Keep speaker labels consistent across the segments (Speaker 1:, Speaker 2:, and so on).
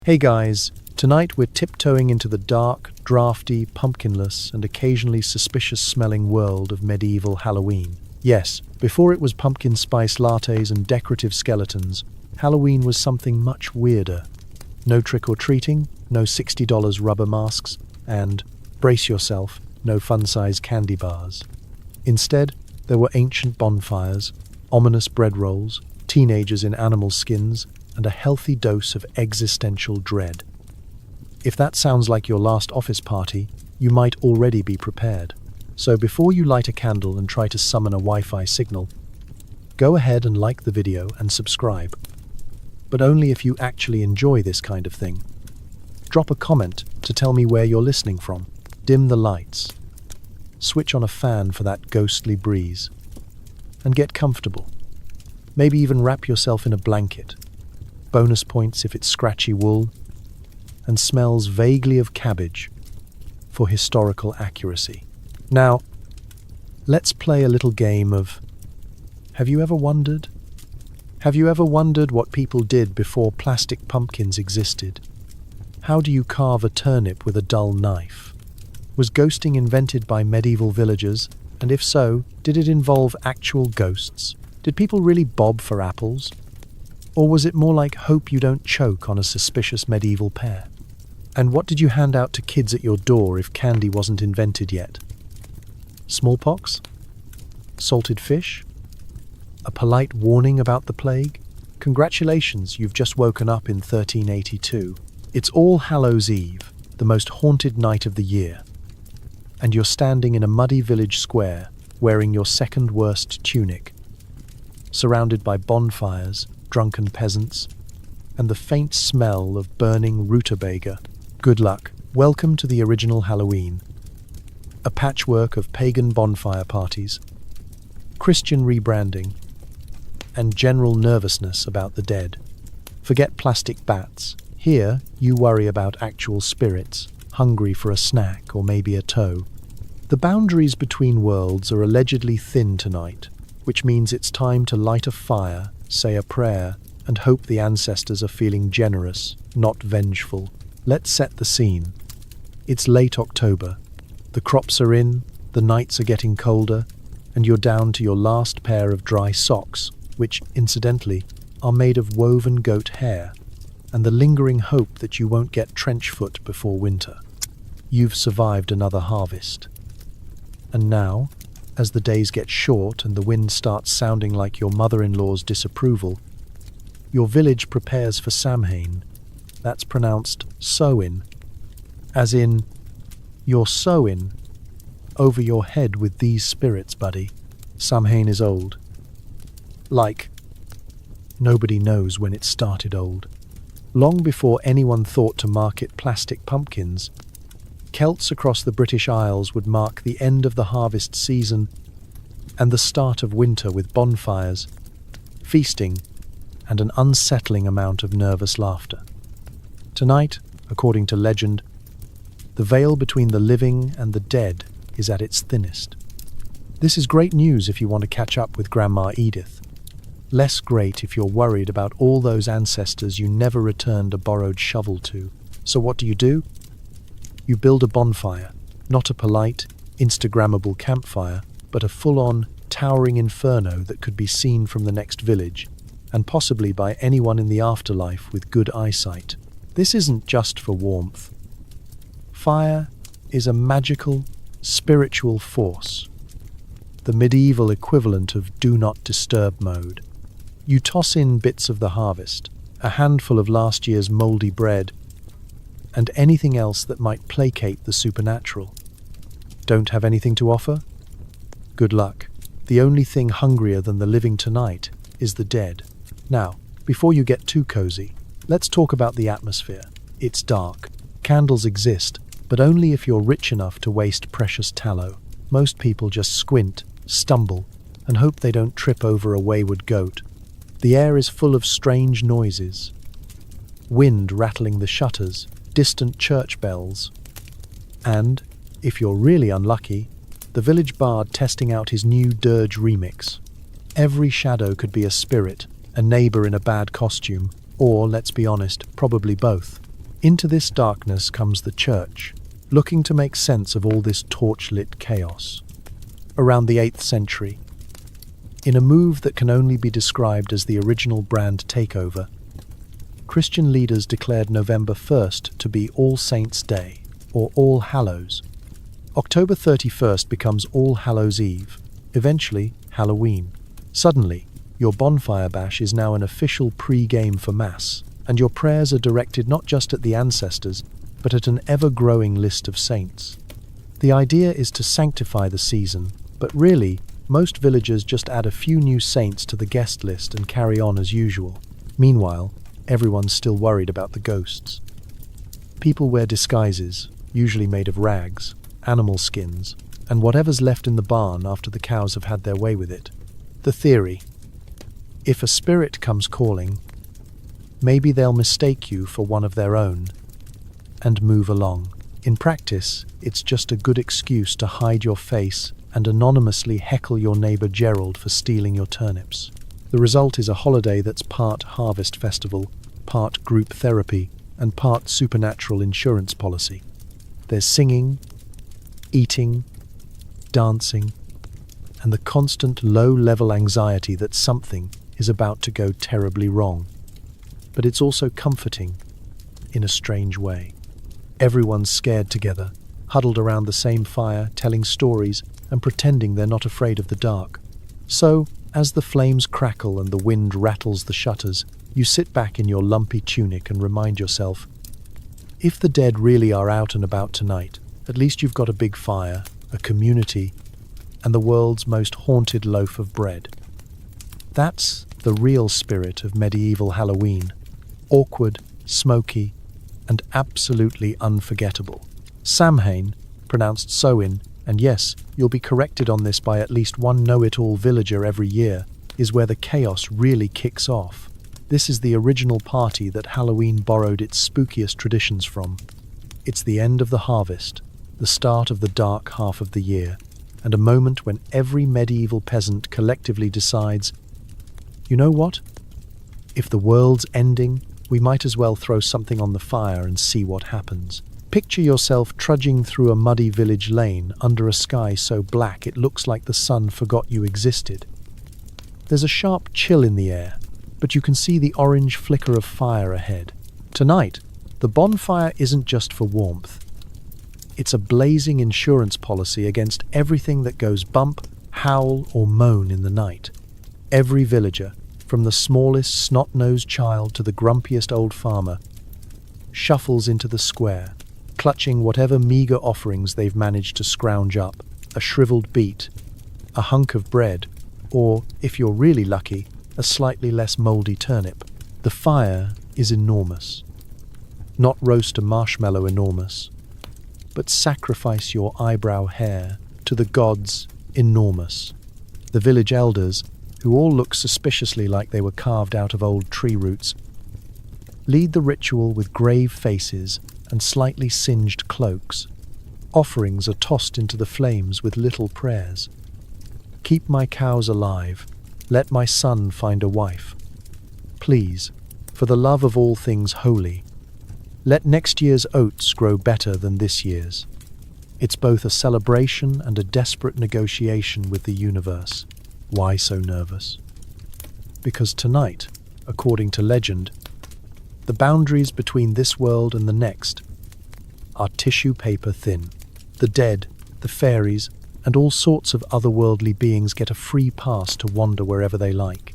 Speaker 1: Hey guys, tonight we're tiptoeing into the dark, drafty, pumpkinless, and occasionally suspicious-smelling world of medieval Halloween. Yes, before it was pumpkin spice lattes and decorative skeletons, Halloween was something much weirder. No trick-or-treating, no $60 rubber masks, and, brace yourself, no fun-size candy bars. Instead, there were ancient bonfires, ominous bread rolls, teenagers in animal skins, and a healthy dose of existential dread. If that sounds like your last office party, you might already be prepared. So before you light a candle and try to summon a Wi-Fi signal, go ahead and like the video and subscribe. But only if you actually enjoy this kind of thing. Drop a comment to tell me where you're listening from. Dim the lights. Switch on a fan for that ghostly breeze. And get comfortable. Maybe even wrap yourself in a blanket. Bonus points if it's scratchy wool and smells vaguely of cabbage for historical accuracy. Now, let's play a little game of Have you ever wondered? Have you ever wondered what people did before plastic pumpkins existed? How do you carve a turnip with a dull knife? Was ghosting invented by medieval villagers? And if so, did it involve actual ghosts? Did people really bob for apples? Or was it more like hope you don't choke on a suspicious medieval pear? And what did you hand out to kids at your door if candy wasn't invented yet? Smallpox? Salted fish? A polite warning about the plague? Congratulations, you've just woken up in 1382. It's All Hallows Eve, the most haunted night of the year. And you're standing in a muddy village square, wearing your second worst tunic, surrounded by bonfires, drunken peasants, and the faint smell of burning rutabaga. Good luck. Welcome to the original Halloween. A patchwork of pagan bonfire parties, Christian rebranding, and general nervousness about the dead. Forget plastic bats. Here, you worry about actual spirits, hungry for a snack or maybe a toe. The boundaries between worlds are allegedly thin tonight, which means it's time to light a fire, say a prayer, and hope the ancestors are feeling generous, not vengeful. Let's set the scene. It's late October. The crops are in, the nights are getting colder, and you're down to your last pair of dry socks, which, incidentally, are made of woven goat hair, and the lingering hope that you won't get trench foot before winter. You've survived another harvest. And now, as the days get short and the wind starts sounding like your mother-in-law's disapproval, your village prepares for Samhain. That's pronounced Sowin, as in, you're sowing over your head with these spirits, buddy. Samhain is old. Like, nobody knows when it started old. Long before anyone thought to market plastic pumpkins, Celts across the British Isles would mark the end of the harvest season and the start of winter with bonfires, feasting, and an unsettling amount of nervous laughter. Tonight, according to legend, the veil between the living and the dead is at its thinnest. This is great news if you want to catch up with Grandma Edith. Less great if you're worried about all those ancestors you never returned a borrowed shovel to. So what do? You build a bonfire, not a polite, Instagrammable campfire, but a full-on, towering inferno that could be seen from the next village, and possibly by anyone in the afterlife with good eyesight. This isn't just for warmth. Fire is a magical, spiritual force, the medieval equivalent of do not disturb mode. You toss in bits of the harvest, a handful of last year's moldy bread, and anything else that might placate the supernatural. Don't have anything to offer? Good luck. The only thing hungrier than the living tonight is the dead. Now, before you get too cozy, let's talk about the atmosphere. It's dark. Candles exist, but only if you're rich enough to waste precious tallow. Most people just squint, stumble, and hope they don't trip over a wayward goat. The air is full of strange noises. Wind rattling the shutters, distant church bells, and, if you're really unlucky, the village bard testing out his new dirge remix. Every shadow could be a spirit, a neighbor in a bad costume, or, let's be honest, probably both. Into this darkness comes the church, looking to make sense of all this torch-lit chaos. Around the 8th century, in a move that can only be described as the original brand takeover, Christian leaders declared November 1st to be All Saints' Day, or All Hallows. October 31st becomes All Hallows' Eve, eventually Halloween. Suddenly, your bonfire bash is now an official pre-game for Mass, and your prayers are directed not just at the ancestors, but at an ever-growing list of saints. The idea is to sanctify the season, but really, most villagers just add a few new saints to the guest list and carry on as usual. Meanwhile, everyone's still worried about the ghosts. People wear disguises, usually made of rags, animal skins, and whatever's left in the barn after the cows have had their way with it. The theory: if a spirit comes calling, maybe they'll mistake you for one of their own and move along. In practice, it's just a good excuse to hide your face and anonymously heckle your neighbor Gerald for stealing your turnips. The result is a holiday that's part harvest festival, part group therapy, and part supernatural insurance policy. There's singing, eating, dancing, and the constant low-level anxiety that something is about to go terribly wrong. But it's also comforting, in a strange way. Everyone's scared together, huddled around the same fire, telling stories and pretending they're not afraid of the dark. So, as the flames crackle and the wind rattles the shutters, you sit back in your lumpy tunic and remind yourself, if the dead really are out and about tonight, at least you've got a big fire, a community, and the world's most haunted loaf of bread. That's the real spirit of medieval Halloween. Awkward, smoky, and absolutely unforgettable. Samhain, pronounced Samhain, and yes, you'll be corrected on this by at least one know-it-all villager every year, is where the chaos really kicks off. This is the original party that Halloween borrowed its spookiest traditions from. It's the end of the harvest, the start of the dark half of the year, and a moment when every medieval peasant collectively decides, you know what? If the world's ending, we might as well throw something on the fire and see what happens. Picture yourself trudging through a muddy village lane under a sky so black it looks like the sun forgot you existed. There's a sharp chill in the air, but you can see the orange flicker of fire ahead. Tonight, the bonfire isn't just for warmth. It's a blazing insurance policy against everything that goes bump, howl, or moan in the night. Every villager, from the smallest snot-nosed child to the grumpiest old farmer, shuffles into the square, clutching whatever meager offerings they've managed to scrounge up, a shriveled beet, a hunk of bread, or, if you're really lucky, a slightly less mouldy turnip. The fire is enormous. Not roast a marshmallow enormous, but sacrifice your eyebrow hair to the gods enormous. The village elders, who all look suspiciously like they were carved out of old tree roots, lead the ritual with grave faces and slightly singed cloaks. Offerings are tossed into the flames with little prayers. Keep my cows alive. Let my son find a wife. Please, for the love of all things holy, let next year's oats grow better than this year's. It's both a celebration and a desperate negotiation with the universe. Why so nervous? Because tonight, according to legend, the boundaries between this world and the next are tissue paper thin. The dead, the fairies, and all sorts of otherworldly beings get a free pass to wander wherever they like.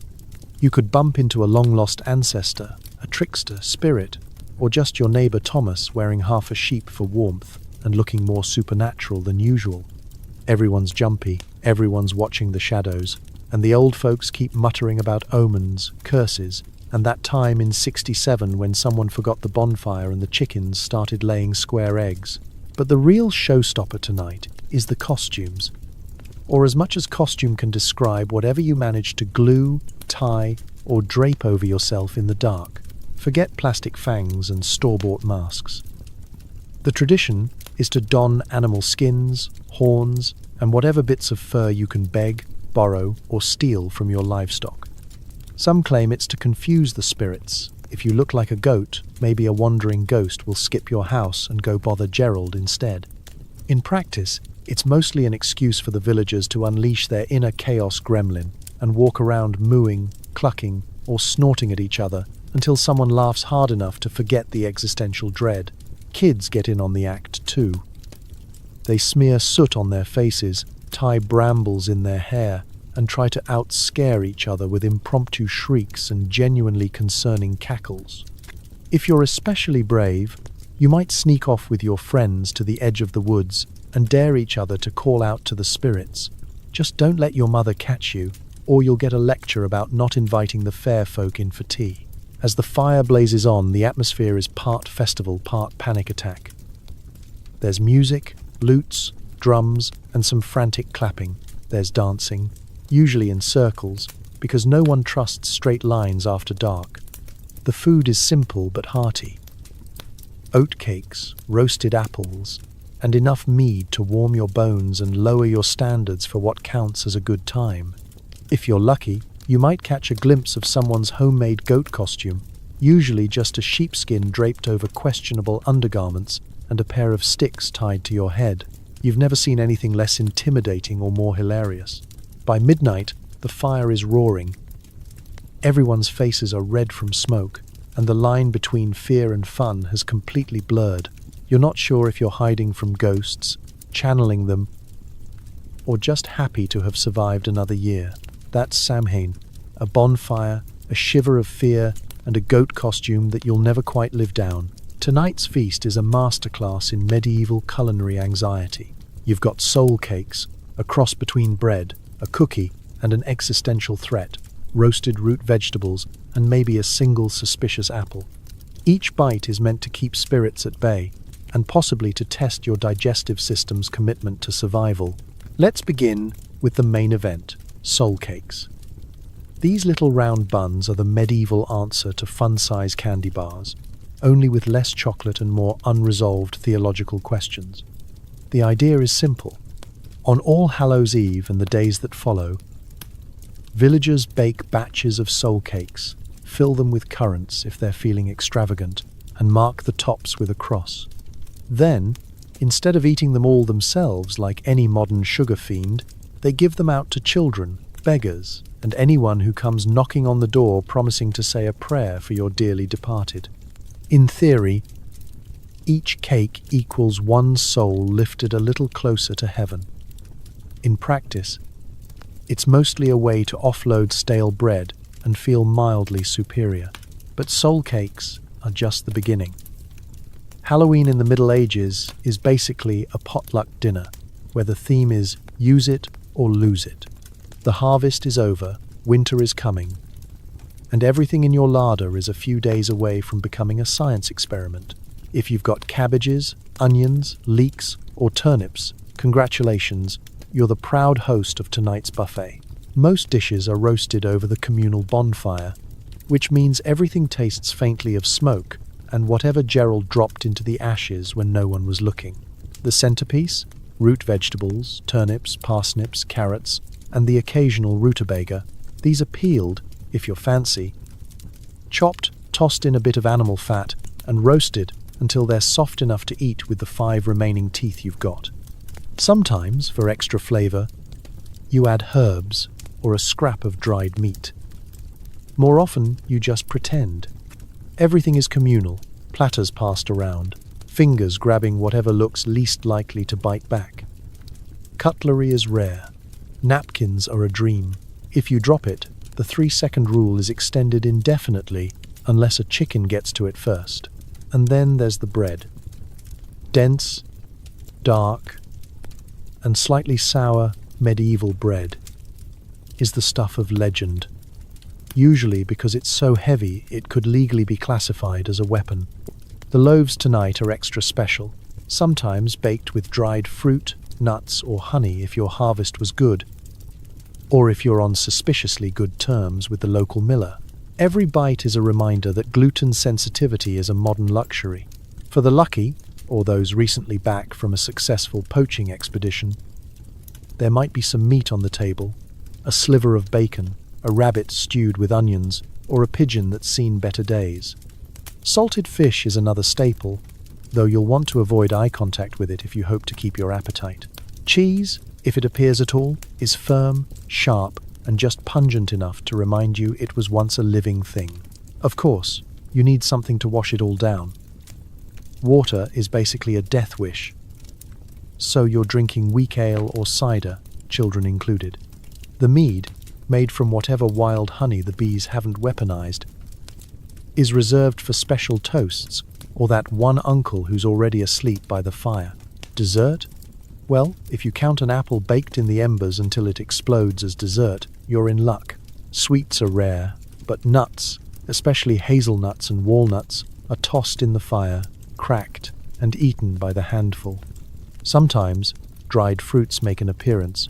Speaker 1: You could bump into a long-lost ancestor, a trickster, spirit, or just your neighbor Thomas wearing half a sheep for warmth and looking more supernatural than usual. Everyone's jumpy, everyone's watching the shadows, and the old folks keep muttering about omens, curses, and that time in '67 when someone forgot the bonfire and the chickens started laying square eggs. But the real showstopper tonight is the costumes, or as much as costume can describe whatever you manage to glue, tie, or drape over yourself in the dark. Forget plastic fangs and store-bought masks. The tradition is to don animal skins, horns, and whatever bits of fur you can beg, borrow, or steal from your livestock. Some claim it's to confuse the spirits, if you look like a goat, maybe a wandering ghost will skip your house and go bother Gerald instead. In practice, it's mostly an excuse for the villagers to unleash their inner chaos gremlin and walk around mooing, clucking, or snorting at each other until someone laughs hard enough to forget the existential dread. Kids get in on the act too. They smear soot on their faces, tie brambles in their hair, and try to out-scare each other with impromptu shrieks and genuinely concerning cackles. If you're especially brave, you might sneak off with your friends to the edge of the woods and dare each other to call out to the spirits. Just don't let your mother catch you, or you'll get a lecture about not inviting the fair folk in for tea. As the fire blazes on, the atmosphere is part festival, part panic attack. There's music, lutes, drums, and some frantic clapping. There's dancing, usually in circles, because no one trusts straight lines after dark. The food is simple but hearty. Oatcakes, roasted apples, and enough mead to warm your bones and lower your standards for what counts as a good time. If you're lucky, you might catch a glimpse of someone's homemade goat costume, usually just a sheepskin draped over questionable undergarments and a pair of sticks tied to your head. You've never seen anything less intimidating or more hilarious. By midnight, the fire is roaring. Everyone's faces are red from smoke, and the line between fear and fun has completely blurred. You're not sure if you're hiding from ghosts, channeling them, or just happy to have survived another year. That's Samhain, a bonfire, a shiver of fear, and a goat costume that you'll never quite live down. Tonight's feast is a masterclass in medieval culinary anxiety. You've got soul cakes, a cross between bread, a cookie, and an existential threat, roasted root vegetables, and maybe a single suspicious apple. Each bite is meant to keep spirits at bay, and possibly to test your digestive system's commitment to survival. Let's begin with the main event, soul cakes. These little round buns are the medieval answer to fun-size candy bars, only with less chocolate and more unresolved theological questions. The idea is simple. On All Hallows' Eve and the days that follow, villagers bake batches of soul cakes, fill them with currants if they're feeling extravagant, and mark the tops with a cross. Then, instead of eating them all themselves like any modern sugar fiend, they give them out to children, beggars, and anyone who comes knocking on the door promising to say a prayer for your dearly departed. In theory, each cake equals one soul lifted a little closer to heaven. In practice, it's mostly a way to offload stale bread and feel mildly superior. But soul cakes are just the beginning. Halloween in the Middle Ages is basically a potluck dinner, where the theme is use it or lose it. The harvest is over, winter is coming, and everything in your larder is a few days away from becoming a science experiment. If you've got cabbages, onions, leeks, or turnips, congratulations, you're the proud host of tonight's buffet. Most dishes are roasted over the communal bonfire, which means everything tastes faintly of smoke and whatever Gerald dropped into the ashes when no one was looking. The centerpiece? Root vegetables, turnips, parsnips, carrots, and the occasional rutabaga. These are peeled, if you're fancy, chopped, tossed in a bit of animal fat, and roasted until they're soft enough to eat with the 5 remaining teeth you've got. Sometimes, for extra flavor, you add herbs or a scrap of dried meat. More often, you just pretend. Everything is communal, platters passed around, fingers grabbing whatever looks least likely to bite back. Cutlery is rare. Napkins are a dream. If you drop it, the 3-second rule is extended indefinitely unless a chicken gets to it first. And then there's the bread. Dense, dark, and slightly sour medieval bread is the stuff of legend, usually because it's so heavy it could legally be classified as a weapon. The loaves tonight are extra special, sometimes baked with dried fruit, nuts, or honey if your harvest was good, or if you're on suspiciously good terms with the local miller. Every bite is a reminder that gluten sensitivity is a modern luxury. For the lucky, or those recently back from a successful poaching expedition, there might be some meat on the table, a sliver of bacon, a rabbit stewed with onions, or a pigeon that's seen better days. Salted fish is another staple, though you'll want to avoid eye contact with it if you hope to keep your appetite. Cheese, if it appears at all, is firm, sharp, and just pungent enough to remind you it was once a living thing. Of course, you need something to wash it all down. Water is basically a death wish, so you're drinking weak ale or cider, children included. The mead, made from whatever wild honey the bees haven't weaponized, is reserved for special toasts or that one uncle who's already asleep by the fire. Dessert? Well, if you count an apple baked in the embers until it explodes as dessert, you're in luck. Sweets are rare, but nuts, especially hazelnuts and walnuts, are tossed in the fire, cracked, and eaten by the handful. Sometimes, dried fruits make an appearance,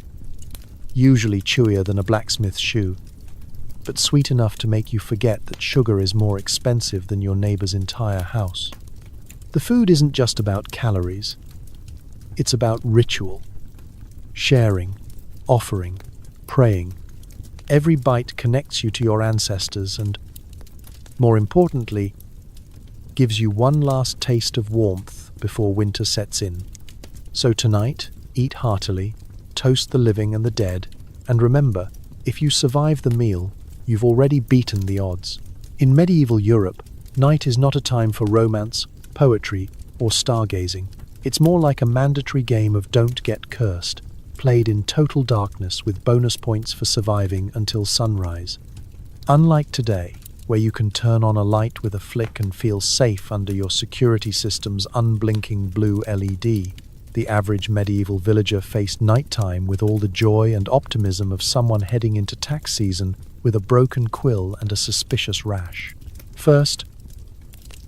Speaker 1: usually chewier than a blacksmith's shoe, but sweet enough to make you forget that sugar is more expensive than your neighbor's entire house. The food isn't just about calories. It's about ritual, sharing, offering, praying. Every bite connects you to your ancestors and, more importantly, gives you one last taste of warmth before winter sets in. So tonight, eat heartily, toast the living and the dead, and remember, if you survive the meal, you've already beaten the odds. In medieval Europe, night is not a time for romance, poetry, or stargazing. It's more like a mandatory game of Don't Get Cursed, played in total darkness with bonus points for surviving until sunrise. Unlike today, where you can turn on a light with a flick and feel safe under your security system's unblinking blue LED, the average medieval villager faced nighttime with all the joy and optimism of someone heading into tax season with a broken quill and a suspicious rash. First,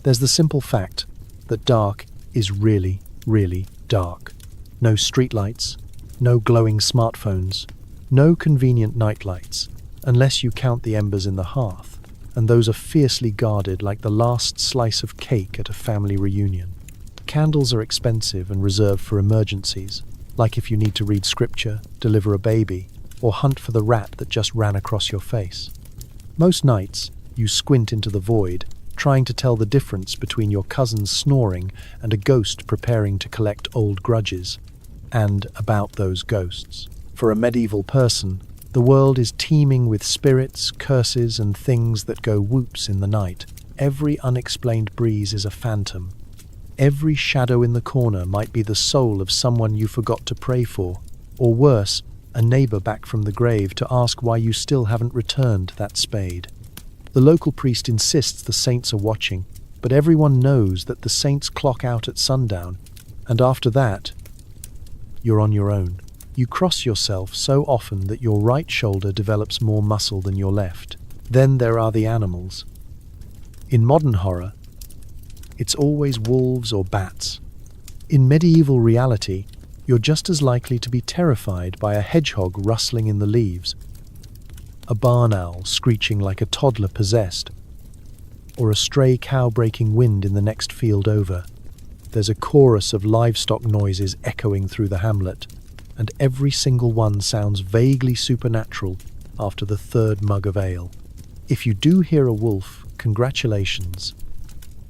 Speaker 1: there's the simple fact that dark is really, really dark. No streetlights, no glowing smartphones, no convenient nightlights, unless you count the embers in the hearth, and those are fiercely guarded like the last slice of cake at a family reunion. Candles are expensive and reserved for emergencies, like if you need to read scripture, deliver a baby, or hunt for the rat that just ran across your face. Most nights, you squint into the void, trying to tell the difference between your cousin's snoring and a ghost preparing to collect old grudges. And about those ghosts. For a medieval person, the world is teeming with spirits, curses, and things that go whoops in the night. Every unexplained breeze is a phantom. Every shadow in the corner might be the soul of someone you forgot to pray for, or worse, a neighbor back from the grave to ask why you still haven't returned that spade. The local priest insists the saints are watching, but everyone knows that the saints clock out at sundown, and after that, you're on your own. You cross yourself so often that your right shoulder develops more muscle than your left. Then there are the animals. In modern horror, it's always wolves or bats. In medieval reality, you're just as likely to be terrified by a hedgehog rustling in the leaves, a barn owl screeching like a toddler possessed, or a stray cow breaking wind in the next field over. There's a chorus of livestock noises echoing through the hamlet, and every single one sounds vaguely supernatural after the third mug of ale. If you do hear a wolf, congratulations.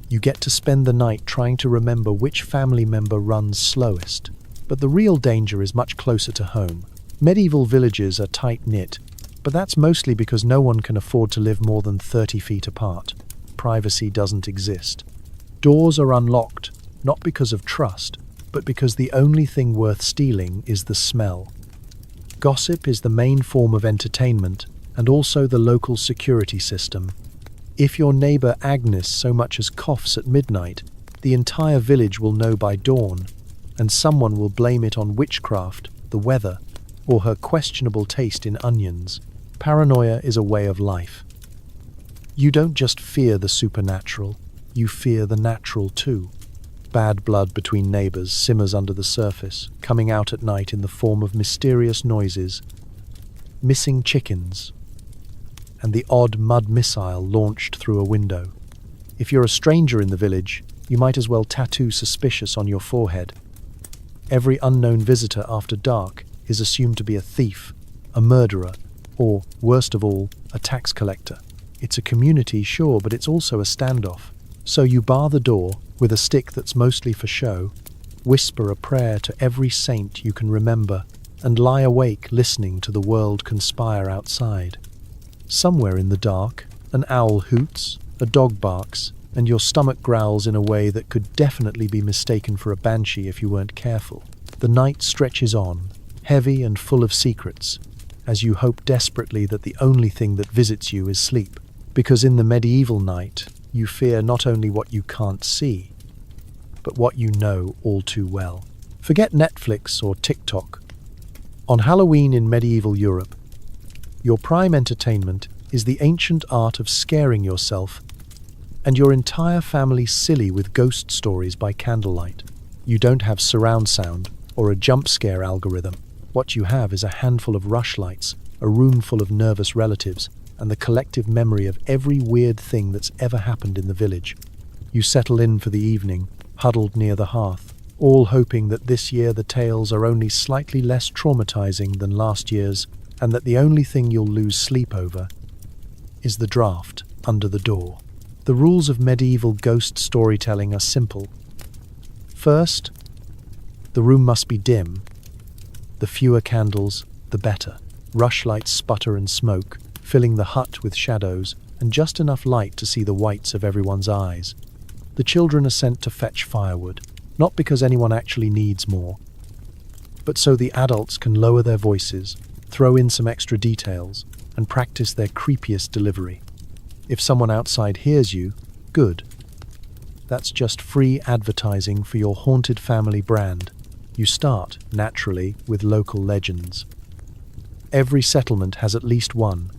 Speaker 1: You get to spend the night trying to remember which family member runs slowest. But the real danger is much closer to home. Medieval villages are tight-knit, but that's mostly because no one can afford to live more than 30 feet apart. Privacy doesn't exist. Doors are unlocked, not because of trust, but because the only thing worth stealing is the smell. Gossip is the main form of entertainment, and also the local security system. If your neighbor Agnes so much as coughs at midnight, the entire village will know by dawn, and someone will blame it on witchcraft, the weather, or her questionable taste in onions. Paranoia is a way of life. You don't just fear the supernatural, you fear the natural too. Bad blood between neighbors simmers under the surface, coming out at night in the form of mysterious noises, missing chickens, and the odd mud missile launched through a window. If you're a stranger in the village, you might as well tattoo suspicious on your forehead. Every unknown visitor after dark is assumed to be a thief, a murderer, or, worst of all, a tax collector. It's a community, sure, but it's also a standoff. So you bar the door with a stick that's mostly for show, whisper a prayer to every saint you can remember, and lie awake listening to the world conspire outside. Somewhere in the dark, an owl hoots, a dog barks, and your stomach growls in a way that could definitely be mistaken for a banshee if you weren't careful. The night stretches on, heavy and full of secrets, as you hope desperately that the only thing that visits you is sleep. Because in the medieval night, you fear not only what you can't see, but what you know all too well. Forget Netflix or TikTok. On Halloween in medieval Europe, your prime entertainment is the ancient art of scaring yourself and your entire family silly with ghost stories by candlelight. You don't have surround sound or a jump scare algorithm. What you have is a handful of rushlights, a room full of nervous relatives, and the collective memory of every weird thing that's ever happened in the village. You settle in for the evening, huddled near the hearth, all hoping that this year the tales are only slightly less traumatizing than last year's, and that the only thing you'll lose sleep over is the draft under the door. The rules of medieval ghost storytelling are simple. First, the room must be dim. The fewer candles, the better. Rushlights sputter and smoke, filling the hut with shadows, and just enough light to see the whites of everyone's eyes. The children are sent to fetch firewood, not because anyone actually needs more, but so the adults can lower their voices, throw in some extra details, and practice their creepiest delivery. If someone outside hears you, good. That's just free advertising for your haunted family brand. You start, naturally, with local legends. Every settlement has at least one.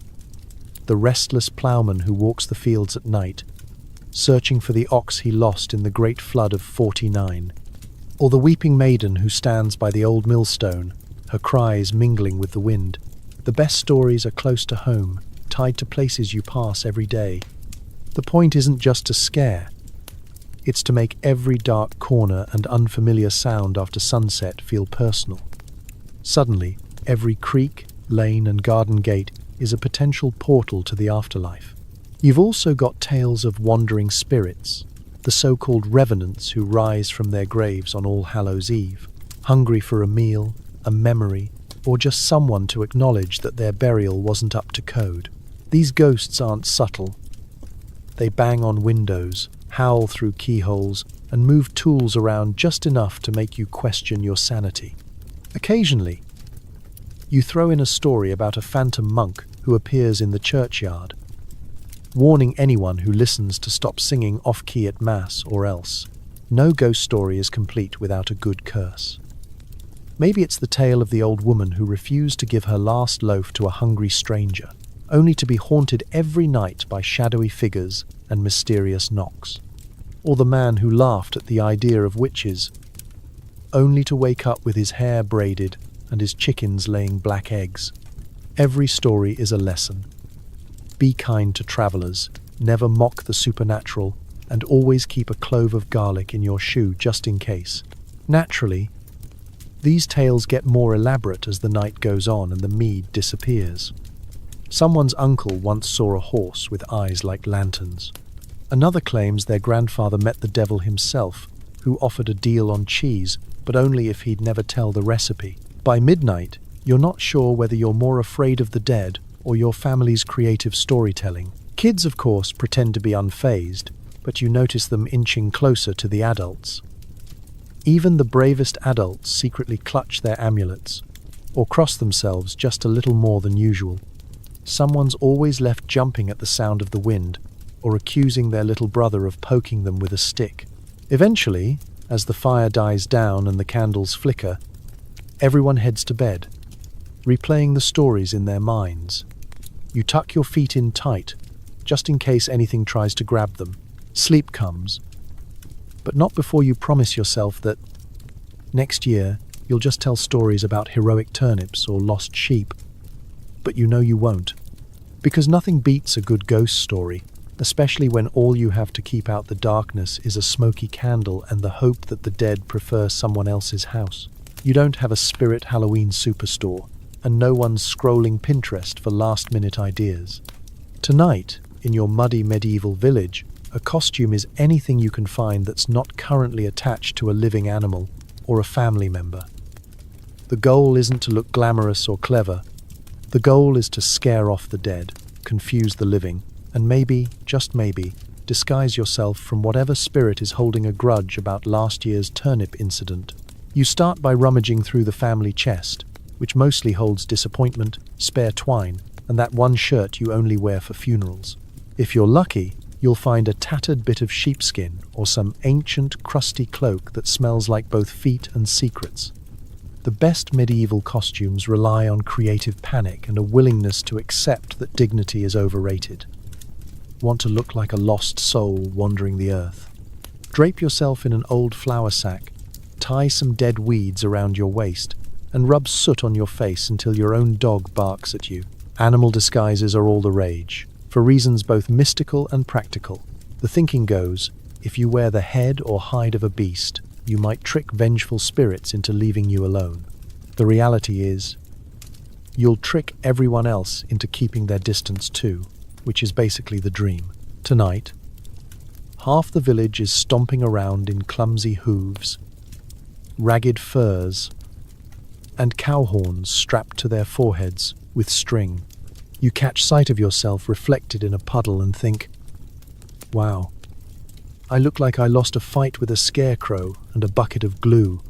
Speaker 1: The restless ploughman who walks the fields at night, searching for the ox he lost in the great flood of '49. Or the weeping maiden who stands by the old millstone, her cries mingling with the wind. The best stories are close to home, tied to places you pass every day. The point isn't just to scare. It's to make every dark corner and unfamiliar sound after sunset feel personal. Suddenly, every creek, lane, and garden gate is a potential portal to the afterlife. You've also got tales of wandering spirits, the so-called revenants who rise from their graves on All Hallows Eve, hungry for a meal, a memory, or just someone to acknowledge that their burial wasn't up to code. These ghosts aren't subtle. They bang on windows, howl through keyholes, and move tools around just enough to make you question your sanity. Occasionally, you throw in a story about a phantom monk who appears in the churchyard, warning anyone who listens to stop singing off-key at Mass or else. No ghost story is complete without a good curse. Maybe it's the tale of the old woman who refused to give her last loaf to a hungry stranger, only to be haunted every night by shadowy figures and mysterious knocks. Or the man who laughed at the idea of witches, only to wake up with his hair braided and his chickens laying black eggs. Every story is a lesson. Be kind to travelers, never mock the supernatural, and always keep a clove of garlic in your shoe just in case. Naturally, these tales get more elaborate as the night goes on and the mead disappears. Someone's uncle once saw a horse with eyes like lanterns. Another claims their grandfather met the devil himself, who offered a deal on cheese, but only if he'd never tell the recipe. By midnight, you're not sure whether you're more afraid of the dead or your family's creative storytelling. Kids, of course, pretend to be unfazed, but you notice them inching closer to the adults. Even the bravest adults secretly clutch their amulets, or cross themselves just a little more than usual. Someone's always left jumping at the sound of the wind, or accusing their little brother of poking them with a stick. Eventually, as the fire dies down and the candles flicker, everyone heads to bed, replaying the stories in their minds. You tuck your feet in tight, just in case anything tries to grab them. Sleep comes, but not before you promise yourself that next year you'll just tell stories about heroic turnips or lost sheep. But you know you won't, because nothing beats a good ghost story, especially when all you have to keep out the darkness is a smoky candle and the hope that the dead prefer someone else's house. You don't have a Spirit Halloween superstore, and no one's scrolling Pinterest for last-minute ideas. Tonight, In your muddy medieval village, a costume is anything you can find that's not currently attached to a living animal or a family member. The goal isn't to look glamorous or clever. The goal is to scare off the dead, confuse the living, and maybe, just maybe, disguise yourself from whatever spirit is holding a grudge about last year's turnip incident. You start by rummaging through the family chest, which mostly holds disappointment, spare twine, and that one shirt you only wear for funerals. If you're lucky, you'll find a tattered bit of sheepskin or some ancient, crusty cloak that smells like both feet and secrets. The best medieval costumes rely on creative panic and a willingness to accept that dignity is overrated. Want to look like a lost soul wandering the earth? Drape yourself in an old flour sack, tie some dead weeds around your waist, and rub soot on your face until your own dog barks at you. Animal disguises are all the rage, for reasons both mystical and practical. The thinking goes, if you wear the head or hide of a beast, you might trick vengeful spirits into leaving you alone. The reality is, you'll trick everyone else into keeping their distance too, which is basically the dream. Tonight, half the village is stomping around in clumsy hooves, ragged furs, and cow horns strapped to their foreheads with string. You catch sight of yourself reflected in a puddle and think, wow, I look like I lost a fight with a scarecrow and a bucket of glue.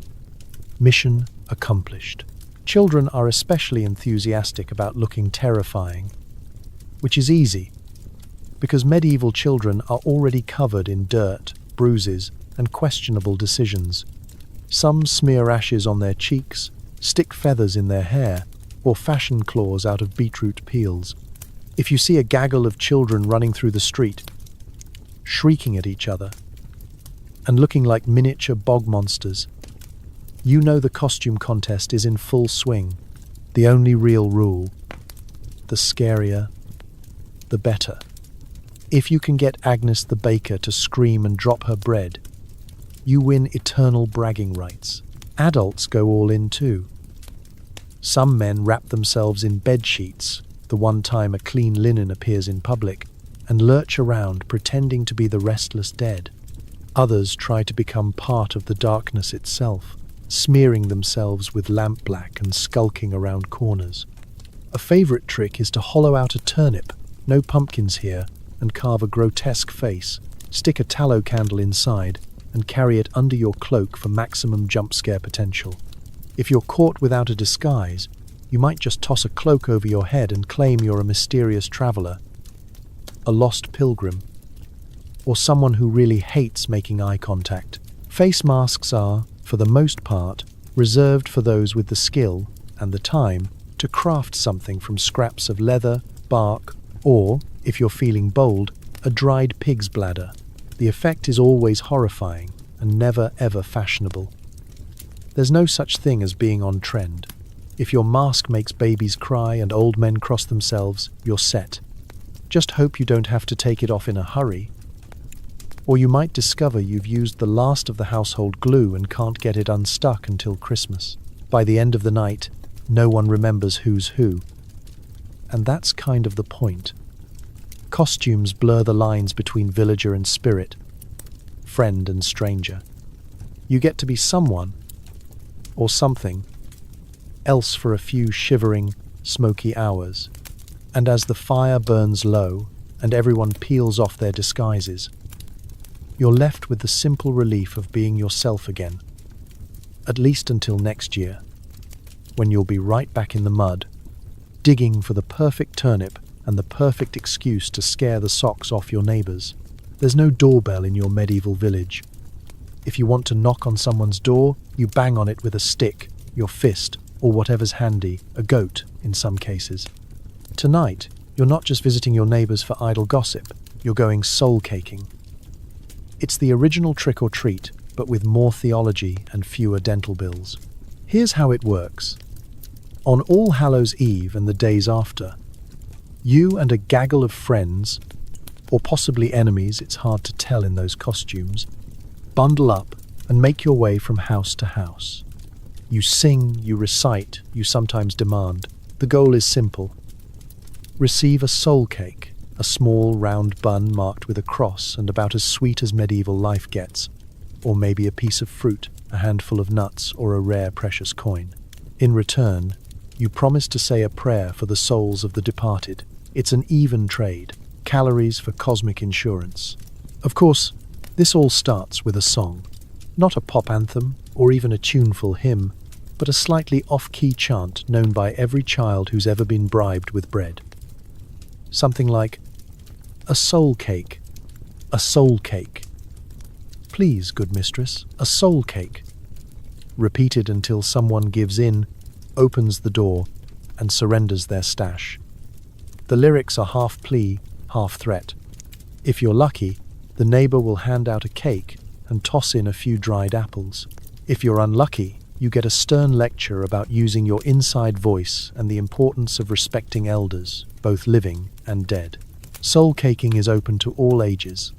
Speaker 1: Mission accomplished. Children are especially enthusiastic about looking terrifying, which is easy, because medieval children are already covered in dirt, bruises, and questionable decisions. Some smear ashes on their cheeks, stick feathers in their hair, or fashion claws out of beetroot peels. If you see a gaggle of children running through the street, shrieking at each other, and looking like miniature bog monsters, you know the costume contest is in full swing. The only real rule: the scarier, the better. If you can get Agnes the baker to scream and drop her bread, you win eternal bragging rights. Adults go all in too. Some men wrap themselves in bed sheets the one time a clean linen appears in public, and lurch around pretending to be the restless dead. Others try to become part of the darkness itself, smearing themselves with lampblack and skulking around corners. A favorite trick is to hollow out a turnip, no pumpkins here, and carve a grotesque face, stick a tallow candle inside, and carry it under your cloak for maximum jump scare potential. If you're caught without a disguise, you might just toss a cloak over your head and claim you're a mysterious traveler, a lost pilgrim, or someone who really hates making eye contact. Face masks are, for the most part, reserved for those with the skill and the time to craft something from scraps of leather, bark, or, if you're feeling bold, a dried pig's bladder. The effect is always horrifying and never ever fashionable. There's no such thing as being on trend. If your mask makes babies cry and old men cross themselves, you're set. Just hope you don't have to take it off in a hurry. Or you might discover you've used the last of the household glue and can't get it unstuck until Christmas. By the end of the night, no one remembers who's who. And that's kind of the point. Costumes blur the lines between villager and spirit, friend and stranger. You get to be someone, or something, else for a few shivering, smoky hours. And as the fire burns low and everyone peels off their disguises, you're left with the simple relief of being yourself again. At least until next year, when you'll be right back in the mud, digging for the perfect turnip and the perfect excuse to scare the socks off your neighbors. There's no doorbell in your medieval village. If you want to knock on someone's door, you bang on it with a stick, your fist, or whatever's handy, a goat in some cases. Tonight, you're not just visiting your neighbors for idle gossip, you're going soul-caking. It's the original trick or treat, but with more theology and fewer dental bills. Here's how it works. On All Hallows Eve and the days after, you and a gaggle of friends, or possibly enemies, it's hard to tell in those costumes, bundle up and make your way from house to house. You sing, you recite, you sometimes demand. The goal is simple. Receive a soul cake, a small, round bun marked with a cross and about as sweet as medieval life gets, or maybe a piece of fruit, a handful of nuts, or a rare precious coin. In return, you promise to say a prayer for the souls of the departed. It's an even trade, calories for cosmic insurance. Of course, this all starts with a song. Not a pop anthem, or even a tuneful hymn, but a slightly off-key chant known by every child who's ever been bribed with bread. Something like, "A soul cake, a soul cake. Please, good mistress, a soul cake." Repeated until someone gives in, opens the door, and surrenders their stash. The lyrics are half plea, half threat. If you're lucky, the neighbor will hand out a cake and toss in a few dried apples. If you're unlucky, you get a stern lecture about using your inside voice and the importance of respecting elders, both living and dead. Soul caking is open to all ages,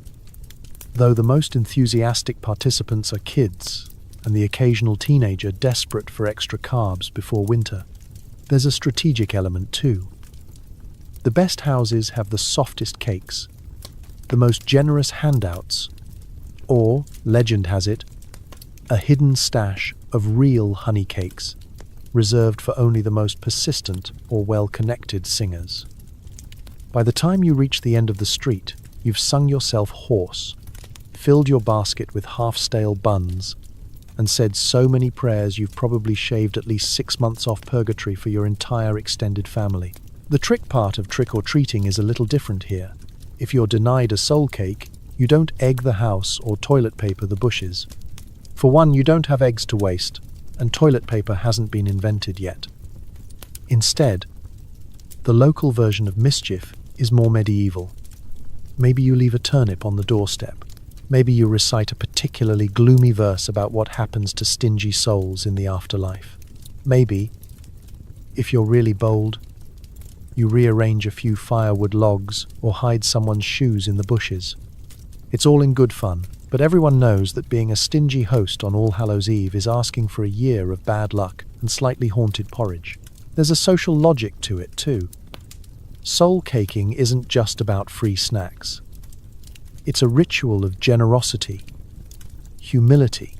Speaker 1: though the most enthusiastic participants are kids and the occasional teenager desperate for extra carbs before winter. There's a strategic element too. The best houses have the softest cakes, the most generous handouts, or, legend has it, a hidden stash of real honey cakes, reserved for only the most persistent or well-connected singers. By the time you reach the end of the street, you've sung yourself hoarse, filled your basket with half-stale buns, and said so many prayers you've probably shaved at least 6 months off purgatory for your entire extended family. The trick part of trick-or-treating is a little different here. If you're denied a soul cake, you don't egg the house or toilet paper the bushes. For one, you don't have eggs to waste, and toilet paper hasn't been invented yet. Instead, the local version of mischief is more medieval. Maybe you leave a turnip on the doorstep. Maybe you recite a particularly gloomy verse about what happens to stingy souls in the afterlife. Maybe, if you're really bold, you rearrange a few firewood logs or hide someone's shoes in the bushes. It's all in good fun, but everyone knows that being a stingy host on All Hallows Eve is asking for a year of bad luck and slightly haunted porridge. There's a social logic to it too. Soul caking isn't just about free snacks. It's a ritual of generosity, humility,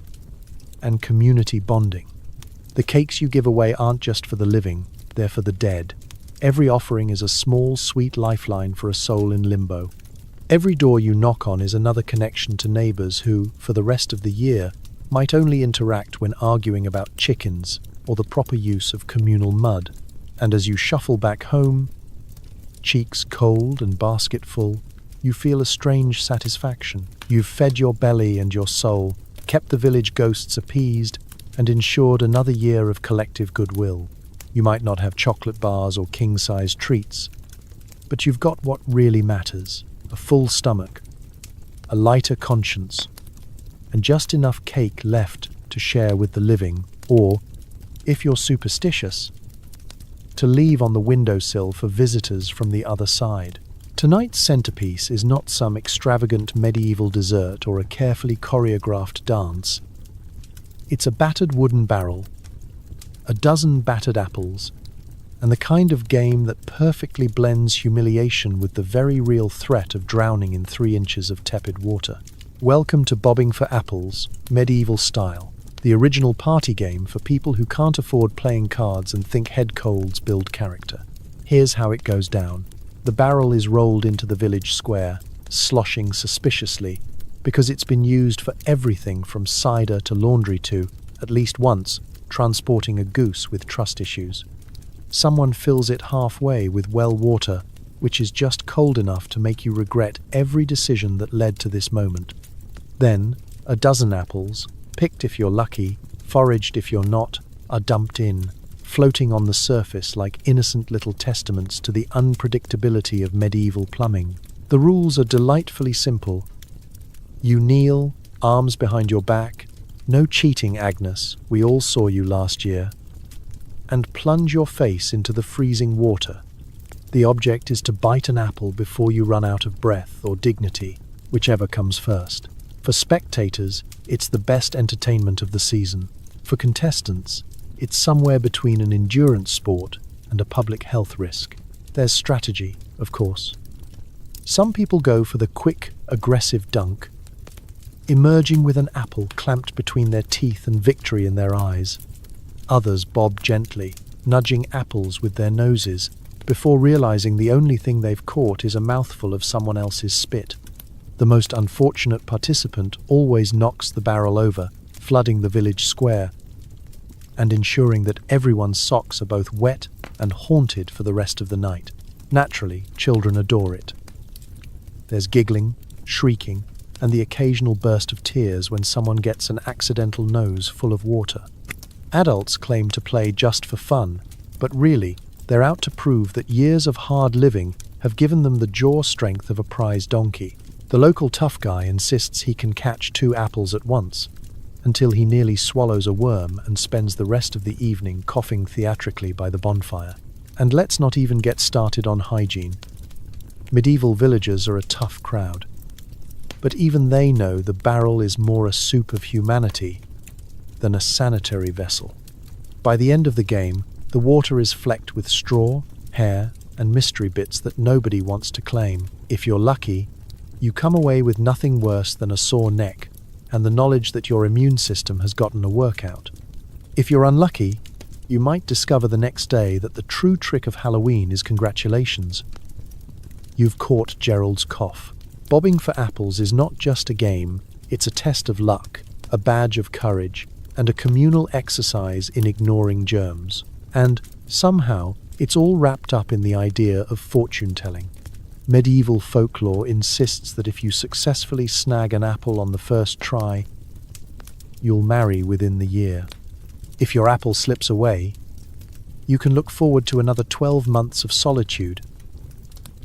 Speaker 1: and community bonding. The cakes you give away aren't just for the living, they're for the dead. Every offering is a small, sweet lifeline for a soul in limbo. Every door you knock on is another connection to neighbors who, for the rest of the year, might only interact when arguing about chickens or the proper use of communal mud. And as you shuffle back home, cheeks cold and basket full, you feel a strange satisfaction. You've fed your belly and your soul, kept the village ghosts appeased, and ensured another year of collective goodwill. You might not have chocolate bars or king-size treats, but you've got what really matters: a full stomach, a lighter conscience, and just enough cake left to share with the living, or, if you're superstitious, to leave on the windowsill for visitors from the other side. Tonight's centerpiece is not some extravagant medieval dessert or a carefully choreographed dance. It's a battered wooden barrel, a dozen battered apples, and the kind of game that perfectly blends humiliation with the very real threat of drowning in 3 inches of tepid water. Welcome to Bobbing for Apples, medieval style, the original party game for people who can't afford playing cards and think head colds build character. Here's how it goes down. The barrel is rolled into the village square, sloshing suspiciously, because it's been used for everything from cider to laundry to, at least once, transporting a goose with trust issues. Someone fills it halfway with well water, which is just cold enough to make you regret every decision that led to this moment. Then, a dozen apples, picked if you're lucky, foraged if you're not, are dumped in, floating on the surface like innocent little testaments to the unpredictability of medieval plumbing. The rules are delightfully simple. You kneel, arms behind your back, no cheating, Agnes, we all saw you last year, and plunge your face into the freezing water. The object is to bite an apple before you run out of breath or dignity, whichever comes first. For spectators, it's the best entertainment of the season. For contestants, it's somewhere between an endurance sport and a public health risk. There's strategy, of course. Some people go for the quick, aggressive dunk, emerging with an apple clamped between their teeth and victory in their eyes. Others bob gently, nudging apples with their noses, before realizing the only thing they've caught is a mouthful of someone else's spit. The most unfortunate participant always knocks the barrel over, flooding the village square, and ensuring that everyone's socks are both wet and haunted for the rest of the night. Naturally, children adore it. There's giggling, shrieking, and the occasional burst of tears when someone gets an accidental nose full of water. Adults claim to play just for fun, but really, they're out to prove that years of hard living have given them the jaw strength of a prize donkey. The local tough guy insists he can catch 2 apples at once, until he nearly swallows a worm and spends the rest of the evening coughing theatrically by the bonfire. And let's not even get started on hygiene. Medieval villagers are a tough crowd, but even they know the barrel is more a soup of humanity than a sanitary vessel. By the end of the game, the water is flecked with straw, hair, and mystery bits that nobody wants to claim. If you're lucky, you come away with nothing worse than a sore neck and the knowledge that your immune system has gotten a workout. If you're unlucky, you might discover the next day that the true trick of Halloween is congratulations. You've caught Gerald's cough. Bobbing for apples is not just a game, it's a test of luck, a badge of courage, and a communal exercise in ignoring germs. And, somehow, it's all wrapped up in the idea of fortune-telling. Medieval folklore insists that if you successfully snag an apple on the first try, you'll marry within the year. If your apple slips away, you can look forward to another 12 months of solitude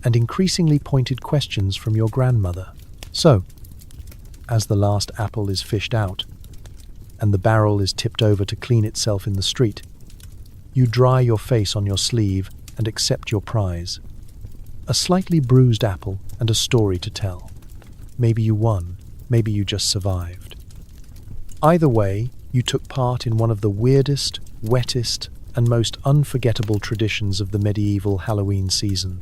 Speaker 1: and increasingly pointed questions from your grandmother. So, as the last apple is fished out, and the barrel is tipped over to clean itself in the street, you dry your face on your sleeve and accept your prize. A slightly bruised apple and a story to tell. Maybe you won, maybe you just survived. Either way, you took part in one of the weirdest, wettest, and most unforgettable traditions of the medieval Halloween season.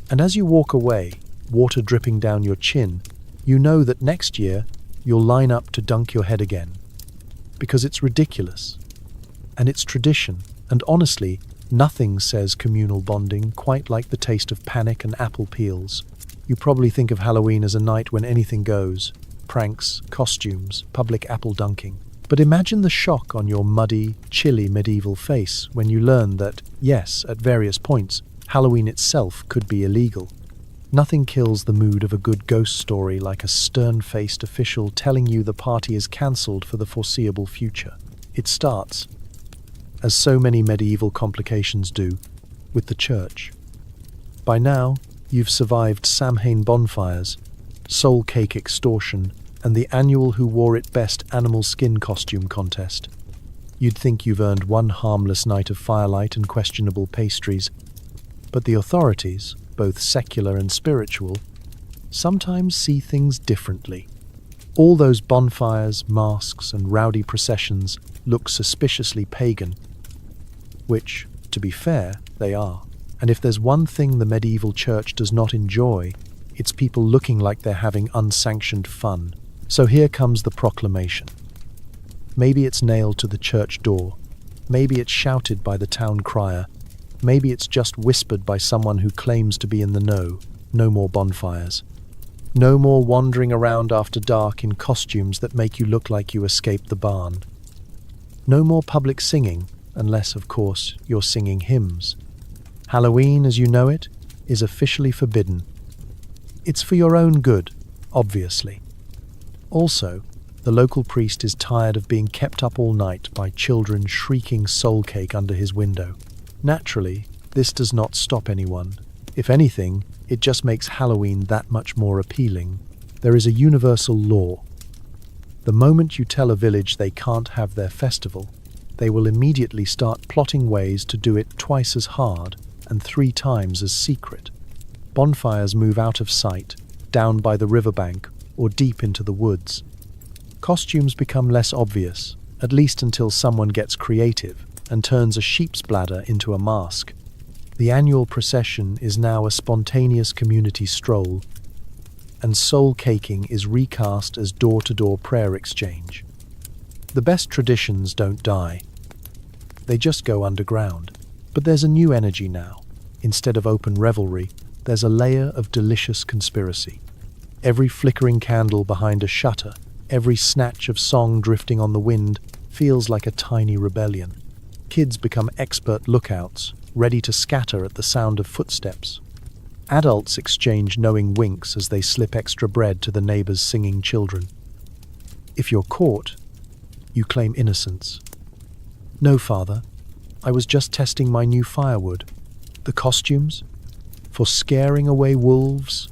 Speaker 1: And as you walk away, water dripping down your chin, you know that next year you'll line up to dunk your head again. Because it's ridiculous. And it's tradition. And honestly, nothing says communal bonding quite like the taste of panic and apple peels. You probably think of Halloween as a night when anything goes. Pranks, costumes, public apple dunking. But imagine the shock on your muddy, chilly medieval face when you learn that, yes, at various points, Halloween itself could be illegal. Nothing kills the mood of a good ghost story like a stern-faced official telling you the party is cancelled for the foreseeable future. It starts, as so many medieval complications do, with the church. By now, you've survived Samhain bonfires, soul cake extortion, and the annual Who Wore It Best animal skin costume contest. You'd think you've earned one harmless night of firelight and questionable pastries, but the authorities, both secular and spiritual, sometimes see things differently. All those bonfires, masks, and rowdy processions look suspiciously pagan, which, to be fair, they are. And if there's one thing the medieval church does not enjoy, it's people looking like they're having unsanctioned fun. So here comes the proclamation. Maybe it's nailed to the church door. Maybe it's shouted by the town crier. Maybe it's just whispered by someone who claims to be in the know. No more bonfires. No more wandering around after dark in costumes that make you look like you escaped the barn. No more public singing, unless, of course, you're singing hymns. Halloween, as you know it, is officially forbidden. It's for your own good, obviously. Also, the local priest is tired of being kept up all night by children shrieking soul cake under his window. Naturally, this does not stop anyone. If anything, it just makes Halloween that much more appealing. There is a universal law. The moment you tell a village they can't have their festival, they will immediately start plotting ways to do it twice as hard and 3 times as secret. Bonfires move out of sight, down by the riverbank, or deep into the woods. Costumes become less obvious, at least until someone gets creative and turns a sheep's bladder into a mask. The annual procession is now a spontaneous community stroll, and soul caking is recast as door-to-door prayer exchange. The best traditions don't die. They just go underground. But there's a new energy now. Instead of open revelry, there's a layer of delicious conspiracy. Every flickering candle behind a shutter, every snatch of song drifting on the wind feels like a tiny rebellion. Kids become expert lookouts, ready to scatter at the sound of footsteps. Adults exchange knowing winks as they slip extra bread to the neighbor's singing children. If you're caught, you claim innocence. No, Father, I was just testing my new firewood. The costumes? For scaring away wolves?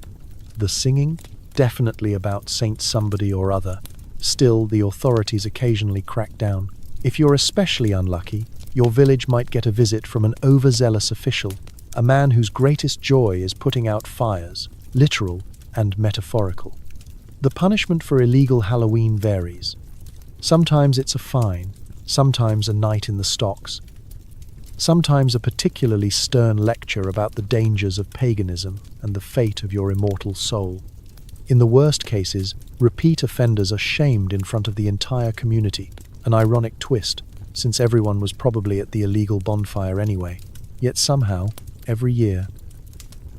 Speaker 1: The singing? Definitely about Saint somebody or other. Still, the authorities occasionally crack down. If you're especially unlucky, your village might get a visit from an overzealous official, a man whose greatest joy is putting out fires, literal and metaphorical. The punishment for illegal Halloween varies. Sometimes it's a fine, sometimes a night in the stocks, sometimes a particularly stern lecture about the dangers of paganism and the fate of your immortal soul. In the worst cases, repeat offenders are shamed in front of the entire community, an ironic twist, since everyone was probably at the illegal bonfire anyway. Yet somehow, every year,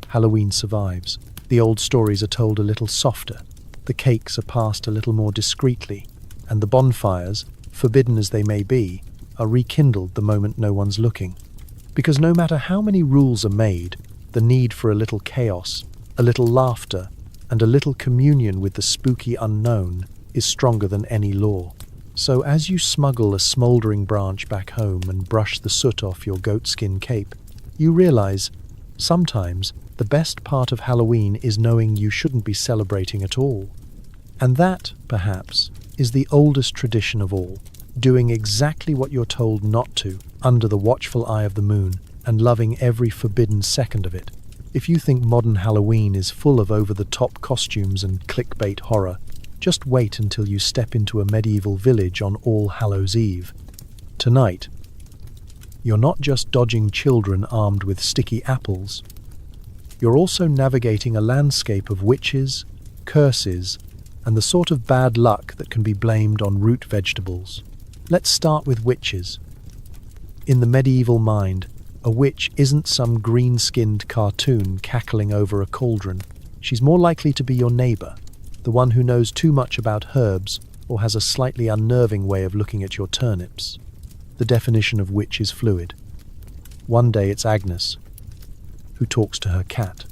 Speaker 1: Halloween survives. The old stories are told a little softer, the cakes are passed a little more discreetly, and the bonfires, forbidden as they may be, are rekindled the moment no one's looking. Because no matter how many rules are made, the need for a little chaos, a little laughter, and a little communion with the spooky unknown is stronger than any law. So as you smuggle a smouldering branch back home and brush the soot off your goatskin cape, you realize, sometimes, the best part of Halloween is knowing you shouldn't be celebrating at all. And that, perhaps, is the oldest tradition of all, doing exactly what you're told not to, under the watchful eye of the moon, and loving every forbidden second of it. If you think modern Halloween is full of over-the-top costumes and clickbait horror, just wait until you step into a medieval village on All Hallows' Eve. Tonight, you're not just dodging children armed with sticky apples. You're also navigating a landscape of witches, curses, and the sort of bad luck that can be blamed on root vegetables. Let's start with witches. In the medieval mind, a witch isn't some green-skinned cartoon cackling over a cauldron. She's more likely to be your neighbor, the one who knows too much about herbs or has a slightly unnerving way of looking at your turnips. The definition of witch is fluid. One day it's Agnes, who talks to her cat.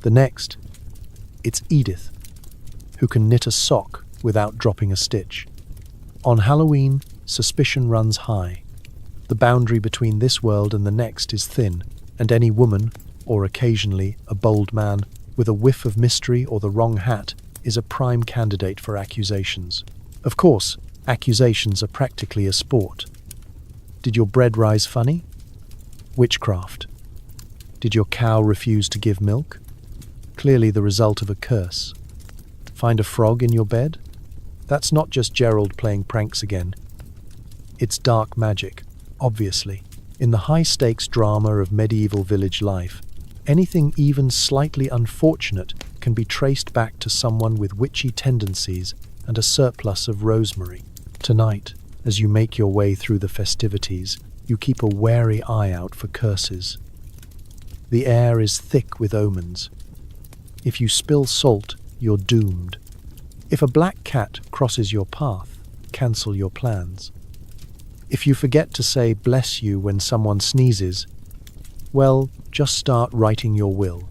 Speaker 1: The next, it's Edith, who can knit a sock without dropping a stitch. On Halloween, suspicion runs high. The boundary between this world and the next is thin, and any woman, or occasionally a bold man, with a whiff of mystery or the wrong hat, is a prime candidate for accusations. Of course, accusations are practically a sport. Did your bread rise funny? Witchcraft. Did your cow refuse to give milk? Clearly the result of a curse. Find a frog in your bed? That's not just Gerald playing pranks again. It's dark magic, obviously. In the high-stakes drama of medieval village life, anything even slightly unfortunate can be traced back to someone with witchy tendencies and a surplus of rosemary. Tonight, as you make your way through the festivities, you keep a wary eye out for curses. The air is thick with omens. If you spill salt, you're doomed. If a black cat crosses your path, cancel your plans. If you forget to say bless you when someone sneezes, well, just start writing your will.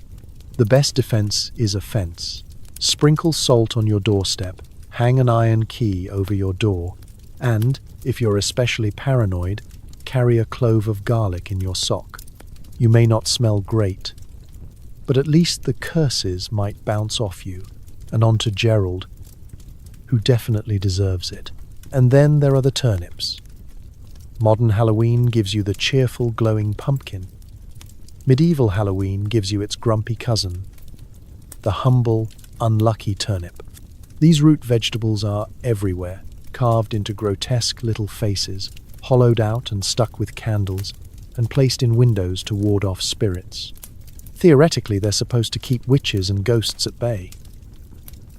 Speaker 1: The best defense is offense. Sprinkle salt on your doorstep, hang an iron key over your door, and, if you're especially paranoid, carry a clove of garlic in your sock. You may not smell great, but at least the curses might bounce off you and onto Gerald, who definitely deserves it. And then there are the turnips. Modern Halloween gives you the cheerful, glowing pumpkin. Medieval Halloween gives you its grumpy cousin, the humble, unlucky turnip. These root vegetables are everywhere, carved into grotesque little faces, hollowed out and stuck with candles, and placed in windows to ward off spirits. Theoretically, they're supposed to keep witches and ghosts at bay.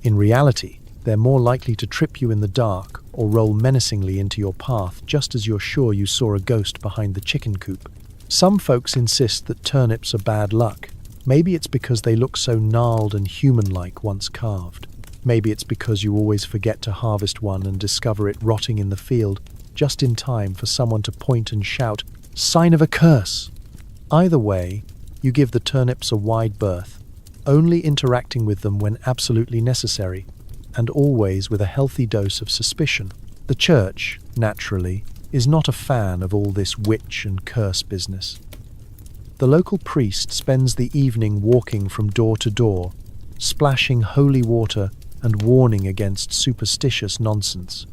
Speaker 1: In reality, they're more likely to trip you in the dark or roll menacingly into your path just as you're sure you saw a ghost behind the chicken coop. Some folks insist that turnips are bad luck. Maybe it's because they look so gnarled and human-like once carved. Maybe it's because you always forget to harvest one and discover it rotting in the field just in time for someone to point and shout, "Sign of a curse!" Either way, you give the turnips a wide berth, only interacting with them when absolutely necessary, and always with a healthy dose of suspicion. The church, naturally, is not a fan of all this witch and curse business. The local priest spends the evening walking from door to door, splashing holy water and warning against superstitious nonsense.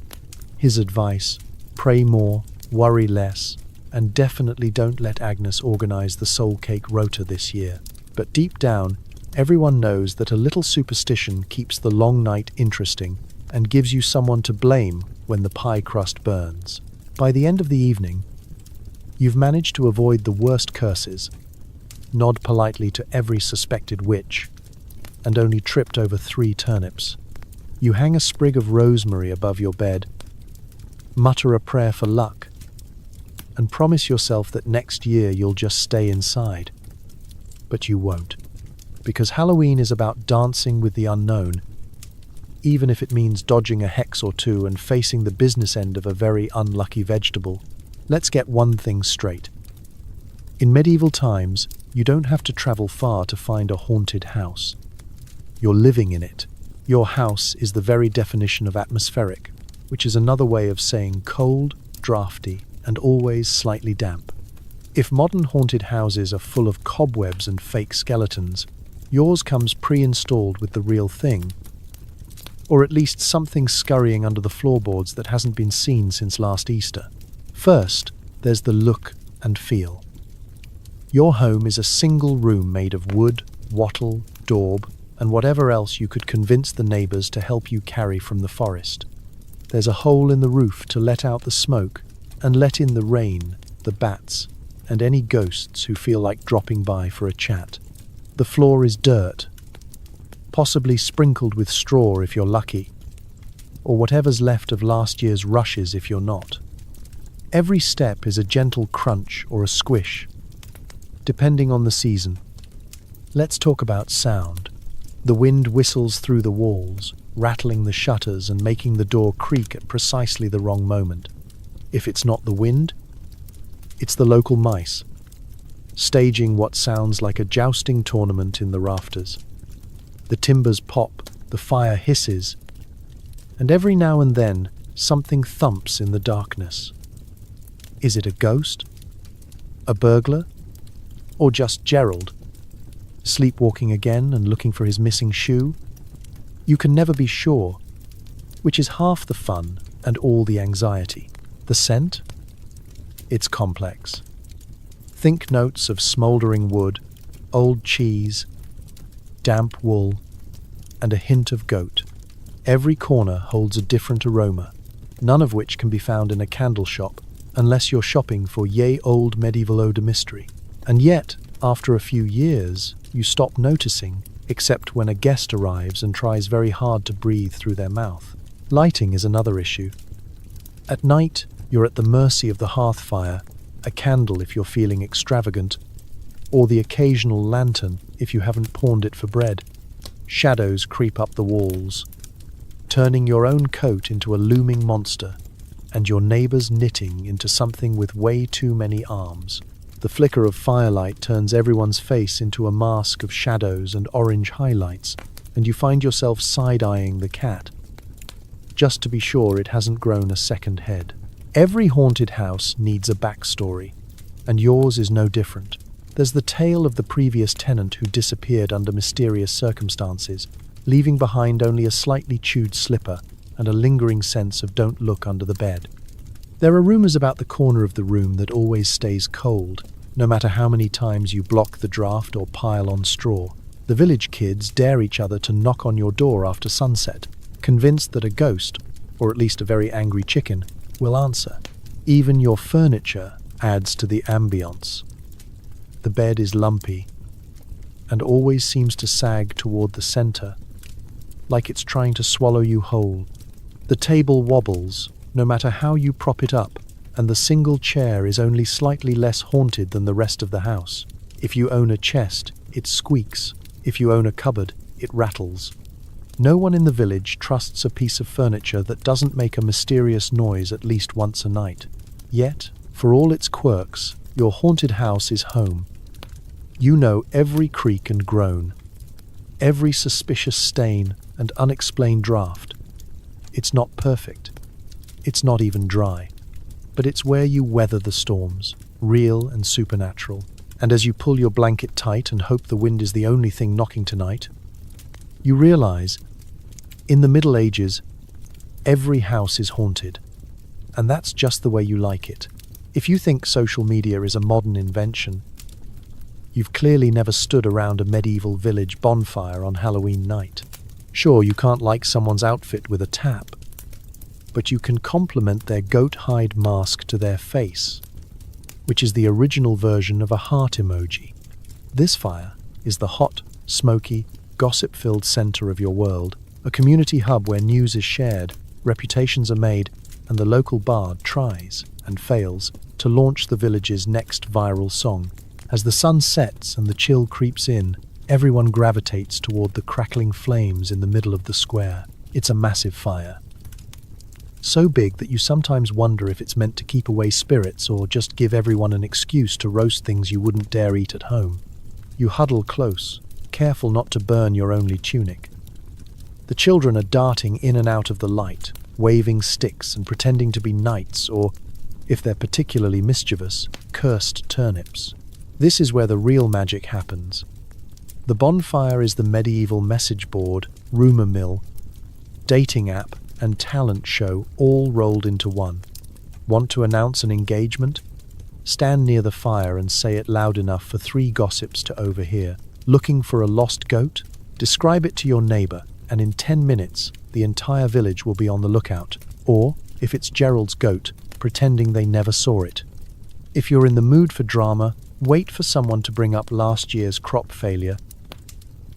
Speaker 1: His advice: pray more, worry less, and definitely don't let Agnes organize the soul cake rota this year. But deep down, everyone knows that a little superstition keeps the long night interesting and gives you someone to blame when the pie crust burns. By the end of the evening, you've managed to avoid the worst curses, nod politely to every suspected witch, and only tripped over 3 turnips. You hang a sprig of rosemary above your bed, mutter a prayer for luck, and promise yourself that next year you'll just stay inside. But you won't, because Halloween is about dancing with the unknown, even if it means dodging a hex or two and facing the business end of a very unlucky vegetable. Let's get one thing straight. In medieval times, you don't have to travel far to find a haunted house. You're living in it. Your house is the very definition of atmospheric, which is another way of saying cold, drafty, and always slightly damp. If modern haunted houses are full of cobwebs and fake skeletons, yours comes pre-installed with the real thing, or at least something scurrying under the floorboards that hasn't been seen since last Easter. First, there's the look and feel. Your home is a single room made of wood, wattle, daub, and whatever else you could convince the neighbors to help you carry from the forest. There's a hole in the roof to let out the smoke and let in the rain, the bats, and any ghosts who feel like dropping by for a chat. The floor is dirt, possibly sprinkled with straw if you're lucky, or whatever's left of last year's rushes if you're not. Every step is a gentle crunch or a squish, depending on the season. Let's talk about sound. The wind whistles through the walls, rattling the shutters and making the door creak at precisely the wrong moment. If it's not the wind, it's the local mice, staging what sounds like a jousting tournament in the rafters. The timbers pop, the fire hisses, and every now and then something thumps in the darkness. Is it a ghost? A burglar? Or just Gerald, sleepwalking again and looking for his missing shoe? You can never be sure, which is half the fun and all the anxiety. The scent? It's complex. Think notes of smouldering wood, old cheese, damp wool, and a hint of goat. Every corner holds a different aroma, none of which can be found in a candle shop unless you're shopping for ye old medieval eau de mystery. And yet, after a few years, you stop noticing, except when a guest arrives and tries very hard to breathe through their mouth. Lighting is another issue. At night, you're at the mercy of the hearth fire, a candle if you're feeling extravagant, or the occasional lantern if you haven't pawned it for bread. Shadows creep up the walls, turning your own coat into a looming monster, and your neighbor's knitting into something with way too many arms. The flicker of firelight turns everyone's face into a mask of shadows and orange highlights, and you find yourself side-eyeing the cat, just to be sure it hasn't grown a second head. Every haunted house needs a backstory, and yours is no different. There's the tale of the previous tenant who disappeared under mysterious circumstances, leaving behind only a slightly chewed slipper and a lingering sense of don't look under the bed. There are rumors about the corner of the room that always stays cold, no matter how many times you block the draft or pile on straw. The village kids dare each other to knock on your door after sunset, convinced that a ghost, or at least a very angry chicken, will answer. Even your furniture, adds to the ambience. The bed is lumpy and always seems to sag toward the center, like it's trying to swallow you whole. The table wobbles, no matter how you prop it up, and the single chair is only slightly less haunted than the rest of the house. If you own a chest, it squeaks. If you own a cupboard, it rattles. No one in the village trusts a piece of furniture that doesn't make a mysterious noise at least once a night. Yet, for all its quirks, your haunted house is home. You know every creak and groan, every suspicious stain and unexplained draft. It's not perfect. It's not even dry. But it's where you weather the storms, real and supernatural. And as you pull your blanket tight and hope the wind is the only thing knocking tonight, you realize, in the Middle Ages, every house is haunted. And that's just the way you like it. If you think social media is a modern invention, you've clearly never stood around a medieval village bonfire on Halloween night. Sure, you can't like someone's outfit with a tap, but you can compliment their goat hide mask to their face, which is the original version of a heart emoji. This fire is the hot, smoky, gossip-filled center of your world, a community hub where news is shared, reputations are made, and the local bard tries and fails to launch the village's next viral song. As the sun sets and the chill creeps in, everyone gravitates toward the crackling flames in the middle of the square. It's a massive fire, so big that you sometimes wonder if it's meant to keep away spirits or just give everyone an excuse to roast things you wouldn't dare eat at home. You huddle close, careful not to burn your only tunic. The children are darting in and out of the light, waving sticks and pretending to be knights or, if they're particularly mischievous, cursed turnips. This is where the real magic happens. The bonfire is the medieval message board, rumor mill, dating app, and talent show all rolled into one. Want to announce an engagement? Stand near the fire and say it loud enough for 3 gossips to overhear. Looking for a lost goat? Describe it to your neighbor, and in 10 minutes, the entire village will be on the lookout. Or, if it's Gerald's goat, pretending they never saw it. If you're in the mood for drama, wait for someone to bring up last year's crop failure,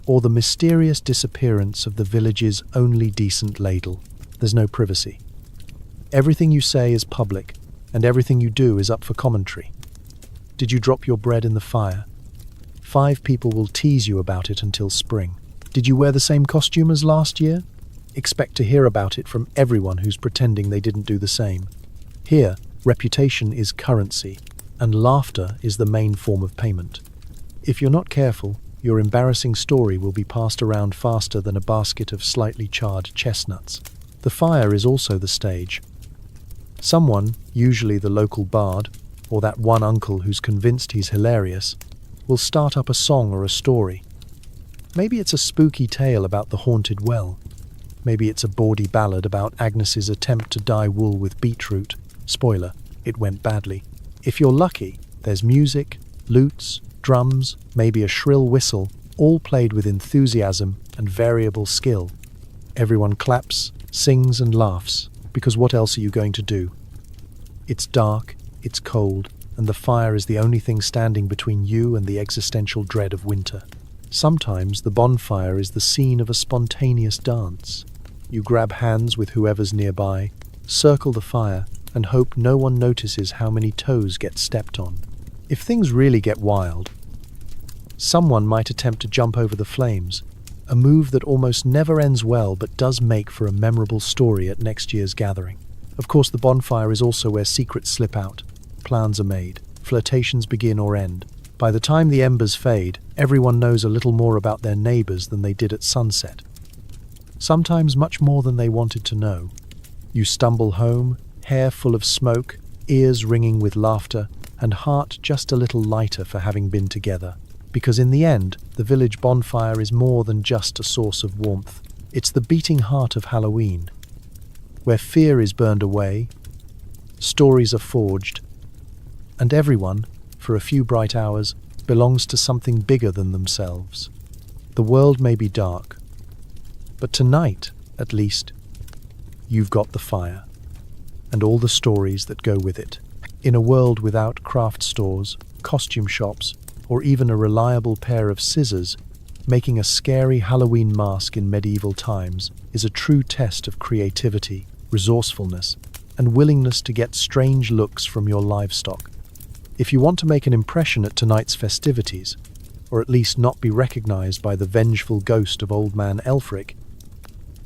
Speaker 1: or the mysterious disappearance of the village's only decent ladle. There's no privacy. Everything you say is public, and everything you do is up for commentary. Did you drop your bread in the fire? 5 people will tease you about it until spring. Did you wear the same costume as last year? Expect to hear about it from everyone who's pretending they didn't do the same. Here, reputation is currency, and laughter is the main form of payment. If you're not careful, your embarrassing story will be passed around faster than a basket of slightly charred chestnuts. The fire is also the stage. Someone, usually the local bard, or that one uncle who's convinced he's hilarious, will start up a song or a story. Maybe it's a spooky tale about the haunted well. Maybe it's a bawdy ballad about Agnes's attempt to dye wool with beetroot. Spoiler, it went badly. If you're lucky, there's music, lutes, drums, maybe a shrill whistle, all played with enthusiasm and variable skill. Everyone claps, sings and laughs, because what else are you going to do? It's dark, it's cold, and the fire is the only thing standing between you and the existential dread of winter. Sometimes the bonfire is the scene of a spontaneous dance. You grab hands with whoever's nearby, circle the fire, and hope no one notices how many toes get stepped on. If things really get wild, someone might attempt to jump over the flames, a move that almost never ends well but does make for a memorable story at next year's gathering. Of course, the bonfire is also where secrets slip out, plans are made, flirtations begin or end. By the time the embers fade, everyone knows a little more about their neighbors than they did at sunset. Sometimes much more than they wanted to know. You stumble home, hair full of smoke, ears ringing with laughter, and heart just a little lighter for having been together. Because in the end, the village bonfire is more than just a source of warmth. It's the beating heart of Halloween, where fear is burned away, stories are forged, and everyone, for a few bright hours, belongs to something bigger than themselves. The world may be dark, but tonight, at least, you've got the fire. and all the stories that go with it. In a world without craft stores, costume shops, or even a reliable pair of scissors, making a scary Halloween mask in medieval times is a true test of creativity, resourcefulness, and willingness to get strange looks from your livestock. If you want to make an impression at tonight's festivities, or at least not be recognized by the vengeful ghost of Old Man Elfric,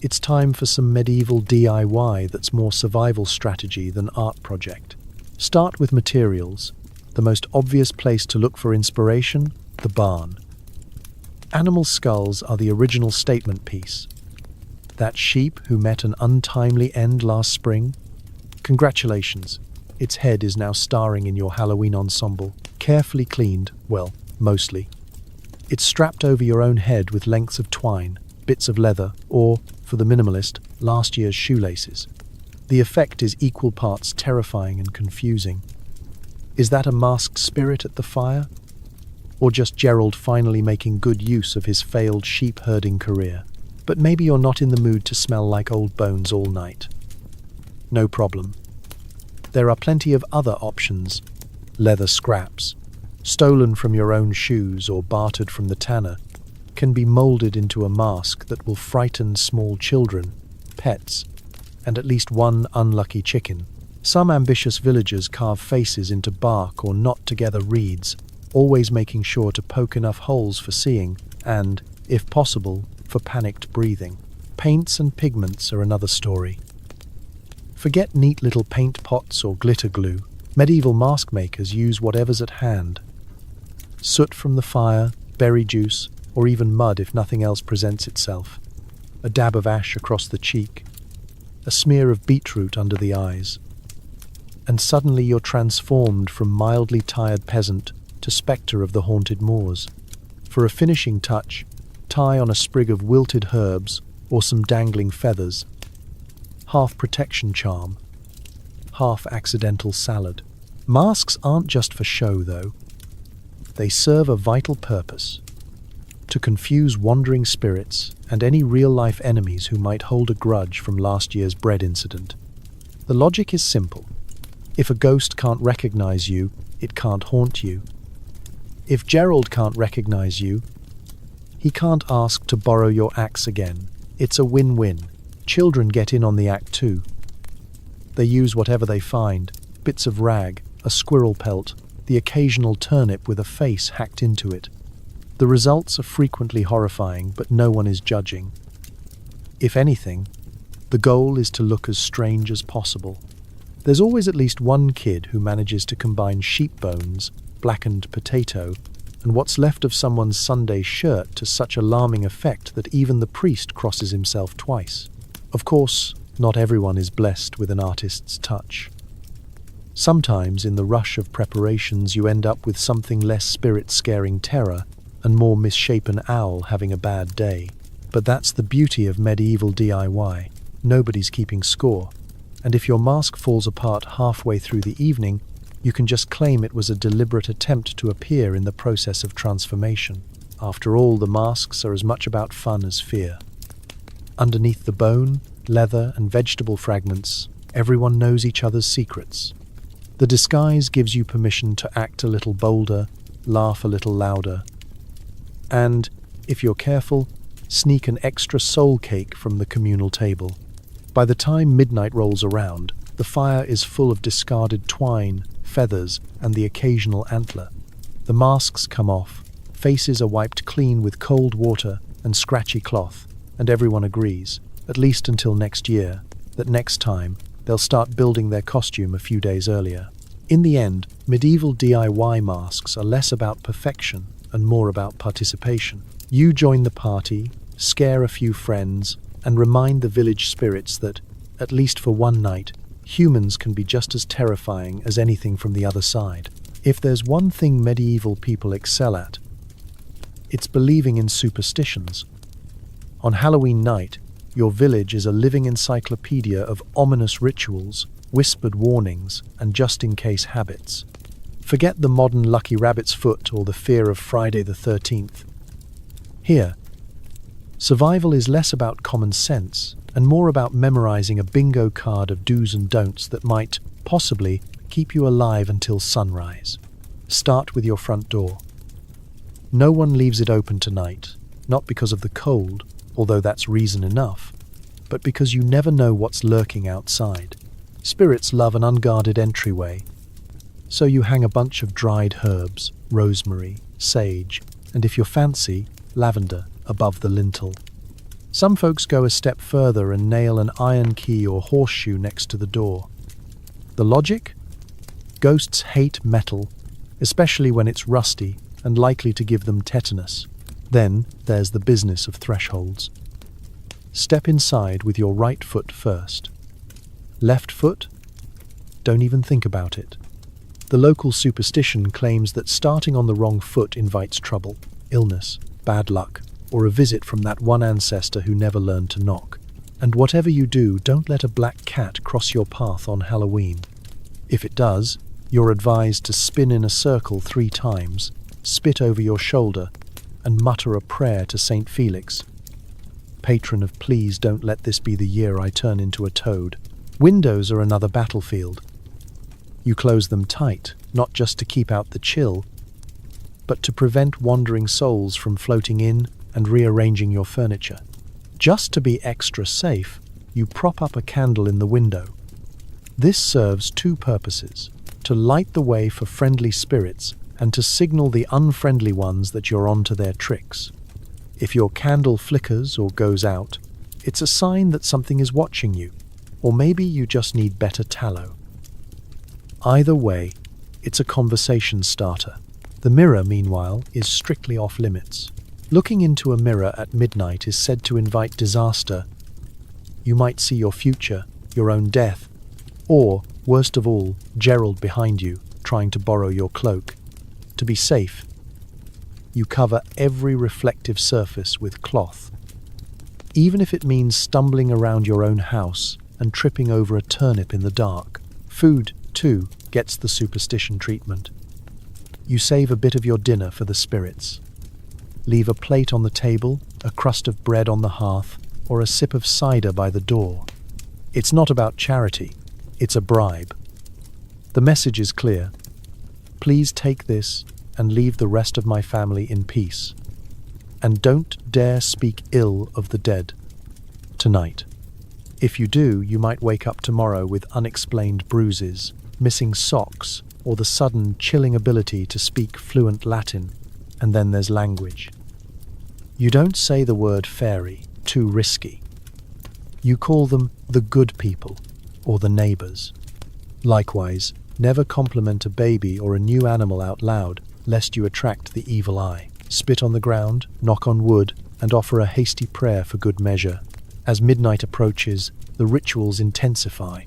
Speaker 1: it's time for some medieval DIY that's more survival strategy than art project. Start with materials. The most obvious place to look for inspiration, the barn. Animal skulls are the original statement piece. That sheep who met an untimely end last spring? Congratulations, its head is now starring in your Halloween ensemble, carefully cleaned, well, mostly. It's strapped over your own head with lengths of twine, bits of leather, or, for the minimalist, last year's shoelaces. The effect is equal parts terrifying and confusing. Is that a masked spirit at the fire? Or just Gerald finally making good use of his failed sheep-herding career? But maybe you're not in the mood to smell like old bones all night. No problem. There are plenty of other options. Leather scraps, stolen from your own shoes or bartered from the tanner, can be molded into a mask that will frighten small children, pets, and at least one unlucky chicken. Some ambitious villagers carve faces into bark or knot together reeds, always making sure to poke enough holes for seeing and, if possible, for panicked breathing. Paints and pigments are another story. Forget neat little paint pots or glitter glue. Medieval mask makers use whatever's at hand. Soot from the fire, berry juice, or even mud if nothing else presents itself. A dab of ash across the cheek. A smear of beetroot under the eyes. And suddenly you're transformed from mildly tired peasant to spectre of the haunted moors. For a finishing touch, tie on a sprig of wilted herbs or some dangling feathers. Half protection charm, half accidental salad. Masks aren't just for show, though. They serve a vital purpose: to confuse wandering spirits and any real-life enemies who might hold a grudge from last year's bread incident. The logic is simple. If a ghost can't recognize you, it can't haunt you. If Gerald can't recognize you, he can't ask to borrow your axe again. It's a win-win. Children get in on the act too. They use whatever they find, bits of rag, a squirrel pelt, the occasional turnip with a face hacked into it. The results are frequently horrifying, but no one is judging. If anything, the goal is to look as strange as possible. There's always at least one kid who manages to combine sheep bones, blackened potato, and what's left of someone's Sunday shirt to such alarming effect that even the priest crosses himself twice. Of course, not everyone is blessed with an artist's touch. Sometimes, in the rush of preparations, you end up with something less spirit-scaring terror and more misshapen owl having a bad day. But that's the beauty of medieval DIY. Nobody's keeping score. And if your mask falls apart halfway through the evening, you can just claim it was a deliberate attempt to appear in the process of transformation. After all, the masks are as much about fun as fear. Underneath the bone, leather, and vegetable fragments, everyone knows each other's secrets. The disguise gives you permission to act a little bolder, laugh a little louder, and, if you're careful, sneak an extra soul cake from the communal table. By the time midnight rolls around, the fire is full of discarded twine, feathers, and the occasional antler. The masks come off, faces are wiped clean with cold water and scratchy cloth, and everyone agrees, at least until next year, that next time they'll start building their costume a few days earlier. In the end, medieval DIY masks are less about perfection and more about participation. You join the party, scare a few friends, and remind the village spirits that, at least for one night, humans can be just as terrifying as anything from the other side. If there's one thing medieval people excel at, it's believing in superstitions. On Halloween night, your village is a living encyclopedia of ominous rituals, whispered warnings, and just-in-case habits. Forget the modern lucky rabbit's foot or the fear of Friday the 13th. Here, Survival is less about common sense and more about memorizing a bingo card of do's and don'ts that might, possibly, keep you alive until sunrise. Start with your front door. No one leaves it open tonight, not because of the cold, although that's reason enough, but because you never know what's lurking outside. Spirits love an unguarded entryway, so you hang a bunch of dried herbs, rosemary, sage, and if you're fancy, lavender above the lintel. Some folks go a step further and nail an iron key or horseshoe next to the door. The logic? Ghosts hate metal, especially when it's rusty and likely to give them tetanus. Then there's the business of thresholds. Step inside with your right foot first. Left foot? Don't even think about it. The local superstition claims that starting on the wrong foot invites trouble, illness, bad luck, or a visit from that one ancestor who never learned to knock. And whatever you do, don't let a black cat cross your path on Halloween. If it does, you're advised to spin in a circle 3 times, spit over your shoulder, and mutter a prayer to Saint Felix, patron of please don't let this be the year I turn into a toad. Windows are another battlefield. You close them tight, not just to keep out the chill, but to prevent wandering souls from floating in and rearranging your furniture. Just to be extra safe, you prop up a candle in the window. This serves 2 purposes: to light the way for friendly spirits and to signal the unfriendly ones that you're onto their tricks. If your candle flickers or goes out, it's a sign that something is watching you, or maybe you just need better tallow. Either way, it's a conversation starter. The mirror, meanwhile, is strictly off limits. Looking into a mirror at midnight is said to invite disaster. You might see your future, your own death, or, worst of all, Gerald behind you, trying to borrow your cloak. To be safe, you cover every reflective surface with cloth, even if it means stumbling around your own house and tripping over a turnip in the dark. Food, too, gets the superstition treatment. You save a bit of your dinner for the spirits. Leave a plate on the table, a crust of bread on the hearth, or a sip of cider by the door. It's not about charity, it's a bribe. The message is clear. Please take this and leave the rest of my family in peace. And don't dare speak ill of the dead tonight. If you do, you might wake up tomorrow with unexplained bruises, missing socks, or the sudden chilling ability to speak fluent Latin. And then there's language. You don't say the word fairy, too risky. You call them the good people, or the neighbors. Likewise, never compliment a baby or a new animal out loud, lest you attract the evil eye. Spit on the ground, knock on wood, and offer a hasty prayer for good measure. As midnight approaches, the rituals intensify.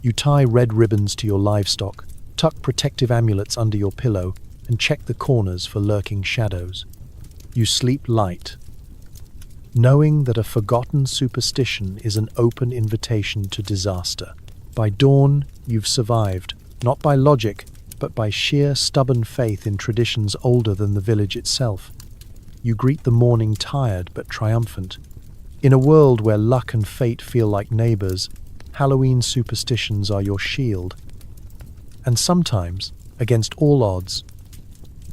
Speaker 1: You tie red ribbons to your livestock, tuck protective amulets under your pillow, and check the corners for lurking shadows. You sleep light, knowing that a forgotten superstition is an open invitation to disaster. By dawn, you've survived, not by logic, but by sheer stubborn faith in traditions older than the village itself. You greet the morning tired but triumphant. In a world where luck and fate feel like neighbors, Halloween superstitions are your shield. And sometimes, against all odds,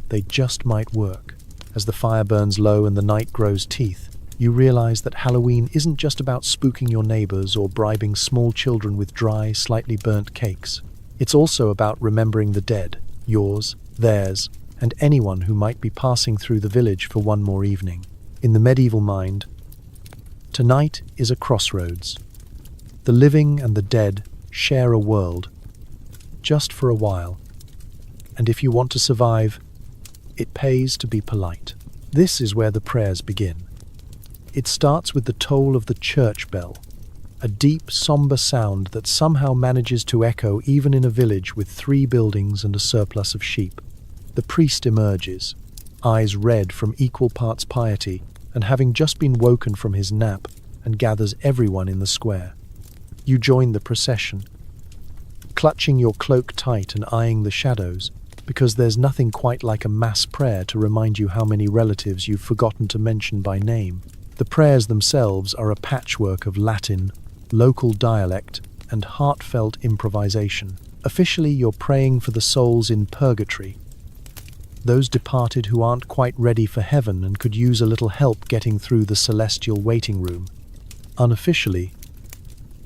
Speaker 1: they just might work. As the fire burns low and the night grows teeth, you realize that Halloween isn't just about spooking your neighbors or bribing small children with dry, slightly burnt cakes. It's also about remembering the dead, yours, theirs, and anyone who might be passing through the village for one more evening. In the medieval mind, tonight is a crossroads. The living and the dead share a world, just for a while. And if you want to survive, it pays to be polite. This is where the prayers begin. It starts with the toll of the church bell, a deep, somber sound that somehow manages to echo even in a village with 3 buildings and a surplus of sheep. The priest emerges, eyes red from equal parts piety and having just been woken from his nap, and gathers everyone in the square. You join the procession, clutching your cloak tight and eyeing the shadows, because there's nothing quite like a mass prayer to remind you how many relatives you've forgotten to mention by name. The prayers themselves are a patchwork of Latin, local dialect, and heartfelt improvisation. Officially, you're praying for the souls in purgatory, those departed who aren't quite ready for heaven and could use a little help getting through the celestial waiting room. Unofficially,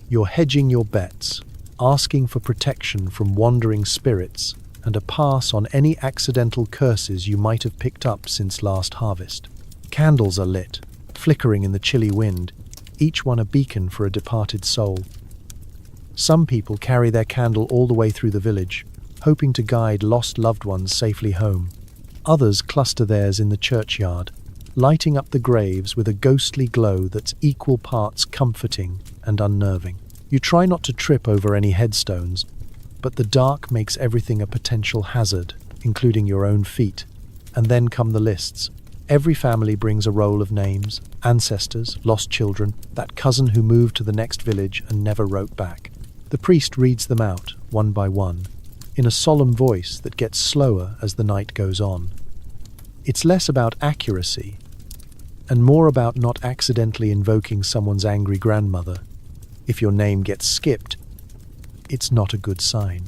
Speaker 1: you're hedging your bets, asking for protection from wandering spirits and a pass on any accidental curses you might have picked up since last harvest. Candles are lit, flickering in the chilly wind, each one a beacon for a departed soul. Some people carry their candle all the way through the village, hoping to guide lost loved ones safely home. Others cluster theirs in the churchyard, lighting up the graves with a ghostly glow that's equal parts comforting and unnerving. You try not to trip over any headstones, but the dark makes everything a potential hazard, including your own feet. And then come the lists. Every family brings a roll of names, ancestors, lost children, that cousin who moved to the next village and never wrote back. The priest reads them out, one by one, in a solemn voice that gets slower as the night goes on. It's less about accuracy, and more about not accidentally invoking someone's angry grandmother. If your name gets skipped, it's not a good sign.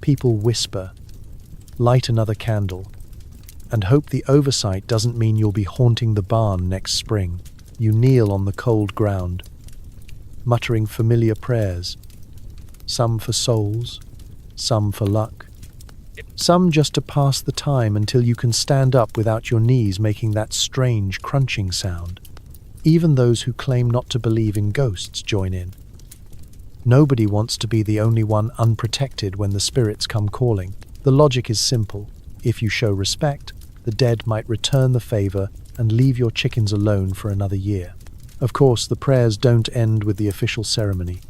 Speaker 1: People whisper, light another candle, and hope the oversight doesn't mean you'll be haunting the barn next spring. You kneel on the cold ground, muttering familiar prayers, some for souls, some for luck, some just to pass the time until you can stand up without your knees making that strange crunching sound. Even those who claim not to believe in ghosts join in. Nobody wants to be the only one unprotected when the spirits come calling. The logic is simple. If you show respect, the dead might return the favor and leave your chickens alone for another year. Of course, the prayers don't end with the official ceremony.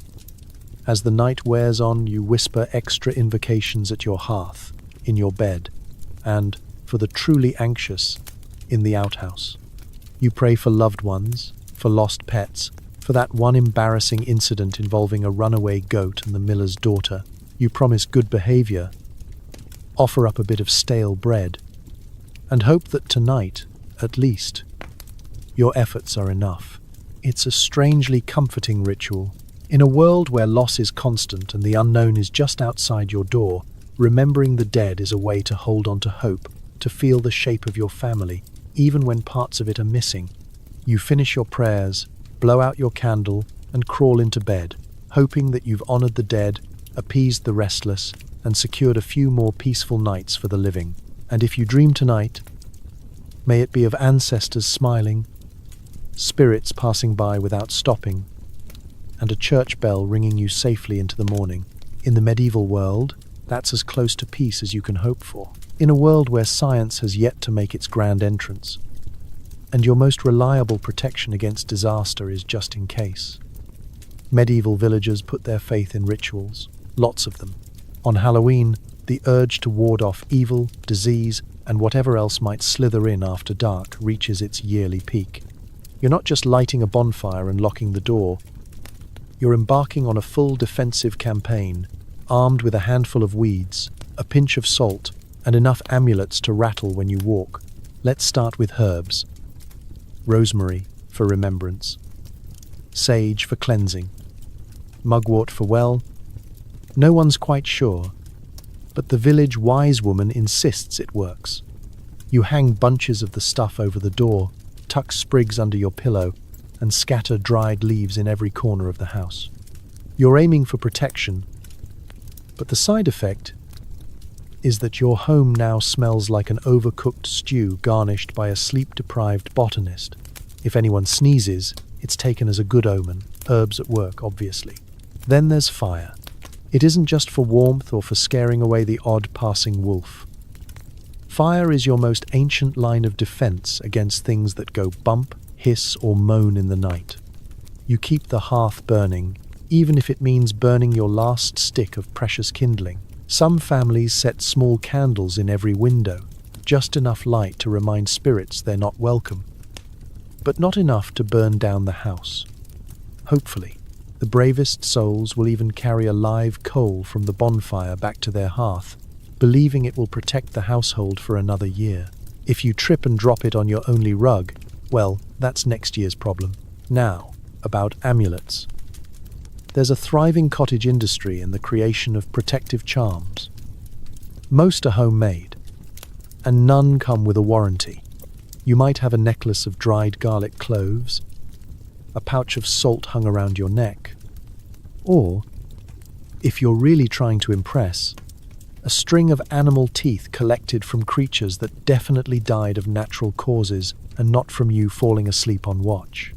Speaker 1: As the night wears on, you whisper extra invocations at your hearth, in your bed, and, for the truly anxious, in the outhouse. You pray for loved ones, for lost pets, for that one embarrassing incident involving a runaway goat and the miller's daughter. You promise good behavior, offer up a bit of stale bread, and hope that tonight, at least, your efforts are enough. It's a strangely comforting ritual. In a world where loss is constant and the unknown is just outside your door, remembering the dead is a way to hold on to hope, to feel the shape of your family, even when parts of it are missing. You finish your prayers, blow out your candle, and crawl into bed, hoping that you've honored the dead, appeased the restless, and secured a few more peaceful nights for the living. And if you dream tonight, may it be of ancestors smiling, spirits passing by without stopping, and a church bell ringing you safely into the morning. In the medieval world, that's as close to peace as you can hope for. In a world where science has yet to make its grand entrance, and your most reliable protection against disaster is just in case. Medieval villagers put their faith in rituals, lots of them. On Halloween, the urge to ward off evil, disease, and whatever else might slither in after dark reaches its yearly peak. You're not just lighting a bonfire and locking the door. You're embarking on a full defensive campaign, armed with a handful of weeds, a pinch of salt, and enough amulets to rattle when you walk. Let's start with herbs. Rosemary for remembrance, sage for cleansing, mugwort for no one's quite sure, but the village wise woman insists it works. You hang bunches of the stuff over the door, tuck sprigs under your pillow, and scatter dried leaves in every corner of the house. You're aiming for protection, but the side effect is that your home now smells like an overcooked stew garnished by a sleep-deprived botanist. If anyone sneezes, it's taken as a good omen. Herbs at work, obviously. Then there's fire. It isn't just for warmth or for scaring away the odd passing wolf. Fire is your most ancient line of defense against things that go bump, hiss, or moan in the night. You keep the hearth burning, even if it means burning your last stick of precious kindling. Some families set small candles in every window, just enough light to remind spirits they're not welcome, but not enough to burn down the house. Hopefully, the bravest souls will even carry a live coal from the bonfire back to their hearth, believing it will protect the household for another year. If you trip and drop it on your only rug, Well, that's next year's problem. Now, about amulets. There's a thriving cottage industry in the creation of protective charms. Most are homemade, and none come with a warranty. You might have a necklace of dried garlic cloves, a pouch of salt hung around your neck, or, if you're really trying to impress, a string of animal teeth collected from creatures that definitely died of natural causes and not from you falling asleep on watch.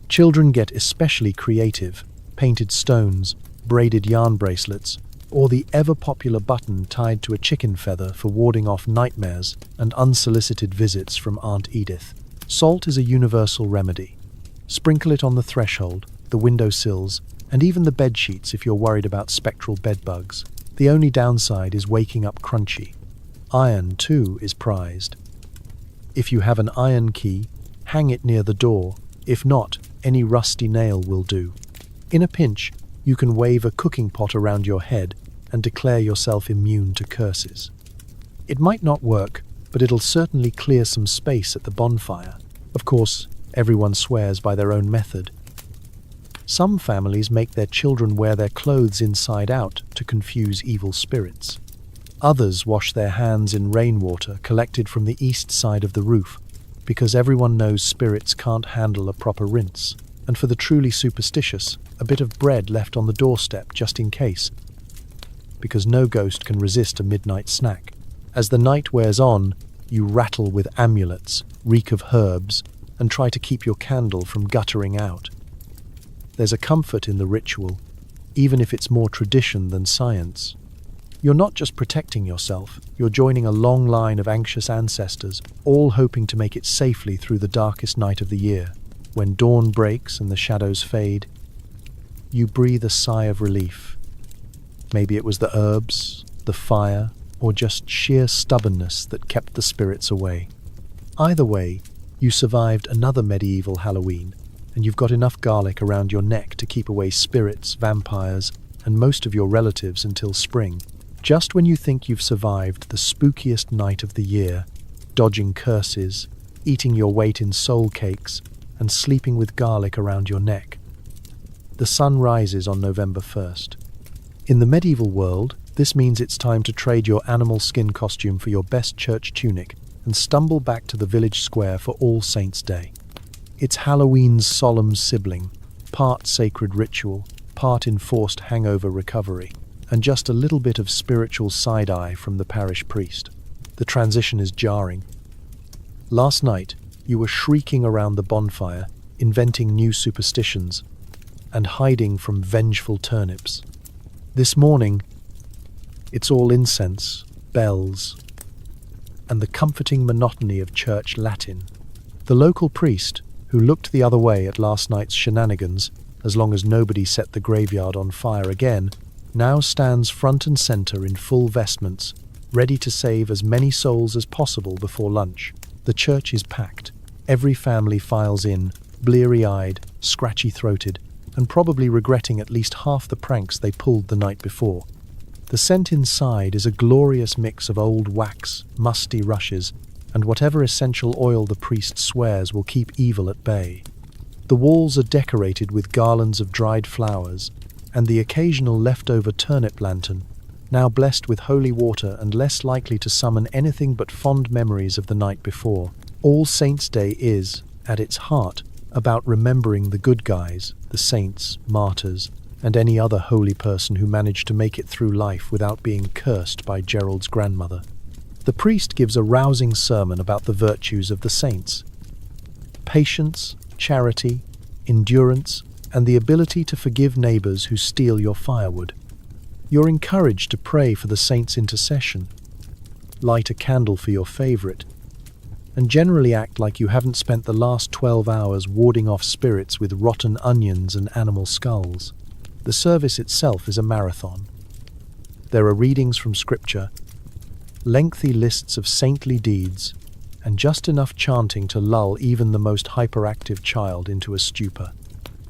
Speaker 1: Children get especially creative, painted stones, braided yarn bracelets, or the ever-popular button tied to a chicken feather for warding off nightmares and unsolicited visits from Aunt Edith. Salt is a universal remedy. Sprinkle it on the threshold, the windowsills, and even the bed sheets if you're worried about spectral bedbugs. The only downside is waking up crunchy. Iron, too, is prized. If you have an iron key, hang it near the door. If not, any rusty nail will do. In a pinch, you can wave a cooking pot around your head and declare yourself immune to curses. It might not work, but it'll certainly clear some space at the bonfire. Of course, everyone swears by their own method. Some families make their children wear their clothes inside out to confuse evil spirits. Others wash their hands in rainwater collected from the east side of the roof, because everyone knows spirits can't handle a proper rinse. And for the truly superstitious, a bit of bread left on the doorstep just in case, because no ghost can resist a midnight snack. As the night wears on, you rattle with amulets, reek of herbs, and try to keep your candle from guttering out. There's a comfort in the ritual, even if it's more tradition than science. You're not just protecting yourself, you're joining a long line of anxious ancestors, all hoping to make it safely through the darkest night of the year. When dawn breaks and the shadows fade, you breathe a sigh of relief. Maybe it was the herbs, the fire, or just sheer stubbornness that kept the spirits away. Either way, you survived another medieval Halloween, and you've got enough garlic around your neck to keep away spirits, vampires, and most of your relatives until spring. Just when you think you've survived the spookiest night of the year, dodging curses, eating your weight in soul cakes, and sleeping with garlic around your neck, the sun rises on November 1st. In the medieval world, this means it's time to trade your animal skin costume for your best church tunic and stumble back to the village square for All Saints' Day. It's Halloween's solemn sibling, part sacred ritual, part enforced hangover recovery, and just a little bit of spiritual side-eye from the parish priest. The transition is jarring. Last night, you were shrieking around the bonfire, inventing new superstitions, and hiding from vengeful turnips. This morning, it's all incense, bells, and the comforting monotony of church Latin. The local priest, who looked the other way at last night's shenanigans, as long as nobody set the graveyard on fire again, now stands front and center in full vestments, ready to save as many souls as possible before lunch. The church is packed. Every family files in, bleary-eyed, scratchy-throated, and probably regretting at least half the pranks they pulled the night before. The scent inside is a glorious mix of old wax, musty rushes, and whatever essential oil the priest swears will keep evil at bay. The walls are decorated with garlands of dried flowers, and the occasional leftover turnip lantern, now blessed with holy water and less likely to summon anything but fond memories of the night before. All Saints' Day is, at its heart, about remembering the good guys, the saints, martyrs, and any other holy person who managed to make it through life without being cursed by Gerald's grandmother. The priest gives a rousing sermon about the virtues of the saints: patience, charity, endurance, and the ability to forgive neighbors who steal your firewood. You're encouraged to pray for the saints' intercession, light a candle for your favorite, and generally act like you haven't spent the last 12 hours warding off spirits with rotten onions and animal skulls. The service itself is a marathon. There are readings from scripture, lengthy lists of saintly deeds, and just enough chanting to lull even the most hyperactive child into a stupor.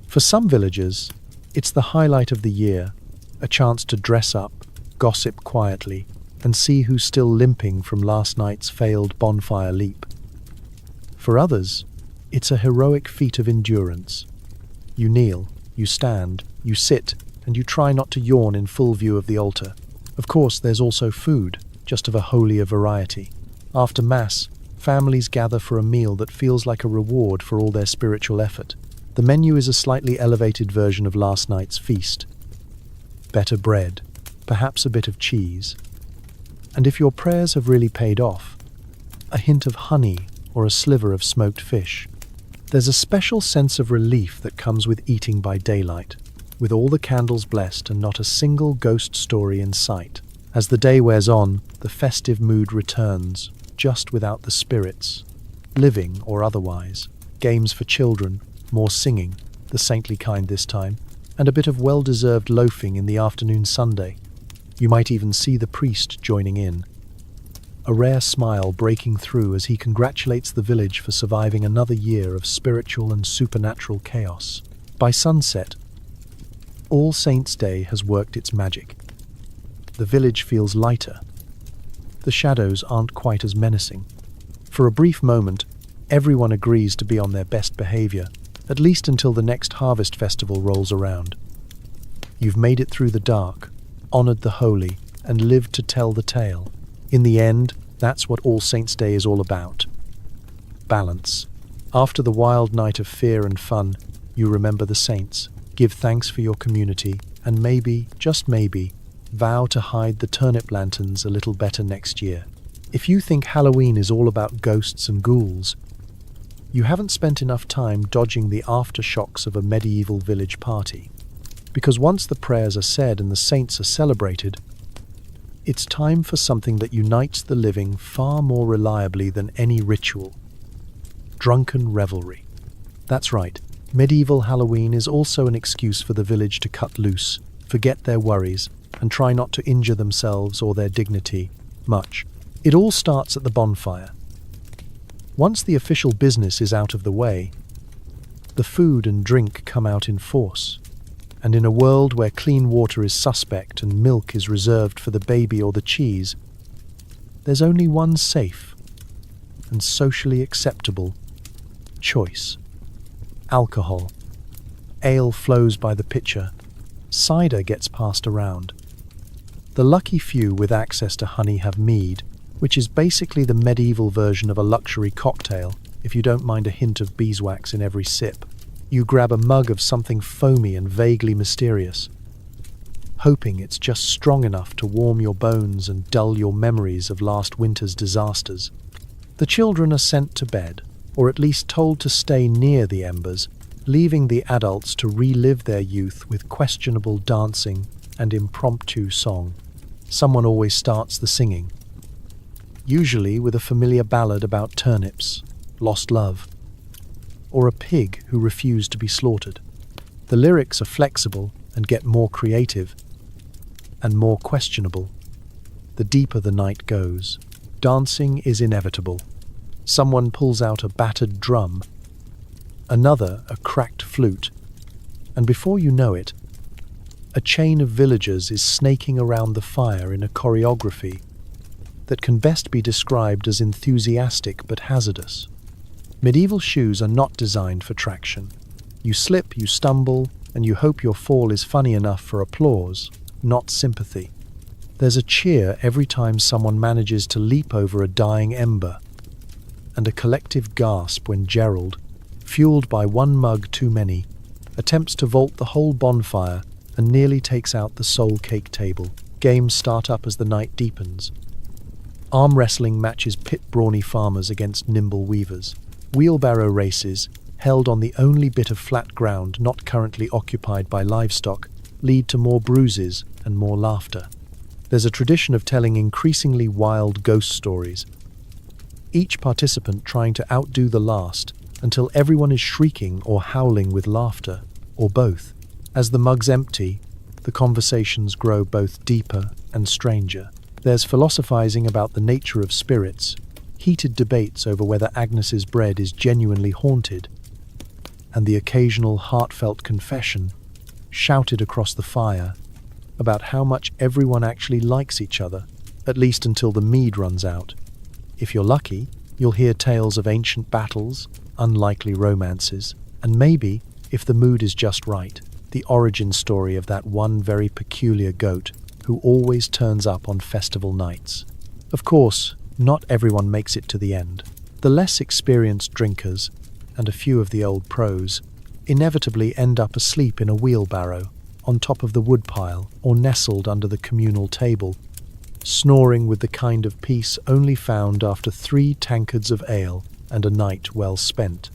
Speaker 1: For some villagers, it's the highlight of the year, a chance to dress up, gossip quietly, and see who's still limping from last night's failed bonfire leap. For others, It's a heroic feat of endurance. You kneel, you stand, you sit, and you try not to yawn in full view of the altar. Of course, there's also food, just of a holier variety. After Mass, families gather for a meal that feels like a reward for all their spiritual effort. The menu is a slightly elevated version of last night's feast. Better bread, perhaps a bit of cheese. And if your prayers have really paid off, a hint of honey or a sliver of smoked fish. There's a special sense of relief that comes with eating by daylight, with all the candles blessed and not a single ghost story in sight. As the day wears on, the festive mood returns, just without the spirits, living or otherwise. Games for children, more singing, the saintly kind this time, and a bit of well-deserved loafing in the afternoon Sunday. You might even see the priest joining in, a rare smile breaking through as he congratulates the village for surviving another year of spiritual and supernatural chaos. By sunset, All Saints' Day has worked its magic. The village feels lighter. The shadows aren't quite as menacing. For a brief moment, everyone agrees to be on their best behavior, at least until the next harvest festival rolls around. You've made it through the dark, honored the holy, and lived to tell the tale. In the end, that's what All Saints' Day is all about. Balance. After the wild night of fear and fun, you remember the saints, give thanks for your community, and maybe, just maybe, vow to hide the turnip lanterns a little better next year. If you think Halloween is all about ghosts and ghouls, you haven't spent enough time dodging the aftershocks of a medieval village party. Because once the prayers are said and the saints are celebrated, it's time for something that unites the living far more reliably than any ritual. Drunken revelry. That's right, medieval Halloween is also an excuse for the village to cut loose, forget their worries, and try not to injure themselves or their dignity much. It all starts at the bonfire. Once the official business is out of the way, the food and drink come out in force. And in a world where clean water is suspect and milk is reserved for the baby or the cheese, there's only one safe and socially acceptable choice: alcohol. Ale flows by the pitcher, cider gets passed around. The lucky few with access to honey have mead, which is basically the medieval version of a luxury cocktail, if you don't mind a hint of beeswax in every sip. You grab a mug of something foamy and vaguely mysterious, hoping it's just strong enough to warm your bones and dull your memories of last winter's disasters. The children are sent to bed, or at least told to stay near the embers, leaving the adults to relive their youth with questionable dancing and impromptu song. Someone always starts the singing, usually with a familiar ballad about turnips, lost love, or a pig who refused to be slaughtered. The lyrics are flexible and get more creative and more questionable the deeper the night goes. Dancing is inevitable. Someone pulls out a battered drum, another a cracked flute, and before you know it, a chain of villagers is snaking around the fire in a choreography that can best be described as enthusiastic but hazardous. Medieval shoes are not designed for traction. You slip, you stumble, and you hope your fall is funny enough for applause, not sympathy. There's a cheer every time someone manages to leap over a dying ember, and a collective gasp when Gerald, fueled by one mug too many, attempts to vault the whole bonfire and nearly takes out the soul cake table. Games start up as the night deepens. Arm wrestling matches pit brawny farmers against nimble weavers. Wheelbarrow races, held on the only bit of flat ground not currently occupied by livestock, lead to more bruises and more laughter. There's a tradition of telling increasingly wild ghost stories, each participant trying to outdo the last until everyone is shrieking or howling with laughter, or both. As the mugs empty, the conversations grow both deeper and stranger. There's philosophizing about the nature of spirits, heated debates over whether Agnes's bread is genuinely haunted, and the occasional heartfelt confession, shouted across the fire, about how much everyone actually likes each other, at least until the mead runs out. If you're lucky, you'll hear tales of ancient battles, unlikely romances, and maybe, if the mood is just right, the origin story of that one very peculiar goat who always turns up on festival nights. Of course, not everyone makes it to the end. The less experienced drinkers, and a few of the old pros, inevitably end up asleep in a wheelbarrow, on top of the woodpile, or nestled under the communal table, snoring with the kind of peace only found after 3 tankards of ale and a night well spent.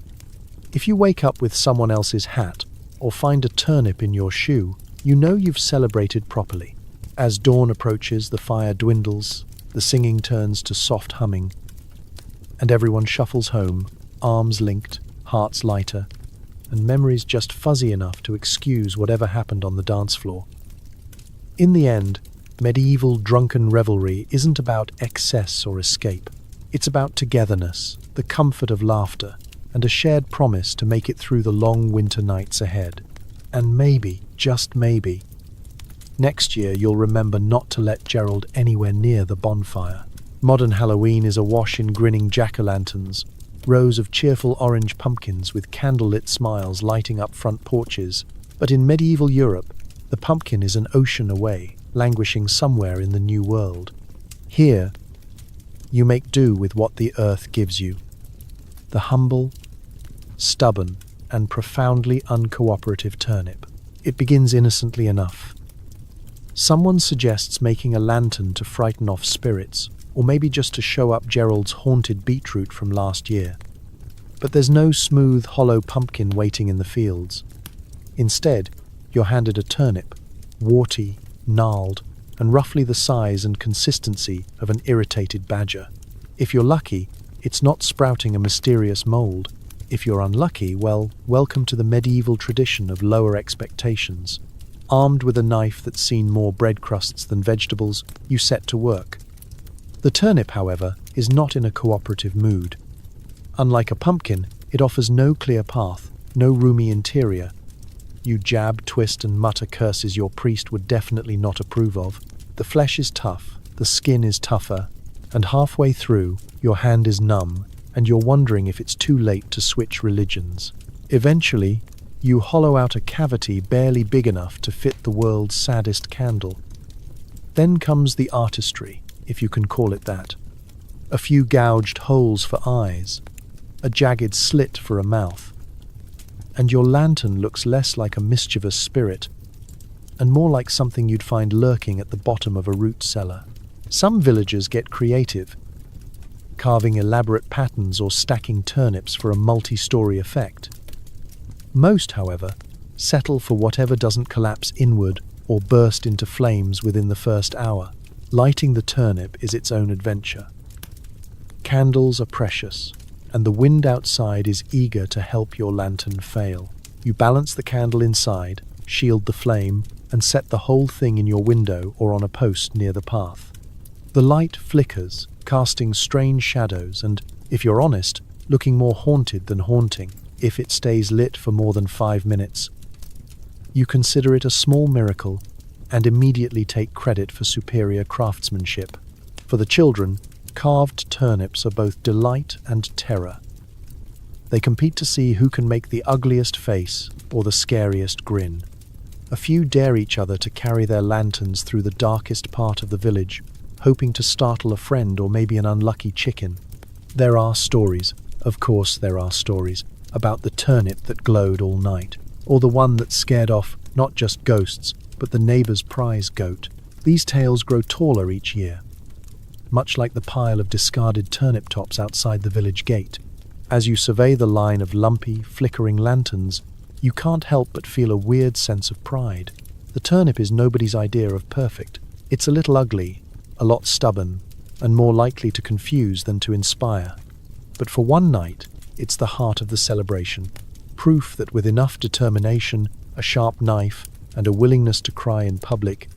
Speaker 1: If you wake up with someone else's hat, or find a turnip in your shoe, you know you've celebrated properly. As dawn approaches, the fire dwindles, the singing turns to soft humming, and everyone shuffles home, arms linked, hearts lighter, and memories just fuzzy enough to excuse whatever happened on the dance floor. In the end, medieval drunken revelry isn't about excess or escape. It's about togetherness, the comfort of laughter, and a shared promise to make it through the long winter nights ahead. And maybe, just maybe, next year you'll remember not to let Gerald anywhere near the bonfire. Modern Halloween is awash in grinning jack-o'-lanterns, rows of cheerful orange pumpkins with candlelit smiles lighting up front porches. But in medieval Europe, the pumpkin is an ocean away, languishing somewhere in the New World. Here, you make do with what the earth gives you. The humble, stubborn, and profoundly uncooperative turnip. It begins innocently enough. Someone suggests making a lantern to frighten off spirits, or maybe just to show up Gerald's haunted beetroot from last year. But there's no smooth, hollow pumpkin waiting in the fields. Instead, you're handed a turnip, warty, gnarled, and roughly the size and consistency of an irritated badger. If you're lucky, it's not sprouting a mysterious mold. If you're unlucky, well, welcome to the medieval tradition of lower expectations. Armed with a knife that's seen more bread crusts than vegetables, you set to work. The turnip, however, is not in a cooperative mood. Unlike a pumpkin, it offers no clear path, no roomy interior. You jab, twist, and mutter curses your priest would definitely not approve of. The flesh is tough, the skin is tougher, and halfway through, your hand is numb, and you're wondering if it's too late to switch religions. Eventually, you hollow out a cavity barely big enough to fit the world's saddest candle. Then comes the artistry, if you can call it that. A few gouged holes for eyes, a jagged slit for a mouth, and your lantern looks less like a mischievous spirit and more like something you'd find lurking at the bottom of a root cellar. Some villagers get creative, carving elaborate patterns or stacking turnips for a multi-story effect. Most, however, settle for whatever doesn't collapse inward or burst into flames within the first hour. Lighting the turnip is its own adventure. Candles are precious, and the wind outside is eager to help your lantern fail. You balance the candle inside, shield the flame, and set the whole thing in your window or on a post near the path. The light flickers, casting strange shadows and, if you're honest, looking more haunted than haunting. If it stays lit for more than 5 minutes, you consider it a small miracle and immediately take credit for superior craftsmanship. For the children, carved turnips are both delight and terror. They compete to see who can make the ugliest face or the scariest grin. A few dare each other to carry their lanterns through the darkest part of the village, hoping to startle a friend or maybe an unlucky chicken. There are stories, of course there are stories, about the turnip that glowed all night, or the one that scared off not just ghosts, but the neighbor's prize goat. These tales grow taller each year, much like the pile of discarded turnip tops outside the village gate. As you survey the line of lumpy, flickering lanterns, you can't help but feel a weird sense of pride. The turnip is nobody's idea of perfect. It's a little ugly, a lot stubborn, and more likely to confuse than to inspire. But for one night, it's the heart of the celebration, proof that with enough determination, a sharp knife, and a willingness to cry in public,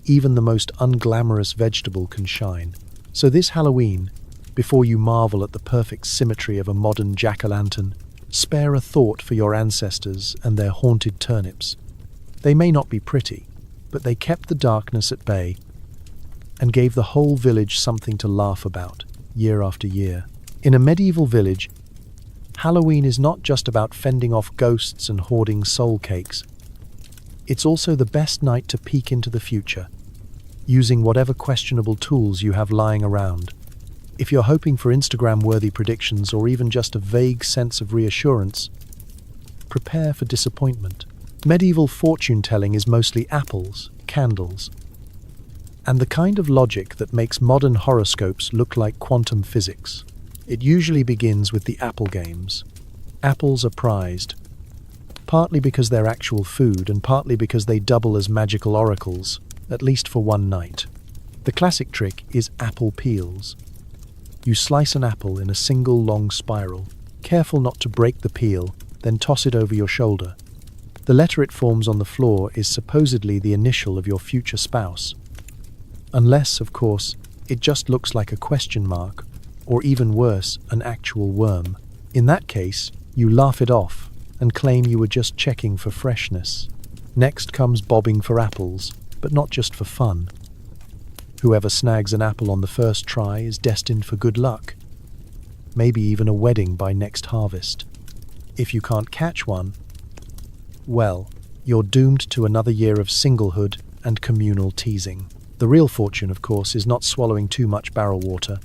Speaker 1: even the most unglamorous vegetable can shine. So this Halloween, before you marvel at the perfect symmetry of a modern jack-o'-lantern, spare a thought for your ancestors and their haunted turnips. They may not be pretty, but they kept the darkness at bay and gave the whole village something to laugh about, year after year. In a medieval village, Halloween is not just about fending off ghosts and hoarding soul cakes. It's also the best night to peek into the future, using whatever questionable tools you have lying around. If you're hoping for Instagram-worthy predictions or even just a vague sense of reassurance, prepare for disappointment. Medieval fortune-telling is mostly apples, candles, and the kind of logic that makes modern horoscopes look like quantum physics. It usually begins with the apple games. Apples are prized, partly because they're actual food and partly because they double as magical oracles, at least for one night. The classic trick is apple peels. You slice an apple in a single long spiral, careful not to break the peel, then toss it over your shoulder. The letter it forms on the floor is supposedly the initial of your future spouse. Unless, of course, it just looks like a question mark, or even worse, an actual worm. In that case, you laugh it off and claim you were just checking for freshness. Next comes bobbing for apples, but not just for fun. Whoever snags an apple on the first try is destined for good luck, maybe even a wedding by next harvest. If you can't catch one, well, you're doomed to another year of singlehood and communal teasing. The real fortune, of course, is not swallowing too much barrel water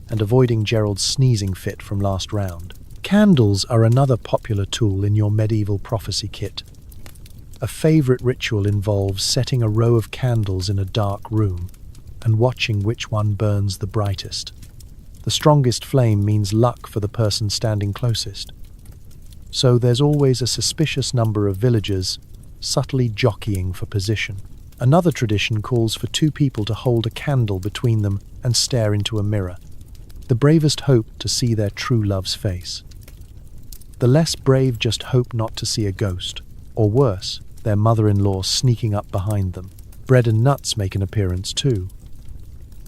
Speaker 1: and avoiding Gerald's sneezing fit from last round. Candles are another popular tool in your medieval prophecy kit. A favorite ritual involves setting a row of candles in a dark room and watching which one burns the brightest. The strongest flame means luck for the person standing closest. So there's always a suspicious number of villagers subtly jockeying for position. Another tradition calls for two people to hold a candle between them and stare into a mirror. The bravest hope to see their true love's face. The less brave just hope not to see a ghost, or worse, their mother-in-law sneaking up behind them. Bread and nuts make an appearance too.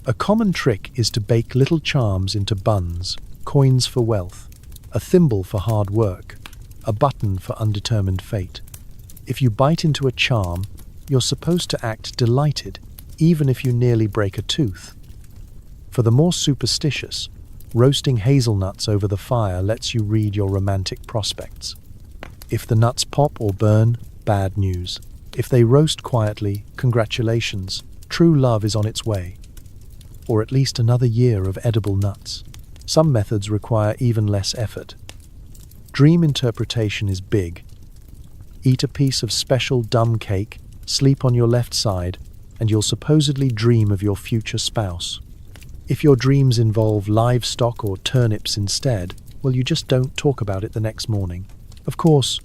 Speaker 1: A common trick is to bake little charms into buns, coins for wealth, a thimble for hard work, a button for undetermined fate. If you bite into a charm, you're supposed to act delighted, even if you nearly break a tooth. For the more superstitious, roasting hazelnuts over the fire lets you read your romantic prospects. If the nuts pop or burn, bad news. If they roast quietly, congratulations, true love is on its way. Or at least another year of edible nuts. Some methods require even less effort. Dream interpretation is big. Eat a piece of special dumb cake, sleep on your left side, and you'll supposedly dream of your future spouse. If your dreams involve livestock or turnips instead, well, you just don't talk about it the next morning. Of course,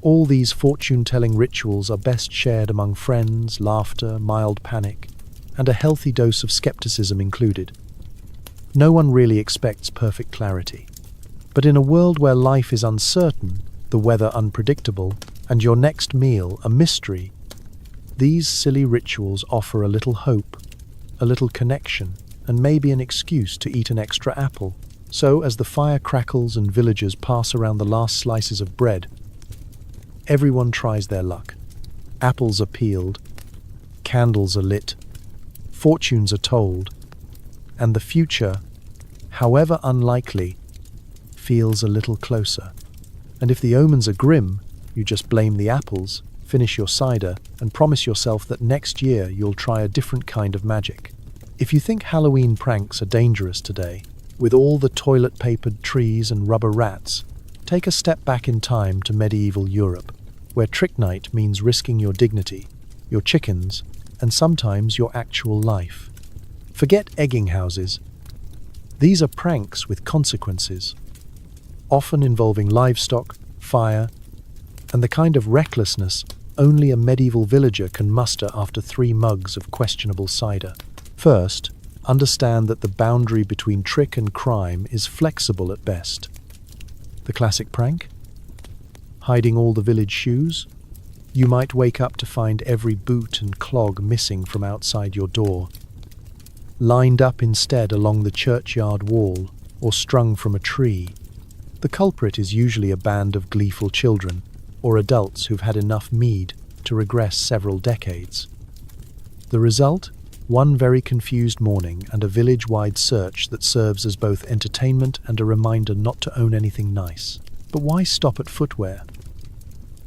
Speaker 1: all these fortune-telling rituals are best shared among friends, laughter, mild panic, and a healthy dose of skepticism included. No one really expects perfect clarity. But in a world where life is uncertain, the weather unpredictable, and your next meal a mystery, these silly rituals offer a little hope, a little connection, and maybe an excuse to eat an extra apple. So, as the fire crackles and villagers pass around the last slices of bread, everyone tries their luck. Apples are peeled, candles are lit, fortunes are told, and the future, however unlikely, feels a little closer. And if the omens are grim, you just blame the apples, finish your cider, and promise yourself that next year you'll try a different kind of magic. If you think Halloween pranks are dangerous today, with all the toilet-papered trees and rubber rats, take a step back in time to medieval Europe, where trick night means risking your dignity, your chickens, and sometimes your actual life. Forget egging houses. These are pranks with consequences, often involving livestock, fire, and the kind of recklessness only a medieval villager can muster after 3 mugs of questionable cider. First, understand that the boundary between trick and crime is flexible at best. The classic prank? Hiding all the village shoes? You might wake up to find every boot and clog missing from outside your door, lined up instead along the churchyard wall or strung from a tree. The culprit is usually a band of gleeful children or adults who've had enough mead to regress several decades. The result? One very confused morning and a village-wide search that serves as both entertainment and a reminder not to own anything nice. But why stop at footwear?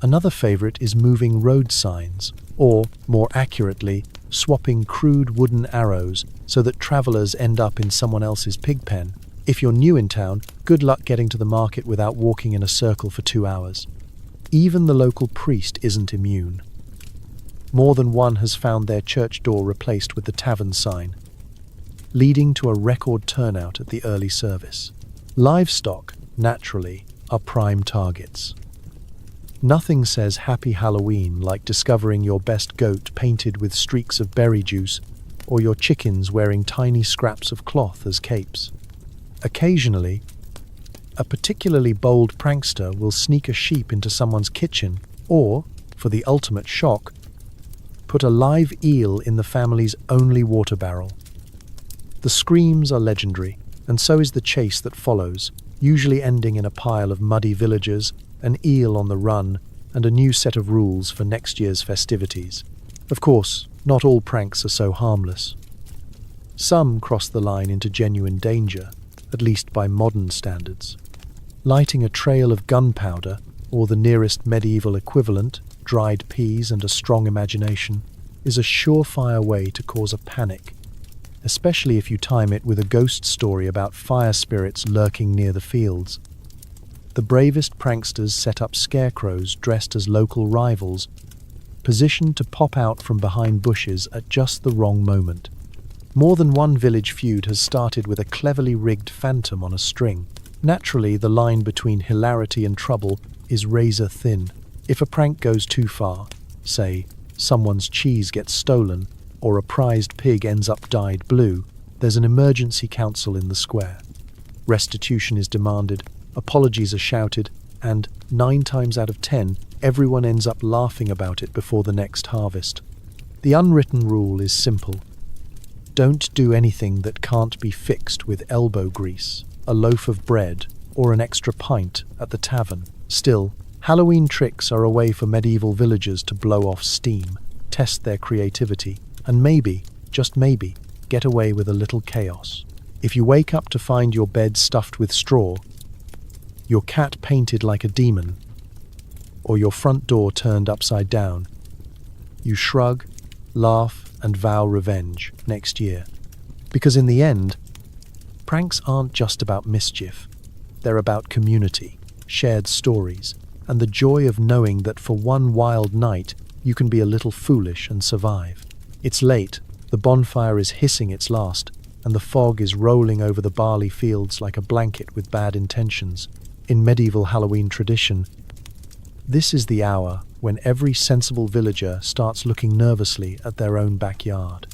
Speaker 1: Another favorite is moving road signs, or, more accurately, swapping crude wooden arrows so that travelers end up in someone else's pig pen. If you're new in town, good luck getting to the market without walking in a circle for 2 hours. Even the local priest isn't immune. More than one has found their church door replaced with the tavern sign, leading to a record turnout at the early service. Livestock, naturally, are prime targets. Nothing says Happy Halloween like discovering your best goat painted with streaks of berry juice or your chickens wearing tiny scraps of cloth as capes. Occasionally, a particularly bold prankster will sneak a sheep into someone's kitchen or, for the ultimate shock, put a live eel in the family's only water barrel. The screams are legendary, and so is the chase that follows, usually ending in a pile of muddy villagers, an eel on the run, and a new set of rules for next year's festivities. Of course, not all pranks are so harmless. Some cross the line into genuine danger, at least by modern standards. Lighting a trail of gunpowder, or the nearest medieval equivalent, dried peas and a strong imagination, is a surefire way to cause a panic, especially if you time it with a ghost story about fire spirits lurking near the fields. The bravest pranksters set up scarecrows dressed as local rivals, positioned to pop out from behind bushes at just the wrong moment. More than one village feud has started with a cleverly rigged phantom on a string. Naturally, the line between hilarity and trouble is razor thin. If a prank goes too far, say, someone's cheese gets stolen, or a prized pig ends up dyed blue, there's an emergency council in the square. Restitution is demanded, apologies are shouted, and 9 times out of 10, everyone ends up laughing about it before the next harvest. The unwritten rule is simple. Don't do anything that can't be fixed with elbow grease, a loaf of bread, or an extra pint at the tavern. Still, Halloween tricks are a way for medieval villagers to blow off steam, test their creativity, and maybe, just maybe, get away with a little chaos. If you wake up to find your bed stuffed with straw, your cat painted like a demon, or your front door turned upside down, you shrug, laugh, and vow revenge next year. Because in the end, pranks aren't just about mischief. They're about community, shared stories, and the joy of knowing that for one wild night, you can be a little foolish and survive. It's late, the bonfire is hissing its last, and the fog is rolling over the barley fields like a blanket with bad intentions. In medieval Halloween tradition, this is the hour when every sensible villager starts looking nervously at their own backyard.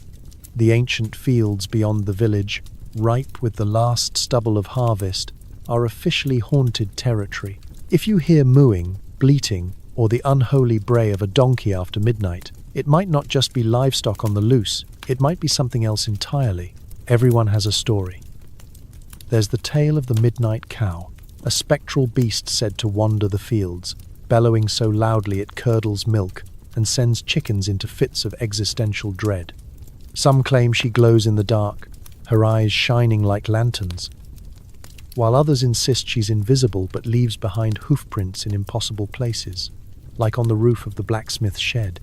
Speaker 1: The ancient fields beyond the village, ripe with the last stubble of harvest, are officially haunted territory. If you hear mooing, bleating, or the unholy bray of a donkey after midnight, it might not just be livestock on the loose, it might be something else entirely. Everyone has a story. There's the tale of the midnight cow, a spectral beast said to wander the fields, bellowing so loudly it curdles milk and sends chickens into fits of existential dread. Some claim she glows in the dark, her eyes shining like lanterns, while others insist she's invisible but leaves behind hoofprints in impossible places, like on the roof of the blacksmith's shed.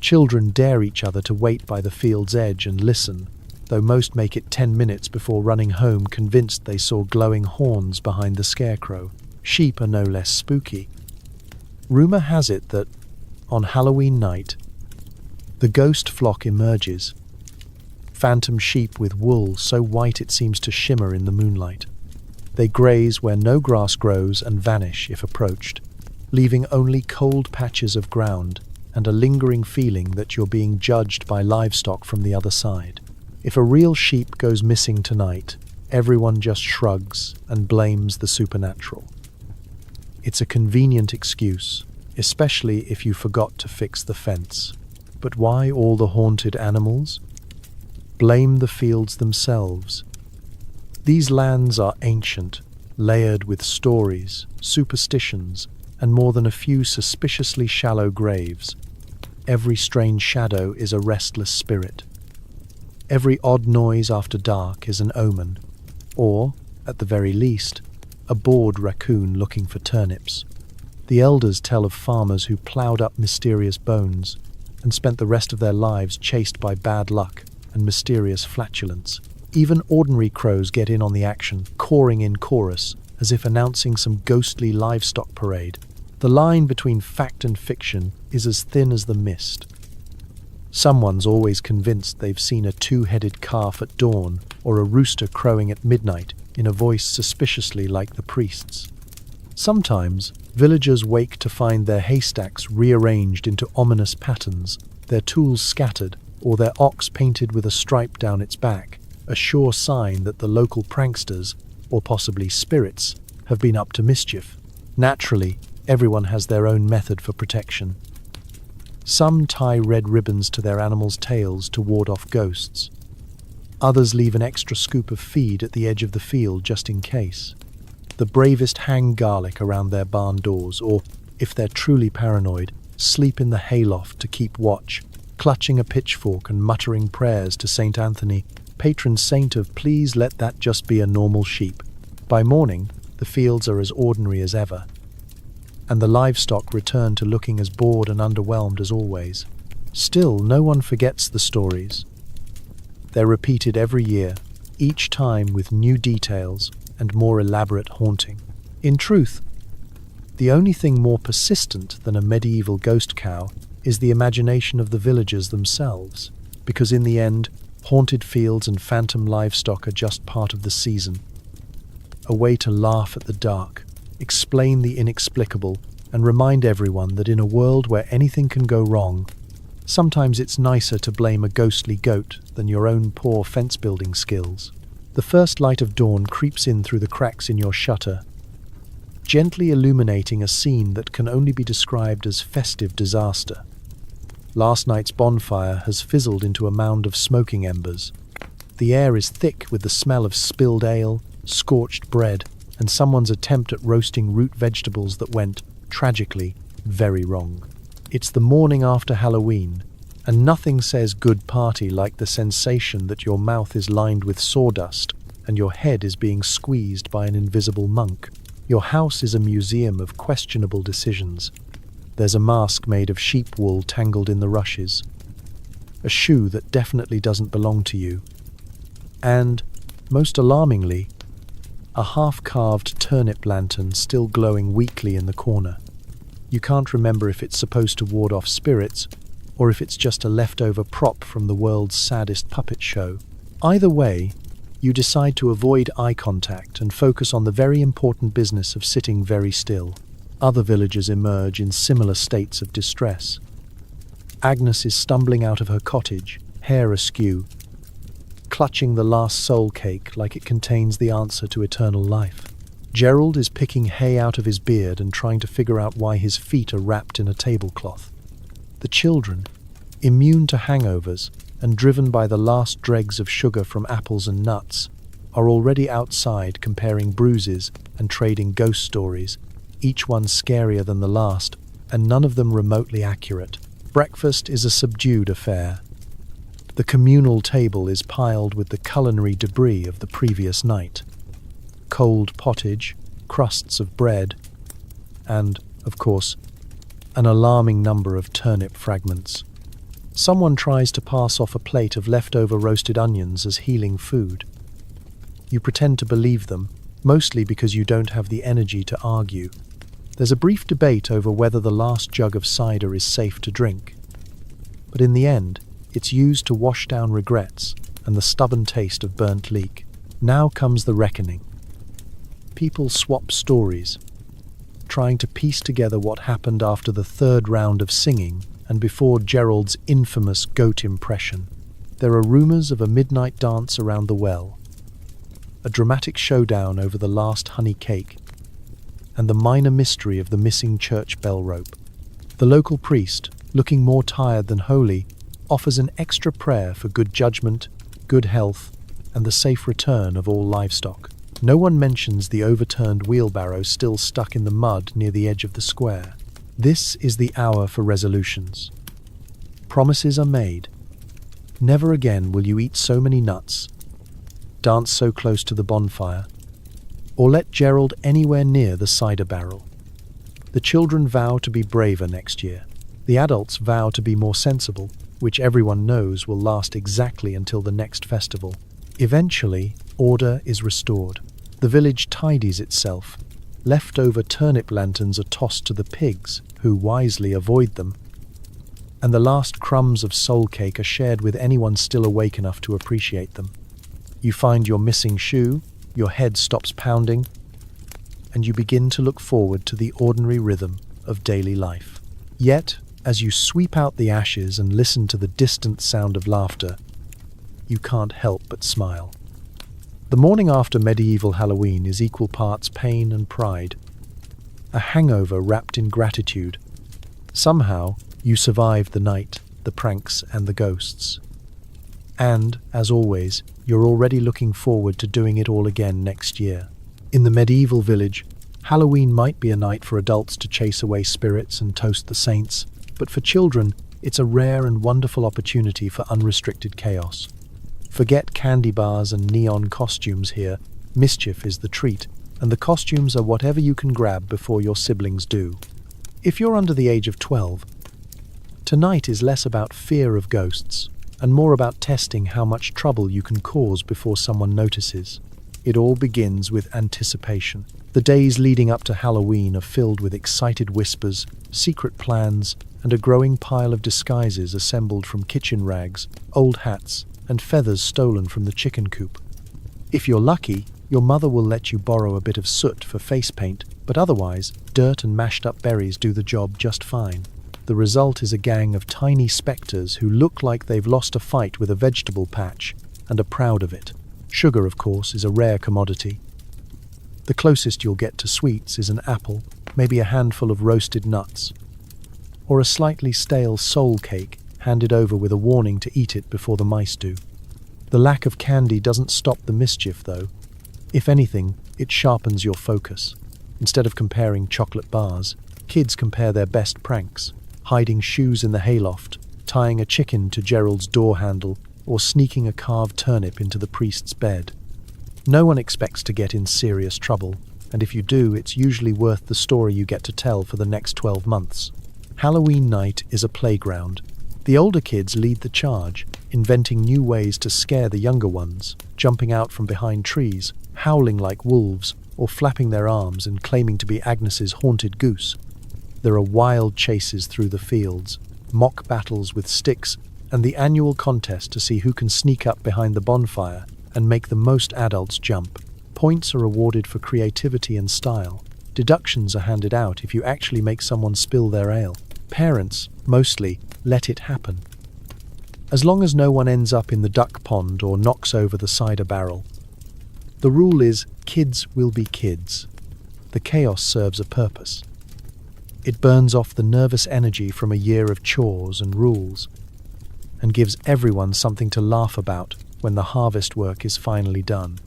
Speaker 1: Children dare each other to wait by the field's edge and listen, though most make it 10 minutes before running home convinced they saw glowing horns behind the scarecrow. Sheep are no less spooky. Rumor has it that, on Halloween night, the ghost flock emerges, phantom sheep with wool so white it seems to shimmer in the moonlight. They graze where no grass grows and vanish if approached, leaving only cold patches of ground and a lingering feeling that you're being judged by livestock from the other side. If a real sheep goes missing tonight, everyone just shrugs and blames the supernatural. It's a convenient excuse, especially if you forgot to fix the fence. But why all the haunted animals? Blame the fields themselves. These lands are ancient, layered with stories, superstitions, and more than a few suspiciously shallow graves. Every strange shadow is a restless spirit. Every odd noise after dark is an omen, or, at the very least, a bored raccoon looking for turnips. The elders tell of farmers who ploughed up mysterious bones and spent the rest of their lives chased by bad luck and mysterious flatulence. Even ordinary crows get in on the action, cawing in chorus, as if announcing some ghostly livestock parade. The line between fact and fiction is as thin as the mist. Someone's always convinced they've seen a two-headed calf at dawn or a rooster crowing at midnight in a voice suspiciously like the priest's. Sometimes, villagers wake to find their haystacks rearranged into ominous patterns, their tools scattered, or their ox painted with a stripe down its back, a sure sign that the local pranksters, or possibly spirits, have been up to mischief. Naturally, everyone has their own method for protection. Some tie red ribbons to their animals' tails to ward off ghosts. Others leave an extra scoop of feed at the edge of the field just in case. The bravest hang garlic around their barn doors, or, if they're truly paranoid, sleep in the hayloft to keep watch, clutching a pitchfork and muttering prayers to Saint Anthony, patron saint of please let that just be a normal sheep. By morning, the fields are as ordinary as ever, and the livestock return to looking as bored and underwhelmed as always. Still, no one forgets the stories. They're repeated every year, each time with new details and more elaborate haunting. In truth, the only thing more persistent than a medieval ghost cow is the imagination of the villagers themselves, because in the end, haunted fields and phantom livestock are just part of the season. A way to laugh at the dark, explain the inexplicable, and remind everyone that in a world where anything can go wrong, sometimes it's nicer to blame a ghostly goat than your own poor fence-building skills. The first light of dawn creeps in through the cracks in your shutter, gently illuminating a scene that can only be described as festive disaster. Last night's bonfire has fizzled into a mound of smoking embers. The air is thick with the smell of spilled ale, scorched bread, and someone's attempt at roasting root vegetables that went, tragically, very wrong. It's the morning after Halloween, and nothing says good party like the sensation that your mouth is lined with sawdust and your head is being squeezed by an invisible monk. Your house is a museum of questionable decisions. There's a mask made of sheep wool tangled in the rushes, a shoe that definitely doesn't belong to you, and, most alarmingly, a half-carved turnip lantern still glowing weakly in the corner. You can't remember if it's supposed to ward off spirits, or if it's just a leftover prop from the world's saddest puppet show. Either way, you decide to avoid eye contact and focus on the very important business of sitting very still. Other villagers emerge in similar states of distress. Agnes is stumbling out of her cottage, hair askew, clutching the last soul cake like it contains the answer to eternal life. Gerald is picking hay out of his beard and trying to figure out why his feet are wrapped in a tablecloth. The children, immune to hangovers and driven by the last dregs of sugar from apples and nuts, are already outside comparing bruises and trading ghost stories, each one scarier than the last, and none of them remotely accurate. Breakfast is a subdued affair. The communal table is piled with the culinary debris of the previous night. Cold pottage, crusts of bread, and, of course, an alarming number of turnip fragments. Someone tries to pass off a plate of leftover roasted onions as healing food. You pretend to believe them, mostly because you don't have the energy to argue. There's a brief debate over whether the last jug of cider is safe to drink. But in the end, it's used to wash down regrets and the stubborn taste of burnt leek. Now comes the reckoning. People swap stories, trying to piece together what happened after the third round of singing and before Gerald's infamous goat impression. There are rumours of a midnight dance around the well, a dramatic showdown over the last honey cake, and the minor mystery of the missing church bell rope. The local priest, looking more tired than holy, offers an extra prayer for good judgment, good health, and the safe return of all livestock. No one mentions the overturned wheelbarrow still stuck in the mud near the edge of the square. This is the hour for resolutions. Promises are made. Never again will you eat so many nuts, dance so close to the bonfire, or let Gerald anywhere near the cider barrel. The children vow to be braver next year. The adults vow to be more sensible, which everyone knows will last exactly until the next festival. Eventually, order is restored. The village tidies itself. Leftover turnip lanterns are tossed to the pigs, who wisely avoid them. And the last crumbs of soul cake are shared with anyone still awake enough to appreciate them. You find your missing shoe, your head stops pounding, and you begin to look forward to the ordinary rhythm of daily life. Yet, as you sweep out the ashes and listen to the distant sound of laughter, you can't help but smile. The morning after medieval Halloween is equal parts pain and pride, a hangover wrapped in gratitude. Somehow, you survived the night, the pranks, and the ghosts. And, as always, you're already looking forward to doing it all again next year. In the medieval village, Halloween might be a night for adults to chase away spirits and toast the saints, but for children, it's a rare and wonderful opportunity for unrestricted chaos. Forget candy bars and neon costumes here. Mischief is the treat, and the costumes are whatever you can grab before your siblings do. If you're under the age of 12, tonight is less about fear of ghosts and more about testing how much trouble you can cause before someone notices. It all begins with anticipation. The days leading up to Halloween are filled with excited whispers, secret plans, and a growing pile of disguises assembled from kitchen rags, old hats, and feathers stolen from the chicken coop. If you're lucky, your mother will let you borrow a bit of soot for face paint, but otherwise, dirt and mashed up berries do the job just fine. The result is a gang of tiny spectres who look like they've lost a fight with a vegetable patch and are proud of it. Sugar, of course, is a rare commodity. The closest you'll get to sweets is an apple, maybe a handful of roasted nuts, or a slightly stale soul cake handed over with a warning to eat it before the mice do. The lack of candy doesn't stop the mischief, though. If anything, it sharpens your focus. Instead of comparing chocolate bars, kids compare their best pranks, hiding shoes in the hayloft, tying a chicken to Gerald's door handle, or sneaking a carved turnip into the priest's bed. No one expects to get in serious trouble, and if you do, it's usually worth the story you get to tell for the next 12 months. Halloween night is a playground. The older kids lead the charge, inventing new ways to scare the younger ones, jumping out from behind trees, howling like wolves, or flapping their arms and claiming to be Agnes's haunted goose. There are wild chases through the fields, mock battles with sticks, and the annual contest to see who can sneak up behind the bonfire and make the most adults jump. Points are awarded for creativity and style. Deductions are handed out if you actually make someone spill their ale. Parents, mostly, let it happen. As long as no one ends up in the duck pond or knocks over the cider barrel. The rule is, kids will be kids. The chaos serves a purpose. It burns off the nervous energy from a year of chores and rules, and gives everyone something to laugh about when the harvest work is finally done.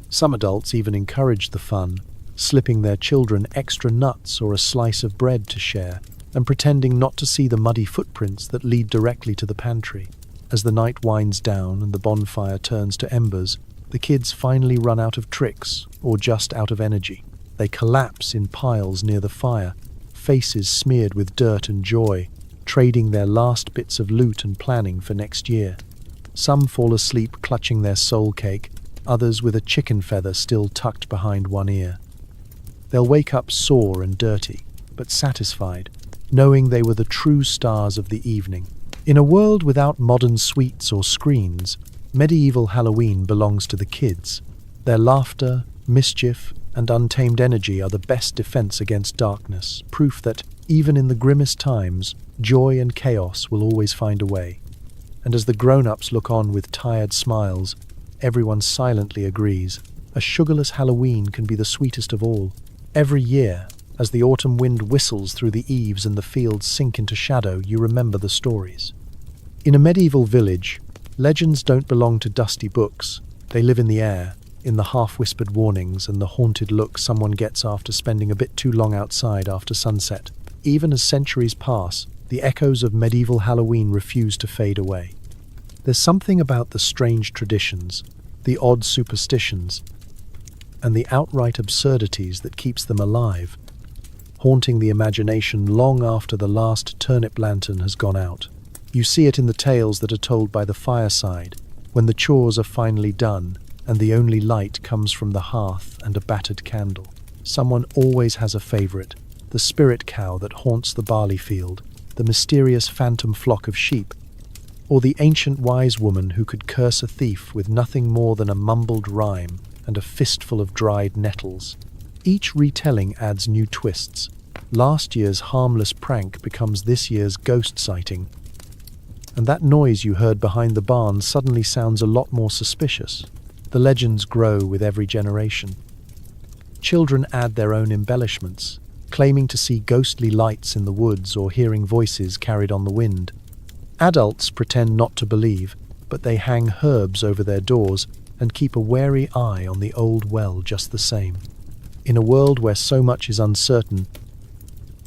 Speaker 1: Some adults even encourage the fun, slipping their children extra nuts or a slice of bread to share, and pretending not to see the muddy footprints that lead directly to the pantry. As the night winds down and the bonfire turns to embers, the kids finally run out of tricks, or just out of energy. They collapse in piles near the fire, faces smeared with dirt and joy, trading their last bits of loot and planning for next year. Some fall asleep clutching their soul cake, others with a chicken feather still tucked behind one ear. They'll wake up sore and dirty, but satisfied, knowing they were the true stars of the evening. In a world without modern sweets or screens, medieval Halloween belongs to the kids. Their laughter, mischief, and untamed energy are the best defense against darkness, proof that, even in the grimmest times, joy and chaos will always find a way. And as the grown-ups look on with tired smiles, everyone silently agrees, a sugarless Halloween can be the sweetest of all. Every year, as the autumn wind whistles through the eaves and the fields sink into shadow, you remember the stories. In a medieval village, legends don't belong to dusty books. They live in the air, in the half-whispered warnings and the haunted look someone gets after spending a bit too long outside after sunset. Even as centuries pass, the echoes of medieval Halloween refuse to fade away. There's something about the strange traditions, the odd superstitions, and the outright absurdities that keeps them alive, haunting the imagination long after the last turnip lantern has gone out. You see it in the tales that are told by the fireside, when the chores are finally done and the only light comes from the hearth and a battered candle. Someone always has a favourite, the spirit cow that haunts the barley field, the mysterious phantom flock of sheep, or the ancient wise woman who could curse a thief with nothing more than a mumbled rhyme and a fistful of dried nettles. Each retelling adds new twists. Last year's harmless prank becomes this year's ghost sighting, and that noise you heard behind the barn suddenly sounds a lot more suspicious. The legends grow with every generation. Children add their own embellishments, claiming to see ghostly lights in the woods or hearing voices carried on the wind. Adults pretend not to believe, but they hang herbs over their doors and keep a wary eye on the old well just the same. In a world where so much is uncertain,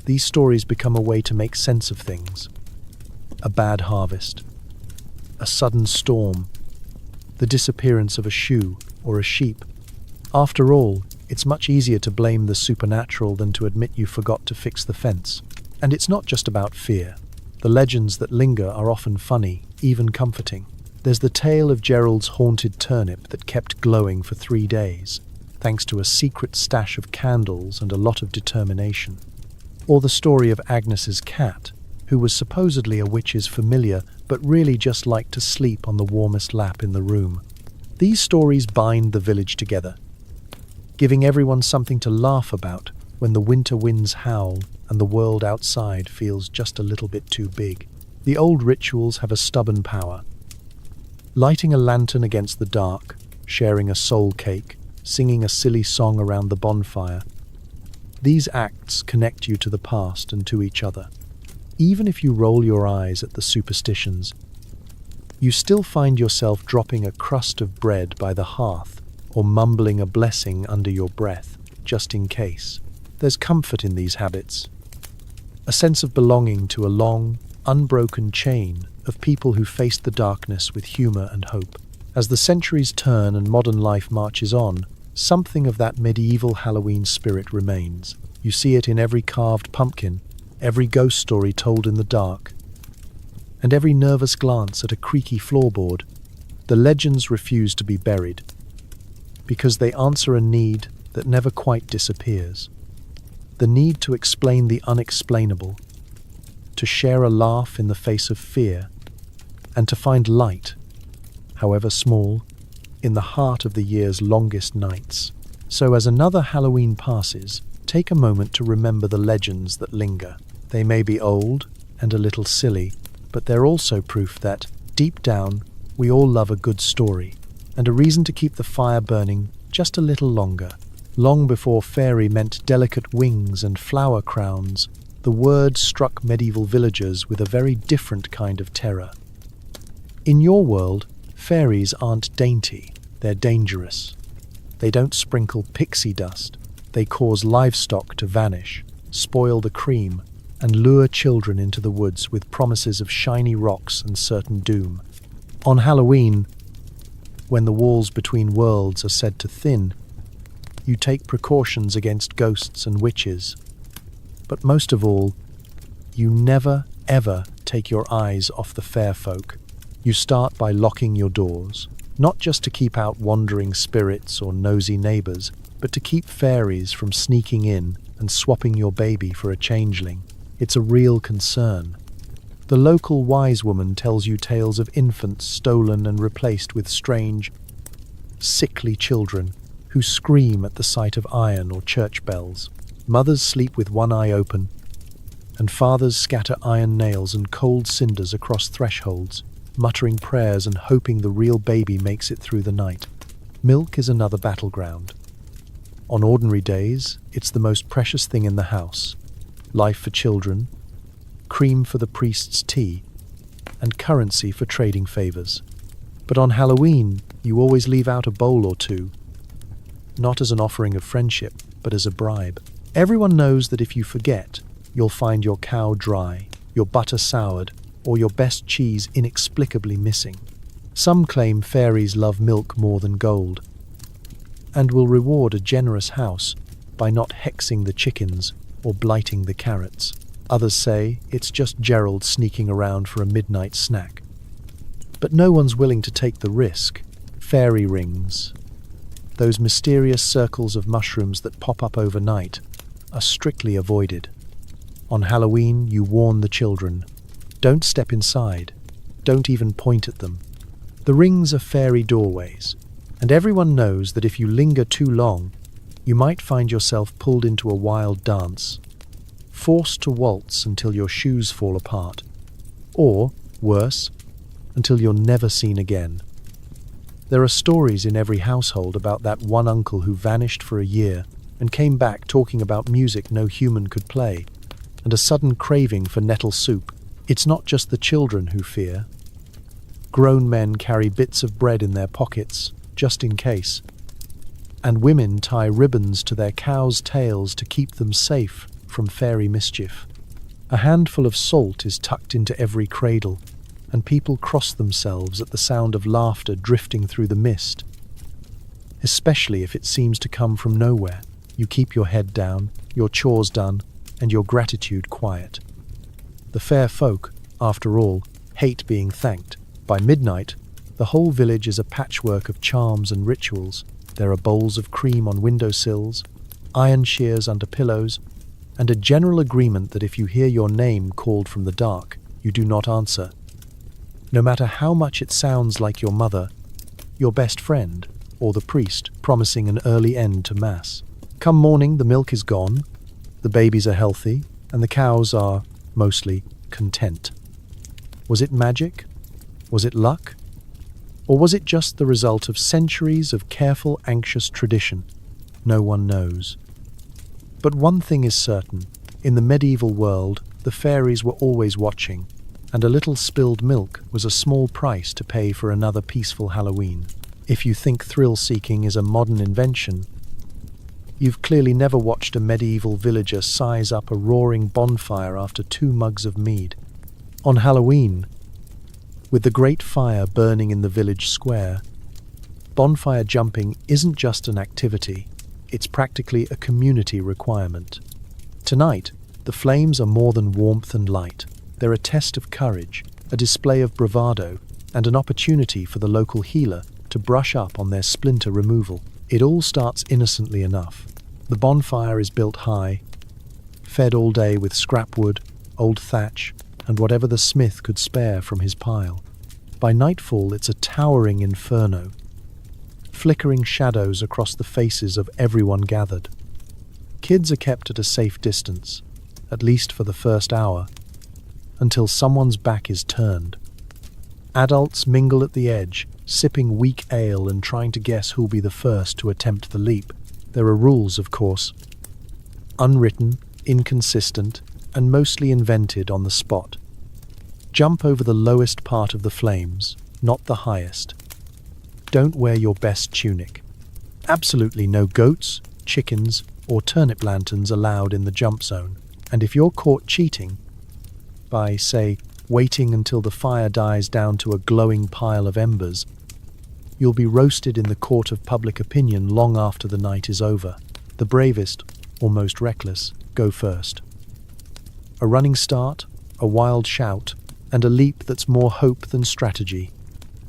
Speaker 1: these stories become a way to make sense of things. A bad harvest, a sudden storm, the disappearance of a shoe or a sheep. After all, it's much easier to blame the supernatural than to admit you forgot to fix the fence. And it's not just about fear. The legends that linger are often funny, even comforting. There's the tale of Gerald's haunted turnip that kept glowing for 3 days, thanks to a secret stash of candles and a lot of determination. Or the story of Agnes's cat, who was supposedly a witch's familiar, but really just liked to sleep on the warmest lap in the room. These stories bind the village together, giving everyone something to laugh about when the winter winds howl and the world outside feels just a little bit too big. The old rituals have a stubborn power. Lighting a lantern against the dark, sharing a soul cake, singing a silly song around the bonfire. These acts connect you to the past and to each other. Even if you roll your eyes at the superstitions, you still find yourself dropping a crust of bread by the hearth or mumbling a blessing under your breath, just in case. There's comfort in these habits, a sense of belonging to a long, unbroken chain of people who faced the darkness with humour and hope. As the centuries turn and modern life marches on, something of that medieval Halloween spirit remains. You see it in every carved pumpkin, every ghost story told in the dark, and every nervous glance at a creaky floorboard. The legends refuse to be buried, because they answer a need that never quite disappears. The need to explain the unexplainable, to share a laugh in the face of fear, and to find light, however small, in the heart of the year's longest nights. So as another Halloween passes, take a moment to remember the legends that linger. They may be old and a little silly, but they're also proof that, deep down, we all love a good story, and a reason to keep the fire burning just a little longer. Long before fairy meant delicate wings and flower crowns, the word struck medieval villagers with a very different kind of terror. In your world, fairies aren't dainty, they're dangerous. They don't sprinkle pixie dust, they cause livestock to vanish, spoil the cream, and lure children into the woods with promises of shiny rocks and certain doom. On Halloween, when the walls between worlds are said to thin, you take precautions against ghosts and witches. But most of all, you never, ever take your eyes off the fair folk. You start by locking your doors, not just to keep out wandering spirits or nosy neighbours, but to keep fairies from sneaking in and swapping your baby for a changeling. It's a real concern. The local wise woman tells you tales of infants stolen and replaced with strange, sickly children who scream at the sight of iron or church bells. Mothers sleep with one eye open, and fathers scatter iron nails and cold cinders across thresholds, muttering prayers and hoping the real baby makes it through the night. Milk is another battleground. On ordinary days, it's the most precious thing in the house. Life for children, cream for the priest's tea, and currency for trading favors. But on Halloween, you always leave out a bowl or two, not as an offering of friendship, but as a bribe. Everyone knows that if you forget, you'll find your cow dry, your butter soured, or your best cheese inexplicably missing. Some claim fairies love milk more than gold. and will reward a generous house by not hexing the chickens or blighting the carrots. Others say it's just Gerald sneaking around for a midnight snack. But no one's willing to take the risk. Fairy rings, those mysterious circles of mushrooms that pop up overnight, are strictly avoided. On Halloween, you warn the children. Don't step inside. Don't even point at them. The rings are fairy doorways, and everyone knows that if you linger too long, you might find yourself pulled into a wild dance, forced to waltz until your shoes fall apart, or, worse, until you're never seen again. There are stories in every household about that one uncle who vanished for a year and came back talking about music no human could play, and a sudden craving for nettle soup. It's not just the children who fear. Grown men carry bits of bread in their pockets, just in case, and women tie ribbons to their cows' tails to keep them safe from fairy mischief. A handful of salt is tucked into every cradle, and people cross themselves at the sound of laughter drifting through the mist. Especially if it seems to come from nowhere, you keep your head down, your chores done, and your gratitude quiet. The fair folk, after all, hate being thanked. By midnight, the whole village is a patchwork of charms and rituals. There are bowls of cream on windowsills, iron shears under pillows, and a general agreement that if you hear your name called from the dark, you do not answer. No matter how much it sounds like your mother, your best friend, or the priest promising an early end to Mass. Come morning, the milk is gone, the babies are healthy, and the cows are, mostly, content. Was it magic? Was it luck? Or was it just the result of centuries of careful, anxious tradition? No one knows. But one thing is certain. In the medieval world, the fairies were always watching, and a little spilled milk was a small price to pay for another peaceful Halloween. If you think thrill-seeking is a modern invention, you've clearly never watched a medieval villager size up a roaring bonfire after 2 mugs of mead. On Halloween, with the great fire burning in the village square, bonfire jumping isn't just an activity, it's practically a community requirement. Tonight, the flames are more than warmth and light. They're a test of courage, a display of bravado, and an opportunity for the local healer to brush up on their splinter removal. It all starts innocently enough. The bonfire is built high, fed all day with scrap wood, old thatch, and whatever the smith could spare from his pile. By nightfall, it's a towering inferno, flickering shadows across the faces of everyone gathered. Kids are kept at a safe distance, at least for the first hour, until someone's back is turned. Adults mingle at the edge, sipping weak ale and trying to guess who'll be the first to attempt the leap. There are rules, of course. Unwritten, inconsistent, and mostly invented on the spot. Jump over the lowest part of the flames, not the highest. Don't wear your best tunic. Absolutely no goats, chickens, or turnip lanterns allowed in the jump zone. And if you're caught cheating, by, say, waiting until the fire dies down to a glowing pile of embers, you'll be roasted in the court of public opinion long after the night is over. The bravest, or most reckless, go first. A running start, a wild shout, and a leap that's more hope than strategy.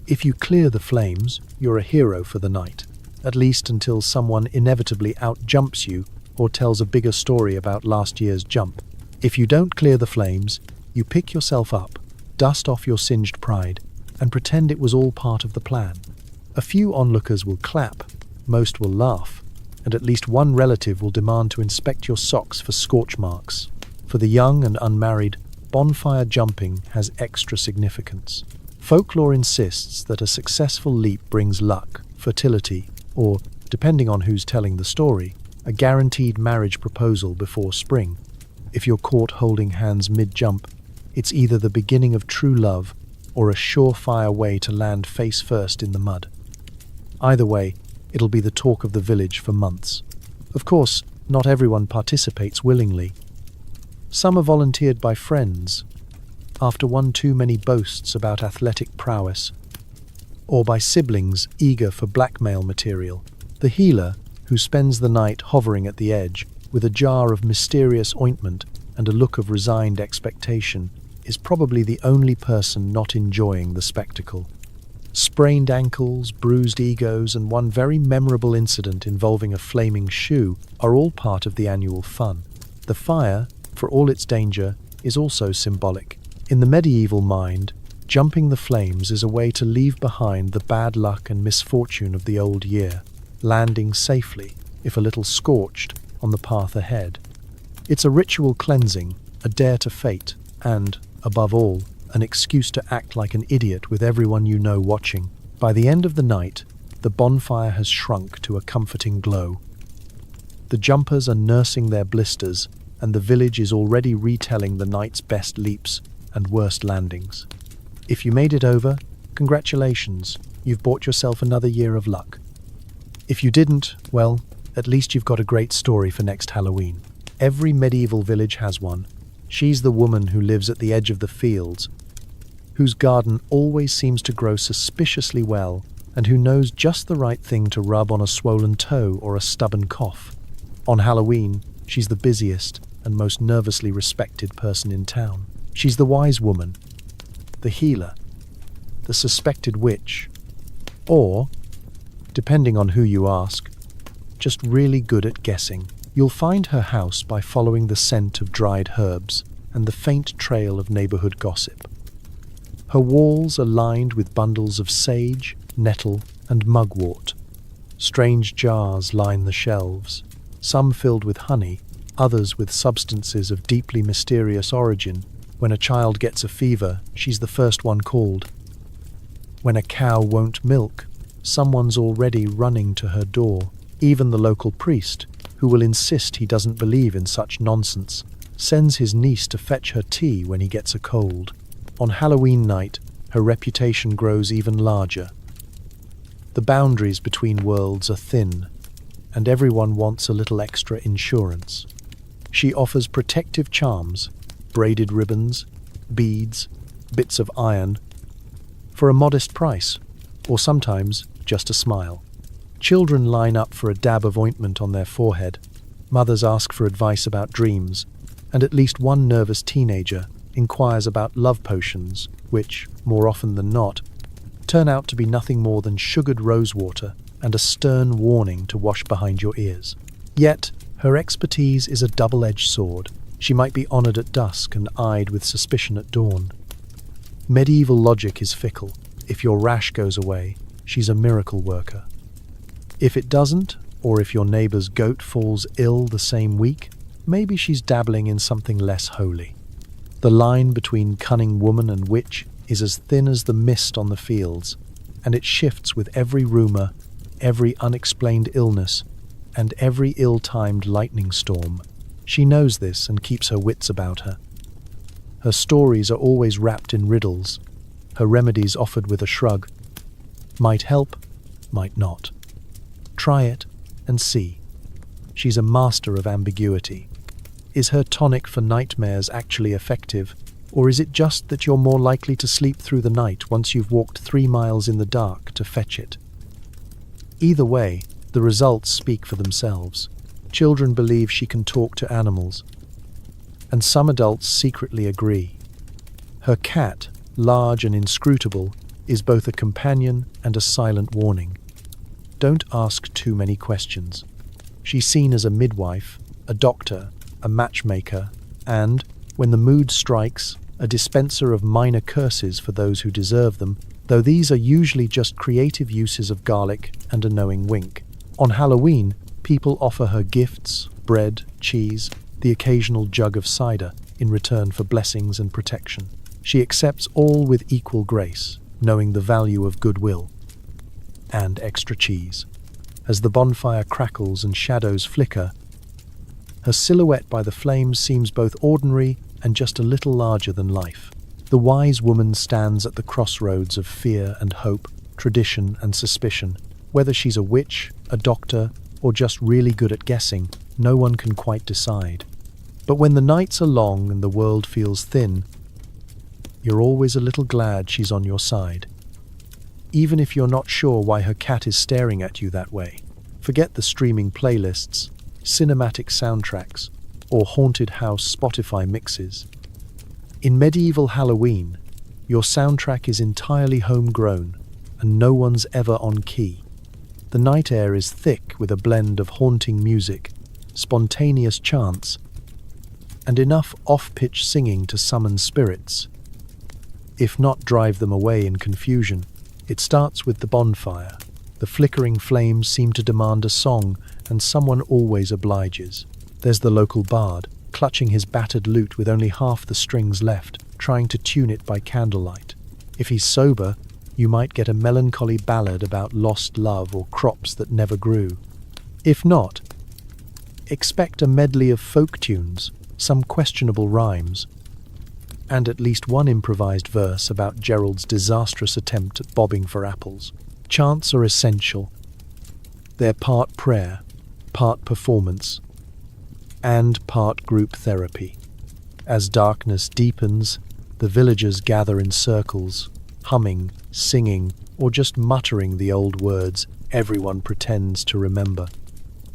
Speaker 1: If you clear the flames, you're a hero for the night, at least until someone inevitably outjumps you or tells a bigger story about last year's jump. If you don't clear the flames, you pick yourself up, dust off your singed pride, and pretend it was all part of the plan. A few onlookers will clap, most will laugh, and at least one relative will demand to inspect your socks for scorch marks. For the young and unmarried, bonfire jumping has extra significance. Folklore insists that a successful leap brings luck, fertility, or, depending on who's telling the story, a guaranteed marriage proposal before spring. If you're caught holding hands mid-jump, it's either the beginning of true love or a surefire way to land face first in the mud. Either way, it'll be the talk of the village for months. Of course, not everyone participates willingly. Some are volunteered by friends, after one too many boasts about athletic prowess, or by siblings eager for blackmail material. The healer, who spends the night hovering at the edge, with a jar of mysterious ointment and a look of resigned expectation, is probably the only person not enjoying the spectacle. Sprained ankles, bruised egos, and one very memorable incident involving a flaming shoe are all part of the annual fun. The fire, for all its danger, is also symbolic. In the medieval mind, jumping the flames is a way to leave behind the bad luck and misfortune of the old year, landing safely, if a little scorched, on the path ahead. It's a ritual cleansing, a dare to fate, and, above all, an excuse to act like an idiot with everyone you know watching. By the end of the night, the bonfire has shrunk to a comforting glow. The jumpers are nursing their blisters, and the village is already retelling the night's best leaps and worst landings. If you made it over, congratulations, you've bought yourself another year of luck. If you didn't, well, at least you've got a great story for next Halloween. Every medieval village has one. She's the woman who lives at the edge of the fields, whose garden always seems to grow suspiciously well, and who knows just the right thing to rub on a swollen toe or a stubborn cough. On Halloween, she's the busiest and most nervously respected person in town. She's the wise woman, the healer, the suspected witch, or, depending on who you ask, just really good at guessing. You'll find her house by following the scent of dried herbs and the faint trail of neighborhood gossip. Her walls are lined with bundles of sage, nettle, and mugwort. Strange jars line the shelves, some filled with honey, others with substances of deeply mysterious origin. When a child gets a fever, she's the first one called. When a cow won't milk, someone's already running to her door. Even the local priest, who will insist he doesn't believe in such nonsense, sends his niece to fetch her tea when he gets a cold. On Halloween night, her reputation grows even larger. The boundaries between worlds are thin, and everyone wants a little extra insurance. She offers protective charms, braided ribbons, beads, bits of iron, for a modest price, or sometimes just a smile. Children line up for a dab of ointment on their forehead. Mothers ask for advice about dreams, and at least one nervous teenager inquires about love potions, which, more often than not, turn out to be nothing more than sugared rosewater and a stern warning to wash behind your ears. Yet, her expertise is a double-edged sword. She might be honored at dusk and eyed with suspicion at dawn. Medieval logic is fickle. If your rash goes away, she's a miracle worker. If it doesn't, or if your neighbor's goat falls ill the same week, maybe she's dabbling in something less holy. The line between cunning woman and witch is as thin as the mist on the fields, and it shifts with every rumor, every unexplained illness, and every ill-timed lightning storm. She knows this and keeps her wits about her. Her stories are always wrapped in riddles, her remedies offered with a shrug. Might help, might not. Try it and see. She's a master of ambiguity. Is her tonic for nightmares actually effective, or is it just that you're more likely to sleep through the night once you've walked 3 miles in the dark to fetch it? Either way, the results speak for themselves. Children believe she can talk to animals, and some adults secretly agree. Her cat, large and inscrutable, is both a companion and a silent warning. Don't ask too many questions. She's seen as a midwife, a doctor, a matchmaker, and, when the mood strikes, a dispenser of minor curses for those who deserve them, though these are usually just creative uses of garlic and a knowing wink. On Halloween, people offer her gifts, bread, cheese, the occasional jug of cider, in return for blessings and protection. She accepts all with equal grace, knowing the value of goodwill. And extra cheese. As the bonfire crackles and shadows flicker, her silhouette by the flames seems both ordinary and just a little larger than life. The wise woman stands at the crossroads of fear and hope, tradition and suspicion. Whether she's a witch, a doctor, or just really good at guessing, no one can quite decide. But when the nights are long and the world feels thin, you're always a little glad she's on your side. Even if you're not sure why her cat is staring at you that way. Forget the streaming playlists, cinematic soundtracks, or haunted house Spotify mixes. In medieval Halloween, your soundtrack is entirely homegrown, and no one's ever on key. The night air is thick with a blend of haunting music, spontaneous chants, and enough off-pitch singing to summon spirits, if not drive them away in confusion. It starts with the bonfire. The flickering flames seem to demand a song, and someone always obliges. There's the local bard, clutching his battered lute with only half the strings left, trying to tune it by candlelight. If he's sober, you might get a melancholy ballad about lost love or crops that never grew. If not, expect a medley of folk tunes, some questionable rhymes, and at least one improvised verse about Gerald's disastrous attempt at bobbing for apples. Chants are essential. They're part prayer, part performance, and part group therapy. As darkness deepens, the villagers gather in circles, humming, singing, or just muttering the old words everyone pretends to remember.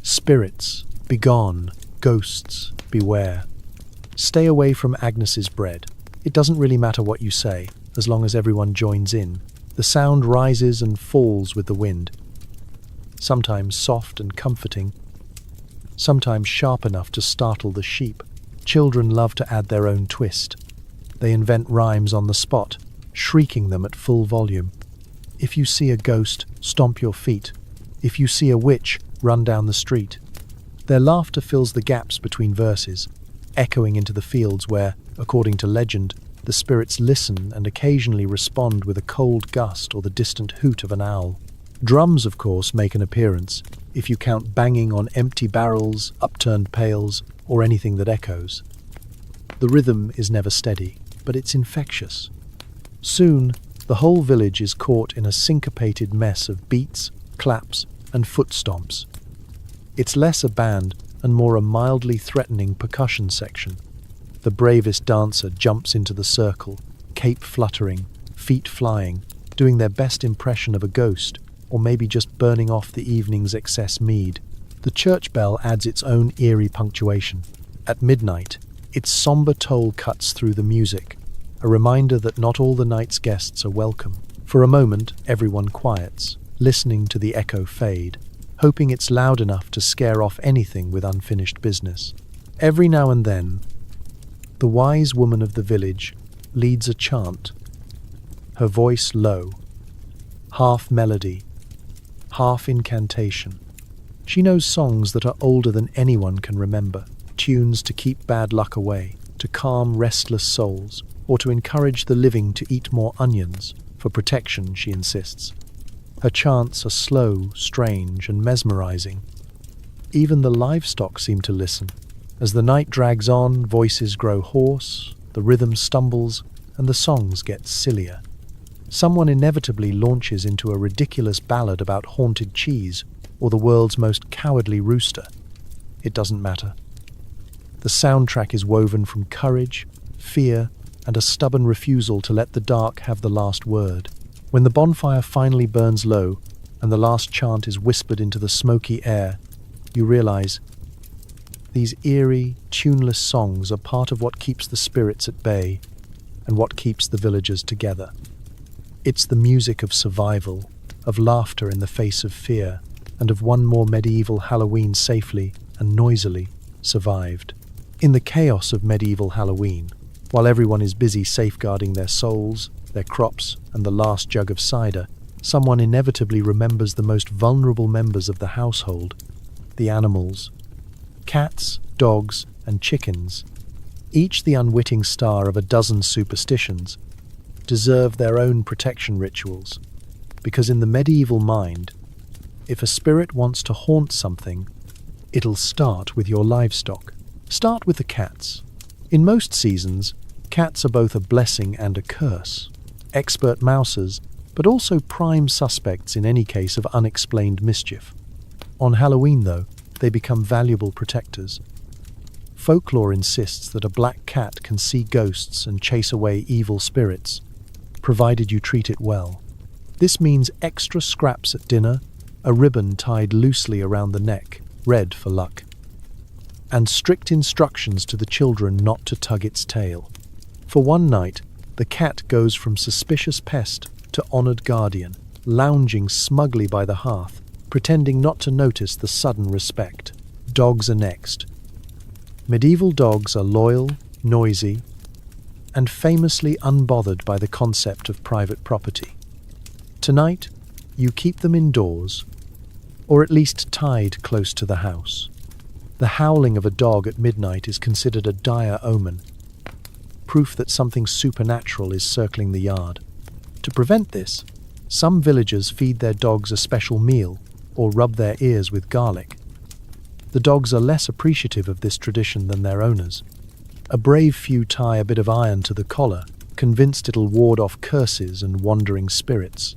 Speaker 1: Spirits, begone. Ghosts, beware. Stay away from Agnes's bread. It doesn't really matter what you say, as long as everyone joins in. The sound rises and falls with the wind, sometimes soft and comforting, sometimes sharp enough to startle the sheep. Children love to add their own twist. They invent rhymes on the spot, shrieking them at full volume. If you see a ghost, stomp your feet. If you see a witch, run down the street. Their laughter fills the gaps between verses, echoing into the fields where, according to legend, the spirits listen and occasionally respond with a cold gust or the distant hoot of an owl. Drums, of course, make an appearance, if you count banging on empty barrels, upturned pails, or anything that echoes. The rhythm is never steady, but it's infectious. Soon, the whole village is caught in a syncopated mess of beats, claps, and foot stomps. It's less a band and more a mildly threatening percussion section. The bravest dancer jumps into the circle, cape fluttering, feet flying, doing their best impression of a ghost, or maybe just burning off the evening's excess mead. The church bell adds its own eerie punctuation. At midnight, its somber toll cuts through the music, a reminder that not all the night's guests are welcome. For a moment, everyone quiets, listening to the echo fade, hoping it's loud enough to scare off anything with unfinished business. Every now and then, the wise woman of the village leads a chant, her voice low, half melody, half incantation. She knows songs that are older than anyone can remember, tunes to keep bad luck away, to calm restless souls, or to encourage the living to eat more onions, for protection, she insists. Her chants are slow, strange, and mesmerizing. Even the livestock seem to listen. As the night drags on, voices grow hoarse, the rhythm stumbles, and the songs get sillier. Someone inevitably launches into a ridiculous ballad about haunted cheese or the world's most cowardly rooster. It doesn't matter. The soundtrack is woven from courage, fear, and a stubborn refusal to let the dark have the last word. When the bonfire finally burns low and the last chant is whispered into the smoky air, you realize these eerie, tuneless songs are part of what keeps the spirits at bay and what keeps the villagers together. It's the music of survival, of laughter in the face of fear, and of one more medieval Halloween safely and noisily survived. In the chaos of medieval Halloween, while everyone is busy safeguarding their souls, their crops, and the last jug of cider, someone inevitably remembers the most vulnerable members of the household, the animals. Cats, dogs, and chickens, each the unwitting star of a dozen superstitions, deserve their own protection rituals, because in the medieval mind, if a spirit wants to haunt something, it'll start with your livestock. Start with the cats. In most seasons, cats are both a blessing and a curse. Expert mousers, but also prime suspects in any case of unexplained mischief. On Halloween, though, they become valuable protectors. Folklore insists that a black cat can see ghosts and chase away evil spirits, provided you treat it well. This means extra scraps at dinner, a ribbon tied loosely around the neck, red for luck, and strict instructions to the children not to tug its tail. For one night, the cat goes from suspicious pest to honored guardian, lounging smugly by the hearth, pretending not to notice the sudden respect. Dogs are next. Medieval dogs are loyal, noisy, and famously unbothered by the concept of private property. Tonight, you keep them indoors, or at least tied close to the house. The howling of a dog at midnight is considered a dire omen, proof that something supernatural is circling the yard. To prevent this, some villagers feed their dogs a special meal or rub their ears with garlic. The dogs are less appreciative of this tradition than their owners. A brave few tie a bit of iron to the collar, convinced it'll ward off curses and wandering spirits.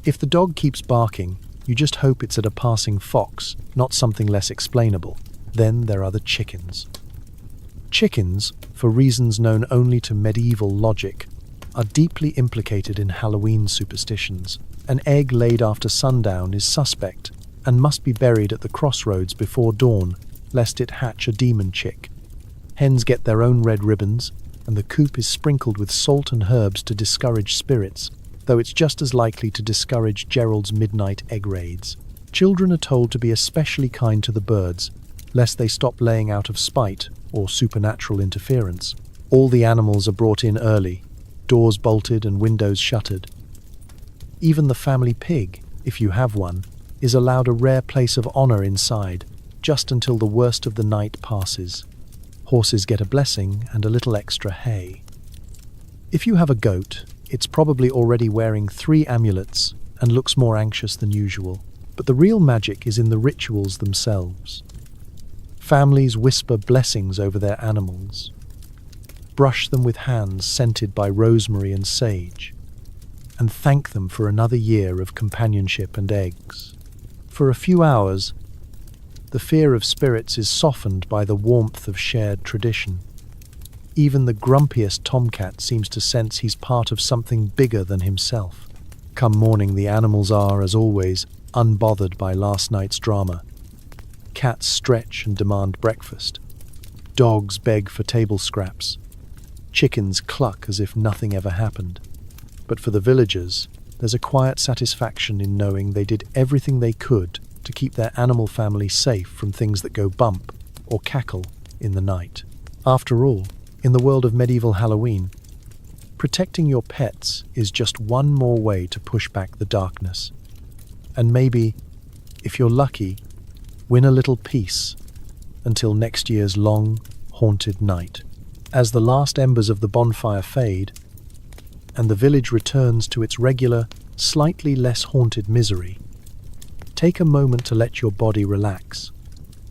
Speaker 1: If the dog keeps barking, you just hope it's at a passing fox, not something less explainable. Then there are the chickens. Chickens, for reasons known only to medieval logic, are deeply implicated in Halloween superstitions. An egg laid after sundown is suspect and must be buried at the crossroads before dawn, lest it hatch a demon chick. Hens get their own red ribbons, and the coop is sprinkled with salt and herbs to discourage spirits, though it's just as likely to discourage Gerald's midnight egg raids. Children are told to be especially kind to the birds, lest they stop laying out of spite or supernatural interference. All the animals are brought in early, doors bolted and windows shuttered. Even the family pig, if you have one, is allowed a rare place of honor inside, just until the worst of the night passes. Horses get a blessing and a little extra hay. If you have a goat, it's probably already wearing 3 amulets and looks more anxious than usual. But the real magic is in the rituals themselves. Families whisper blessings over their animals, brush them with hands scented by rosemary and sage, and thank them for another year of companionship and eggs. For a few hours, the fear of spirits is softened by the warmth of shared tradition. Even the grumpiest tomcat seems to sense he's part of something bigger than himself. Come morning, the animals are, as always, unbothered by last night's drama. Cats stretch and demand breakfast. Dogs beg for table scraps. Chickens cluck as if nothing ever happened. But for the villagers, there's a quiet satisfaction in knowing they did everything they could to keep their animal family safe from things that go bump or cackle in the night. After all, in the world of medieval Halloween, protecting your pets is just one more way to push back the darkness. And maybe, if you're lucky, win a little peace until next year's long, haunted night. As the last embers of the bonfire fade, and the village returns to its regular, slightly less haunted misery, take a moment to let your body relax.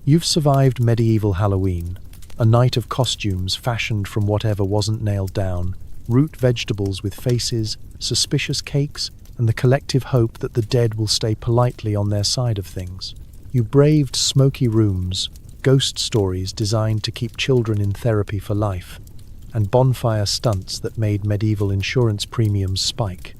Speaker 1: You've survived medieval Halloween, a night of costumes fashioned from whatever wasn't nailed down, root vegetables with faces, suspicious cakes, and the collective hope that the dead will stay politely on their side of things. You braved smoky rooms, ghost stories designed to keep children in therapy for life, and bonfire stunts that made medieval insurance premiums spike.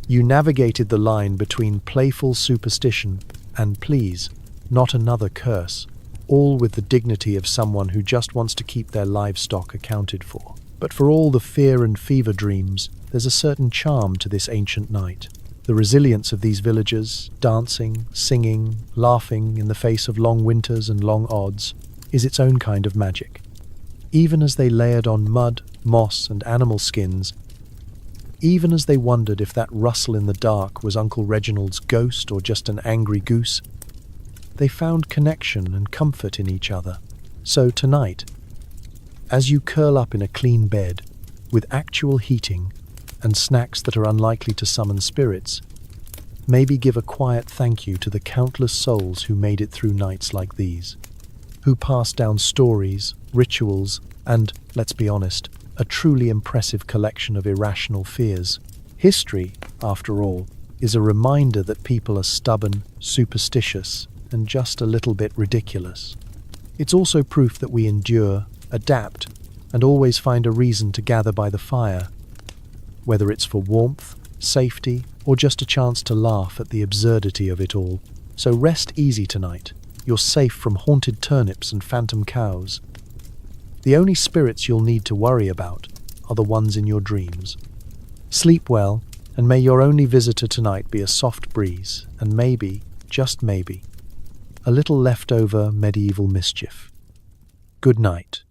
Speaker 1: You navigated the line between playful superstition and, please, not another curse, all with the dignity of someone who just wants to keep their livestock accounted for. But for all the fear and fever dreams, there's a certain charm to this ancient night. The resilience of these villagers, dancing, singing, laughing in the face of long winters and long odds, is its own kind of magic. Even as they layered on mud, moss, and animal skins, even as they wondered if that rustle in the dark was Uncle Reginald's ghost or just an angry goose, they found connection and comfort in each other. So tonight, as you curl up in a clean bed, with actual heating and snacks that are unlikely to summon spirits, maybe give a quiet thank you to the countless souls who made it through nights like these, who passed down stories, rituals, and, let's be honest, a truly impressive collection of irrational fears. History, after all, is a reminder that people are stubborn, superstitious, and just a little bit ridiculous. It's also proof that we endure, adapt, and always find a reason to gather by the fire, whether it's for warmth, safety, or just a chance to laugh at the absurdity of it all. So rest easy tonight. You're safe from haunted turnips and phantom cows. The only spirits you'll need to worry about are the ones in your dreams. Sleep well, and may your only visitor tonight be a soft breeze, and maybe, just maybe, a little leftover medieval mischief. Good night.